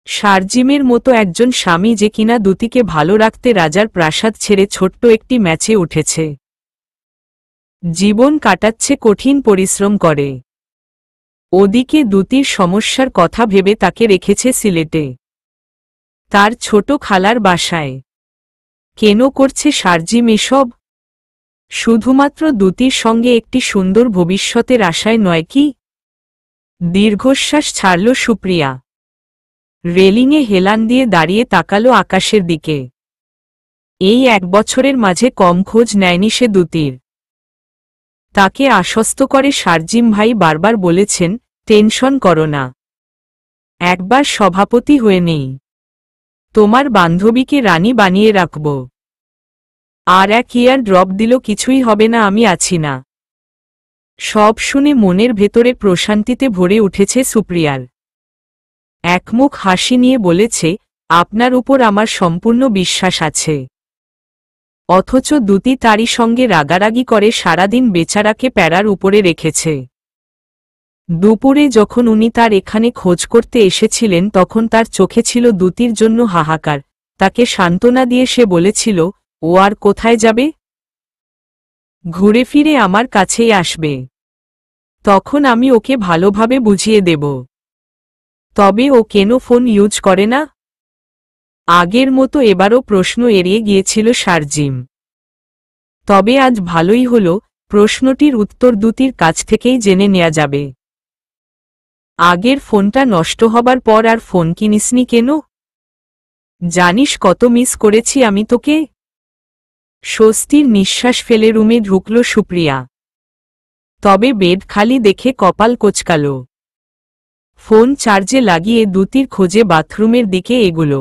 শারজিমের মতো একজন স্বামী যে কিনা দ্যুতিকে ভালো রাখতে রাজার প্রাসাদ ছেড়ে ছোট্ট একটি ম্যাচে উঠেছে। জীবন কাটাচ্ছে কঠিন পরিশ্রম করে। ওদিকে দ্যুতির সমস্যার কথা ভেবে তাকে রেখেছে সিলেটে, তার ছোট খালার বাসায়। কেন করছে শারজিম এসব? শুধুমাত্র দ্যুতির সঙ্গে একটি সুন্দর ভবিষ্যতের আশায় নয় কি? দীর্ঘশ্বাস ছাড়ল সুপ্রিয়া। রেলিংয়ে হেলান দিয়ে দাঁড়িয়ে তাকালো আকাশের দিকে। এই 1 বছরের মাঝে কম খোঁজ নেয়নি সে দ্যুতির। তাকে আশ্বস্ত করে শারজিম ভাই বারবার বলেছেন, টেনশন করো না, একবার সভাপতি হয়ে নেই, তোমার বান্ধবীকে রানী বানিয়ে রাখব। আর 1 ইয়ার ড্রপ দিল, কিছুই হবে না, আমি আছি না। সব শুনে মনের ভেতরে প্রশান্তিতে ভরে উঠেছে সুপ্রিয়ার। একমুখ হাসি নিয়ে বলেছে, আপনার উপর আমার সম্পূর্ণ বিশ্বাস আছে। অথচ দ্যুতি তারই সঙ্গে রাগারাগি করে সারাদিন বেচারাকে প্যারার উপরে রেখেছে। দুপুরে যখন উনি তার এখানে খোঁজ করতে এসেছিলেন তখন তার চোখে ছিল দ্যুতির জন্য হাহাকার। তাকে সান্ত্বনা দিয়ে সে বলেছিল, ও আর কোথায় যাবে? ঘুরে ফিরে আমার কাছেই আসবে। তখন আমি ওকে ভালোভাবে বুঝিয়ে দেব। তবে ও কেন ফোন ইউজ করে না? আগের মতো এবারও প্রশ্ন এড়িয়ে গিয়েছিল শারজিম। তবে আজ ভালোই হল, প্রশ্নটির উত্তর দ্যুতির কাছ থেকেই জেনে নেওয়া যাবে। আগের ফোনটা নষ্ট হবার পর আর ফোন কিনিসনি কেন? জানিস কত মিস করেছি আমি তোকে? স্বস্তির নিঃশ্বাস ফেলে রুমে ঢুকল সুপ্রিয়া। তবে বেড খালি দেখে কপাল কোঁচকাল। ফোন চার্জে লাগিয়ে দ্যুতির খোঁজে বাথরুমের দিকে এগুলো,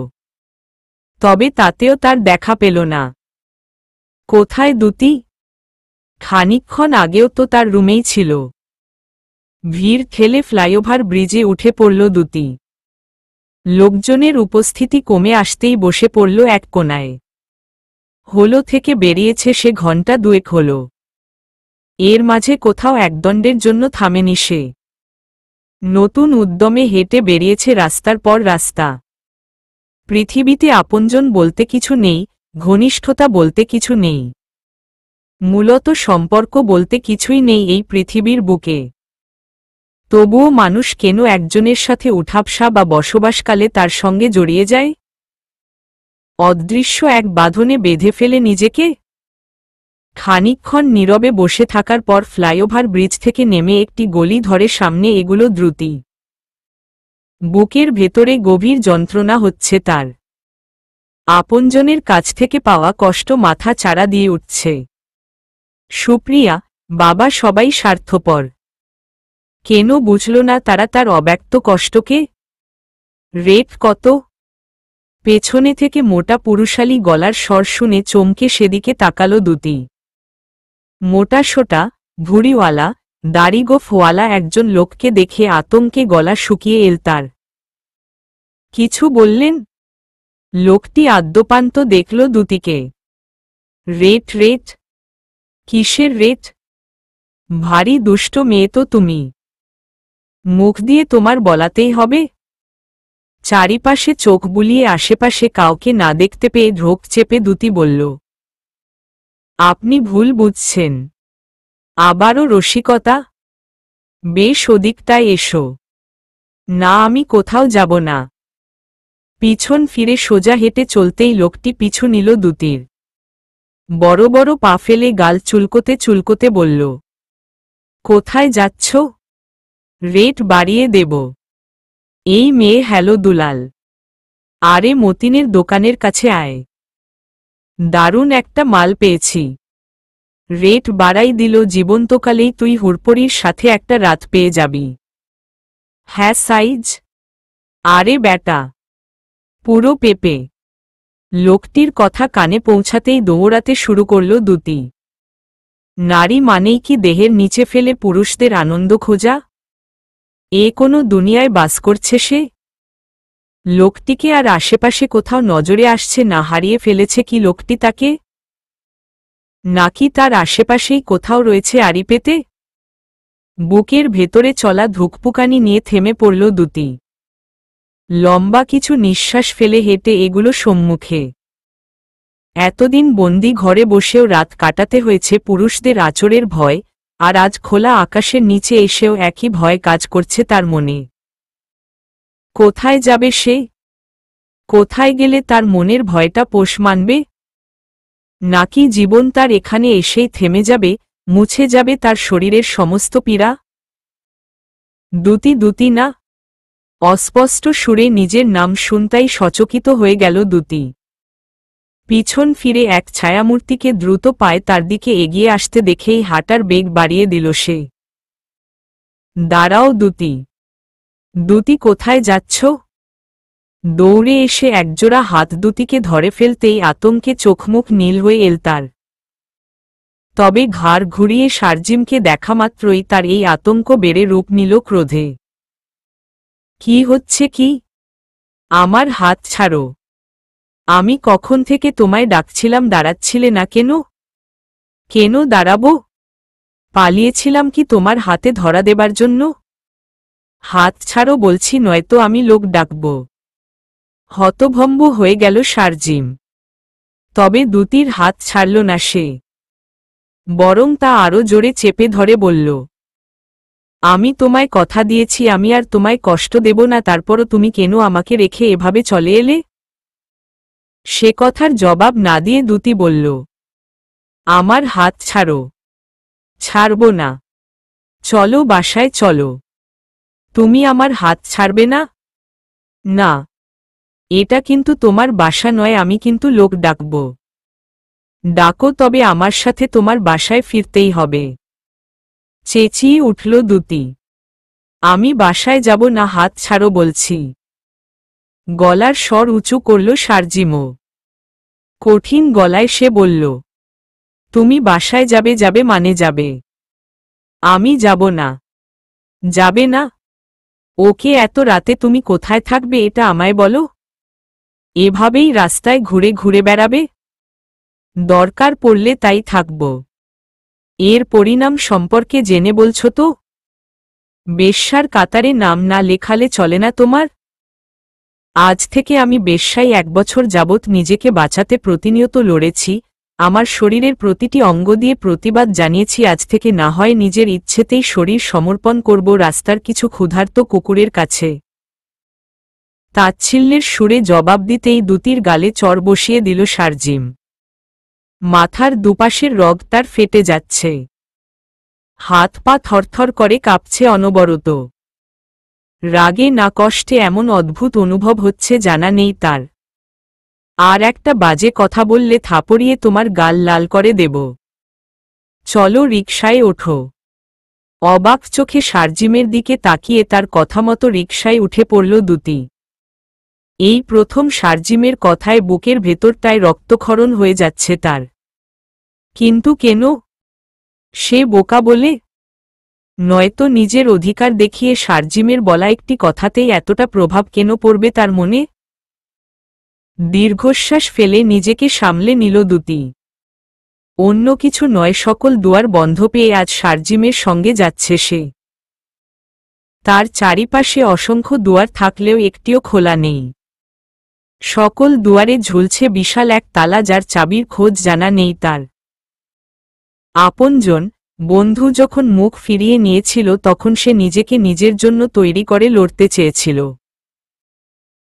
তবে তাতেও তার দেখা পেল না। কোথায় দ্যুতি? খানিকক্ষণ আগেও তো তার রুমেই ছিল। ভিড় ঠেলে ফ্লাইওভার ব্রিজে উঠে পড়ল দ্যুতি। লোকজনের উপস্থিতি কমে আসতেই বসে পড়ল এক কোণায়। হলো থেকে বেরিয়েছে সে ঘণ্টা দুয়েক হল। এর মাঝে কোথাও একদণ্ডের জন্য থামেনি সে। নতুন উদ্যমে হেঁটে বেরিয়েছে রাস্তার পর রাস্তা। পৃথিবীতে আপনজন বলতে কিছু নেই, ঘনিষ্ঠতা বলতে কিছু নেই, মূলত সম্পর্ক বলতে কিছুই নেই এই পৃথিবীর বুকে। তবুও মানুষ কেন একজনের সাথে উঠাবসা বা বসবাসকালে তার সঙ্গে জড়িয়ে যায়? অদৃশ্য এক বাঁধনে বেঁধে ফেলে নিজেকে। খানিকক্ষণ নীরবে বসে থাকার পর ফ্লাইওভার ব্রিজ থেকে নেমে একটি গলি ধরে সামনে এগুলো দ্রুতি। বুকের ভেতরে গভীর যন্ত্রণা হচ্ছে তার। আপনজনের কাছ থেকে পাওয়া কষ্ট মাথা চাড়া দিয়ে উঠছে। সুপ্রিয়া, বাবা সবাই স্বার্থপর। কেন বুঝল না তারা তার অব্যক্ত কষ্টকে? রেট কত? পেছনে থেকে মোটা পুরুষালী গলার স্বর শুনে চমকে সেদিকে তাকালো দ্যুতি। মোটাসোটা, ভুঁড়িওয়ালা, দাড়িগোঁফওয়ালা একজন লোককে দেখে আতঙ্কে গলা শুকিয়ে এল তার। কিছু বললেন? লোকটি আদ্যপান্ত দেখল দ্যুতিকে। Rate rate? কিসের রেট? ভারী দুষ্ট মেয়ে তো তুমি। মুখ দিয়ে তোমার বলাতেই হবে? চারিপাশে চোখ বুলিয়ে আশেপাশে কাউকে না দেখতে পেয়ে ঢোক চেপে দ্যুতি বলল, আপনি ভুল বুঝছেন। আবারও রসিকতা? বেশ ওদিকটায় এসো। না, আমি কোথাও যাব না। পিছন ফিরে সোজা হেঁটে চলতেই লোকটি পিছু নিল দ্যুতির। বড় বড় পা ফেলে গাল চুলকোতে চুলকোতে বলল, কোথায় যাচ্ছ? রেট বাড়িয়ে দেব। এই মেয়ে হ্যালো দুলাল। আরে মতিনের দোকানের কাছে আয়। দারুণ একটা মাল পেয়েছি। রেট বাড়াই দিল। জীবন্তকালেই তুই হুড়পড়ির সাথে একটা রাত পেয়ে যাবি। হ্যাঁ সাইজ? আরে ব্যাটা, পুরো পেপে। লোকটির কথা কানে পৌঁছাতেই দৌড়াতে শুরু করল দ্যুতি। নারী মানেই কি দেহের নিচে ফেলে পুরুষদের আনন্দ খোঁজা? এ কোনো দুনিয়ায় বাস করছে সে? লোকটিকে আর আশেপাশে কোথাও নজরে আসছে না? হারিয়ে ফেলেছে কি লোকটি তাকে? নাকি তার আশেপাশেই কোথাও রয়েছে আড়ি পেতে? বুকের ভেতরে চলা ধুকপুকানি নিয়ে থেমে পড়ল দ্যুতি। লম্বা কিছু নিঃশ্বাস ফেলে হেঁটে এগুলো সম্মুখে। এতদিন বন্দি ঘরে বসেও রাত কাটাতে হয়েছে পুরুষদের আচরের ভয়, আর আজ খোলা আকাশের নিচে এসেও একই ভয় কাজ করছে তার মনে। কোথায় যাবে সে? কোথায় গেলে তার মনের ভয়টা পোষ মানবে? নাকি জীবন তার এখানে এসেই থেমে যাবে, মুছে যাবে তার শরীরের সমস্ত পীড়া? দ্যুতি দ্যুতি না। অস্পষ্ট সুরে নিজের নাম শুনতাই সচকিত হয়ে গেল দ্যুতি। পিছন ফিরে এক ছায়ামূর্তিকে দ্রুত পায়ে তার দিকে এগিয়ে আসতে দেখেই হাঁটার বেগ বাড়িয়ে দিল সে। দাঁড়াও দ্যুতি। দ্যুতি, কোথায় যাচ্ছ? দৌড়ে এসে একজোড়া হাত দ্যুতিকে ধরে ফেলতেই আতঙ্কে চোখমুখ নীল হয়ে এল তার। তবে ঘাড় ঘুরিয়ে সার্জিমকে দেখামাত্রই তার এই আতঙ্ক বেড়ে রূপ নিল ক্রোধে। কি হচ্ছে কি? আমার হাত ছাড়ো। আমি কখন থেকে তোমায় ডাকছিলাম, দাঁড়াচ্ছিলে না কেন? কেন দাঁড়াবো? পালিয়েছিলাম কি তোমার হাতে ধরা দেবার জন্য? হাত ছাড়ো বলছি, নয়তো আমি লোক ডাকব। হতভম্ব হয়ে গেল সার্জিম। তবে দ্যুতির হাত ছাড়ল না সে, বরং তা আরও জোরে চেপে ধরে বলল, আমি তোমায় কথা দিয়েছি আমি আর তোমায় কষ্ট দেব না, তারপরও তুমি কেন আমাকে রেখে এভাবে চলে এলে? সে কথার জবাব না দিয়ে দ্যুতি বলল, আমার হাত ছাড়ো। ছাড়ব না। চলো বাসায় চলো। তুমি আমার হাত ছাড়বে না? না, এটা কিন্তু তোমার বাসা নয়, আমি কিন্তু লোক ডাকব। ডাকো, তবে আমার সাথে তোমার বাসায় ফিরতেই হবে। চেঁচিয়ে উঠল দ্যুতি। আমি বাসায় যাব না, হাত ছাড়ো বলছি। গলার স্বর উঁচু করল শারজিমও। কঠিন গলায় সে বলল, তুমি বাসায় যাবে? যাবে মানে যাবে? আমি যাব না। যাবে না? ওকে, এত রাতে তুমি কোথায় থাকবে এটা আমায় বলো। এভাবেই রাস্তায় ঘুরে ঘুরে বেড়াবে? দরকার পড়লে তাই থাকব। এর পরিণাম সম্পর্কে জেনে বলছো তো? বেশ্যার কাতারে নাম না লেখালে চলে না তোমার? আজ থেকে আমি বেশ্যায় 1 বছর যাবৎ নিজেকে বাঁচাতে প্রতিনিয়ত লড়েছি, আমার শরীরের প্রতিটি অঙ্গ দিয়ে প্রতিবাদ জানিয়েছি। আজ থেকে না হয় নিজের ইচ্ছেতেই শরীর সমর্পণ করব রাস্তার কিছু ক্ষুধার্ত কুকুরের কাছে। তাচ্ছিল্যের সুরে জবাব দিতেই দুতির গালে চর বসিয়ে দিল শারজিম। মাথার দুপাশের রগ তার ফেটে যাচ্ছে, হাত পা থরথর করে কাঁপছে অনবরত। রাগে না কষ্টে এমন অদ্ভুত অনুভব হচ্ছে জানা নেই তার। আর একটা বাজে কথা বললে থাপড়িয়ে তোমার গাল লাল করে দেব। চলো রিকশায় ওঠো। অবাক চোখে শারজিমের দিকে তাকিয়ে তার কথা মতো রিকশায় উঠে পড়ল দুতি। এই প্রথম শারজিমের কথায় বুকের ভেতরটায় রক্তক্ষরণ হয়ে যাচ্ছে তার। কিন্তু কেন? সে বোকা বলে? নয়তো নিজের অধিকার দেখিয়ে শারজিমের বলা একটি কথাতেই এতটা প্রভাব কেন পড়বে তার মনে? দীর্ঘশ্বাস ফেলে নিজেকে সামলে নিল দুতি। অন্য কিছু নয়, সকল দুয়ার বন্ধ পেয়ে আজ শারজিমের সঙ্গে যাচ্ছে সে। তার চারিপাশে অসংখ্য দুয়ার থাকলেও একটিও খোলা নেই। সকল দুয়ারে ঝুলছে বিশাল এক তালা, যার চাবির খোঁজ জানা নেই তার। আপনজন, বন্ধু যখন মুখ ফিরিয়ে নিয়েছিল তখন সে নিজেকে নিজের জন্য তৈরি করে লড়তে চেয়েছিল।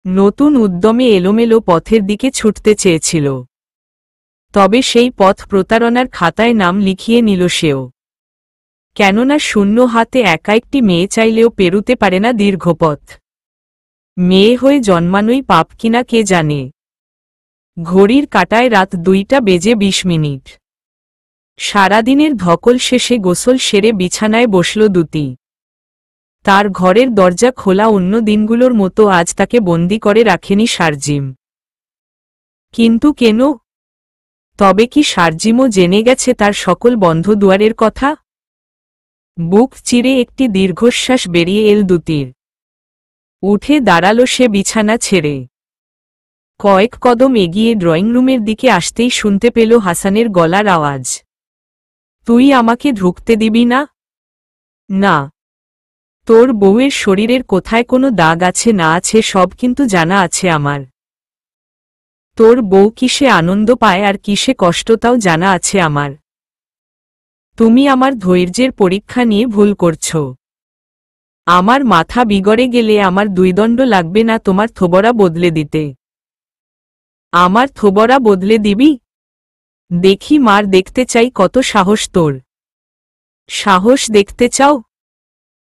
নতুন উদ্যমে এলোমেলো পথের দিকে ছুটতে চেয়েছিল। তবে সেই পথ প্রতারণার খাতায় নাম লিখিয়ে নিল সেও। কেননা শূন্য হাতে একা একটি মেয়ে চাইলেও পেরুতে পারে না দীর্ঘপথ। মেয়ে হয়ে জন্মানোই পাপ কিনা কে জানে। ঘড়ির কাঁটায় রাত 2টা বেজে 20 মিনিট। সারাদিনের ধকল শেষে গোসল সেরে বিছানায় বসল দুতি। তার ঘরের দরজা খোলা, অন্য দিনগুলোর মতো আজ তাকে বন্দি করে রাখেনি শারজিম। কিন্তু কেন? তবে কি শারজিমও জেনে গেছে তার সকল বন্ধ দুয়ারের কথা? বুক চিরে একটি দীর্ঘশ্বাস বেরিয়ে এল দুতির। উঠে দাঁড়াল সে বিছানা ছেড়ে। কয়েক কদম এগিয়ে ড্রয়িং রুমের দিকে আসতেই শুনতে পেল হাসানের গলার আওয়াজ। তুই আমাকে ঢুকতে দিবি না? না। তোর বউয়ের শরীরের কোথায় কোনো দাগ আছে না আছে সব কিন্তু জানা আছে আমার। তোর বউ কিসে আনন্দ পায় আর কিসে কষ্ট তাও জানা আছে আমার। তুমি আমার ধৈর্যের পরীক্ষা নিয়ে ভুল করছো। আমার মাথা বিগড়ে গেলে আমার 2 দণ্ড লাগবে না তোমার থোবরা বদলে দিতে। আমার থোবরা বদলে দিবি? দেখি মার, দেখতে চাই কত সাহস তোর। সাহস দেখতে চাও?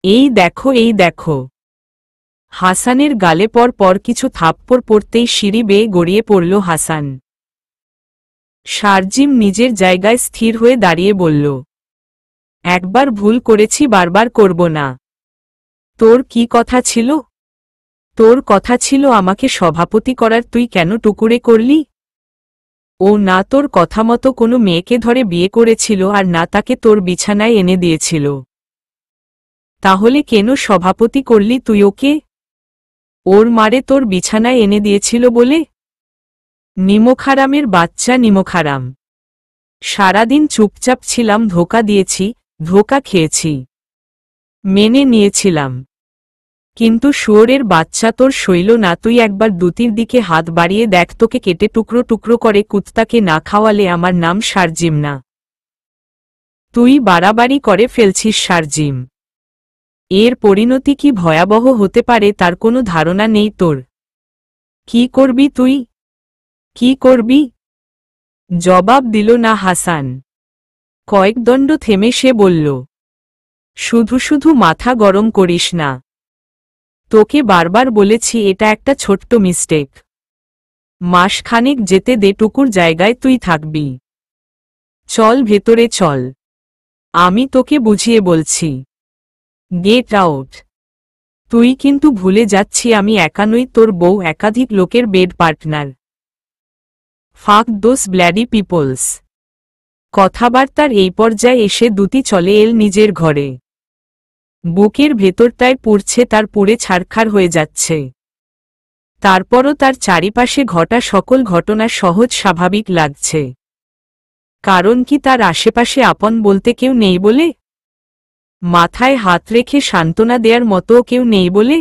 এই দেখো, এই দেখো। হাসানের গালে পর পর কিছু থাপ্পড় পড়তেই সিঁড়ি বেয়ে গড়িয়ে পড়ল হাসান। শারজিম নিজের জায়গায় স্থির হয়ে দাঁড়িয়ে বলল, একবার ভুল করেছি, বারবার করব না। তোর কি কথা ছিল? তোর কথা ছিল আমাকে সভাপতি করার, তুই কেন টুকুরে করলি? ও না তোর কথা মতো কোনো মেয়েকে ধরে বিয়ে করেছিল আর না তাকে তোর বিছানায় এনে দিয়েছিল। তাহলে কেন সভাপতি করলি তুই ওকে? ওর মারে তোর বিছানায় এনে দিয়েছিল বলে? নিমখারামের বাচ্চা নিমখারাম। সারাদিন চুপচাপ ছিলাম, ধোঁকা দিয়েছি, ধোঁকা খেয়েছি, মেনে নিয়েছিলাম। কিন্তু শুয়োরের বাচ্চা তোর সইল না। তুই একবার দুতির দিকে হাত বাড়িয়ে দেখ, তোকে কেটে টুকরো টুকরো করে কুত্তাকে না খাওয়ালে আমার নাম শারজিম না। তুই বাড়াবাড়ি করে ফেলছিস শারজিম। এর পরিণতি কি ভয়াবহ হতে পারে তার কোনো ধারণা নেই তোর। কি করবি তুই? কি করবি? জবাব দিল না হাসান। কয়েক দণ্ড থেমে সে বলল, শুধু শুধু মাথা গরম করিস না। তোকে বারবার বলেছি এটা একটা ছোট্ট মিস্টেক। মাসখানেক যেতে দে, টুকুর জায়গায় তুই থাকবি। চল ভেতরে চল, আমি তোকে বুঝিয়ে বলছি। Get out. তুই কিন্তু ভুলে যাচ্ছি আমি একা নই, তোর বউ একাধিক লোকের বেড পার্টনার। ফাক দোস ব্ল্যাডি পিপলস। কথাবার্তার এই পর্যায়ে এসে দ্যুতি চলে এল নিজের ঘরে। বুকের ভেতরটায় পুড়ছে, তার পুড়ে ছারখার হয়ে যাচ্ছে। তারপরও তার চারিপাশে ঘটা সকল ঘটনা সহজ স্বাভাবিক লাগছে। কারণ কি তার আশেপাশে আপন বলতে কেউ নেই বলে? মাথায় হাত রেখে সান্ত্বনা দেয়ার মতোও কেউ নেই বলে?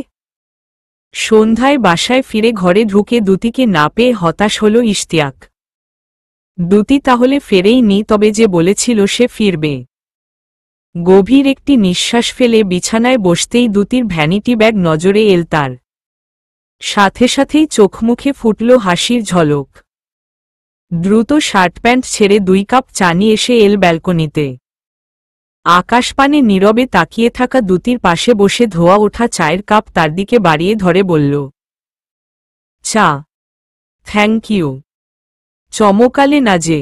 সন্ধ্যায় বাসায় ফিরে ঘরে ঢুকে দ্যুতিকে না পেয়ে হতাশ হল ইশতিয়াক। দ্যুতি তাহলে ফেরেইনি, তবে যে বলেছিল সে ফিরবে। গভীর একটি নিঃশ্বাস ফেলে বিছানায় বসতেই দ্যুতির ভ্যানিটি ব্যাগ নজরে এল তার। সাথে সাথেই চোখমুখে ফুটল হাসির ঝলক। দ্রুত শার্ট প্যান্ট ছেড়ে 2 কাপ চা নিয়ে এসে এল ব্যালকনিতে। আকাশপানে নীরবে তাকিয়ে থাকা দ্যুতির পাশে বসে ধোয়া ওঠা চায়ের কাপ তার দিকে বাড়িয়ে ধরে বলল, চা। Thank you. চমকালে না যে?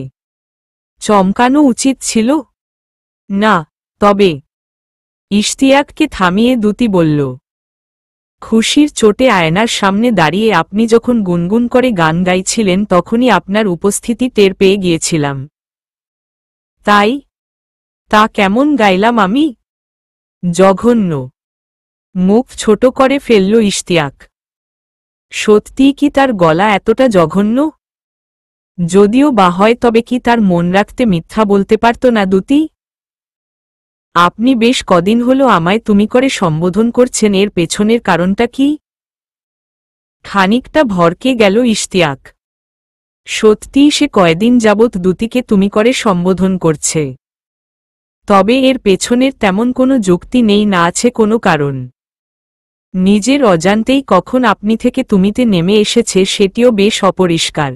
চমকানো উচিত ছিল? না, তবে। ইশতিয়াককে থামিয়ে দ্যুতি বলল, খুশির চোটে আয়নার সামনে দাঁড়িয়ে আপনি যখন গুনগুন করে গান গাইছিলেন তখনই আপনার উপস্থিতি টের পেয়ে গিয়েছিলাম। তাই? তা কেমন গাইলাম আমি? জঘন্য। মুখ ছোট করে ফেলল ইশতিয়াক। সত্যিই কি তার গলা এতটা জঘন্য? যদিও বা হয়, তবে কি তার মন রাখতে মিথ্যা বলতে পারত না দ্যুতি? আপনি বেশ কদিন হলো আমায় তুমি করে সম্বোধন করছেন, এর পেছনের কারণটা কি? খানিকটা ভরকে গেল ইশতিয়াক। সত্যিই সে কয়দিন যাবৎ দ্যুতিকে তুমি করে সম্বোধন করছে। তবে এর পেছনের তেমন কোনো যুক্তি নেই, না আছে কোনো কারণ। নিজের অজান্তেই কখন আপনি থেকে তুমিতে নেমে এসেছে সেটিও বেশ অপরিষ্কার।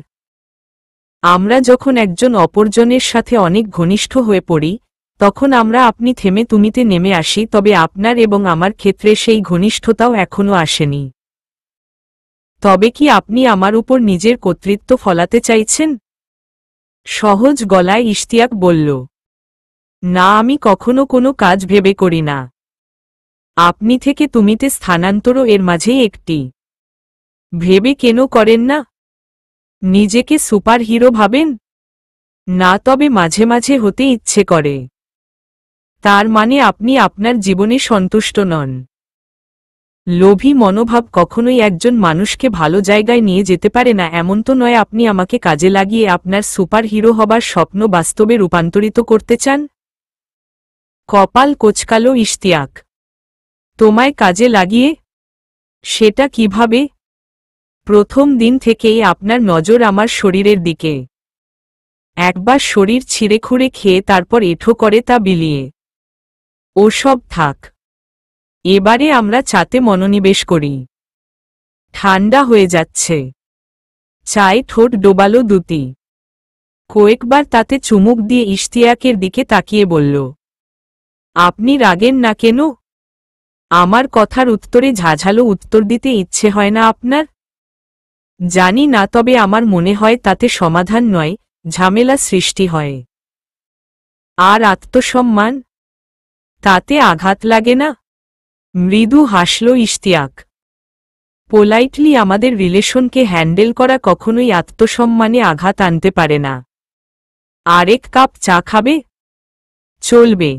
আমরা যখন একজন অপরজনের সাথে অনেক ঘনিষ্ঠ হয়ে পড়ি তখন আমরা আপনি থেমে তুমিতে নেমে আসি, তবে আপনার এবং আমার ক্ষেত্রে সেই ঘনিষ্ঠতাও এখনো আসেনি। তবে কি আপনি আমার উপর নিজের কর্তৃত্ব ফলাতে চাইছেন? সহজ গলায় ইশতিয়াক বলল, না, আমি কখনো কোনো কাজ ভেবে করি না। আপনি থেকে তুমিতে স্থানান্তরও এর মাঝেই একটি। ভেবে কেন করেন না? নিজেকে সুপার হিরো ভাবেন? না, তবে মাঝে মাঝে হতে ইচ্ছে করে। তার মানে আপনি আপনার জীবনে সন্তুষ্ট নন। লোভী মনোভাব কখনোই একজন মানুষকে ভালো জায়গায় নিয়ে যেতে পারে না। এমন তো নয় আপনি আমাকে কাজে লাগিয়ে আপনার সুপার হিরো হবার স্বপ্ন বাস্তবে রূপান্তরিত করতে চান। কপাল কোঁচকাল ইশতিয়াক। তোমায় কাজে লাগিয়ে? সেটা কিভাবে? প্রথম দিন থেকেই আপনার নজর আমার শরীরের দিকে। একবার শরীর ছিঁড়েখুঁড়ে খেয়ে তারপর এঁঠো করে তা বিলিয়ে। ওসব থাক, এবারে আমরা চাতে মনোনিবেশ করি। ঠান্ডা হয়ে যাচ্ছে। চায়ে ঠোঁট ডোবালো দ্যুতি। কয়েকবার তাতে চুমুক দিয়ে ইশতিয়াকের দিকে তাকিয়ে বলল, আপনি রাগেন না কেন? আমার কথার উত্তরে ঝাঝালো উত্তর দিতে ইচ্ছে হয় না আপনার? জানি না, তবে আমার মনে হয় তাতে সমাধান নয়, ঝামেলা সৃষ্টি হয়। আর আত্মসম্মান? তাতে আঘাত লাগে না? মৃদু হাসল ইশতিয়াক। পোলাইটলি আমাদের রিলেশনকে হ্যান্ডেল করা কখনোই আত্মসম্মানে আঘাত আনতে পারে না। আরেক কাপ চা খাবে? চলবে।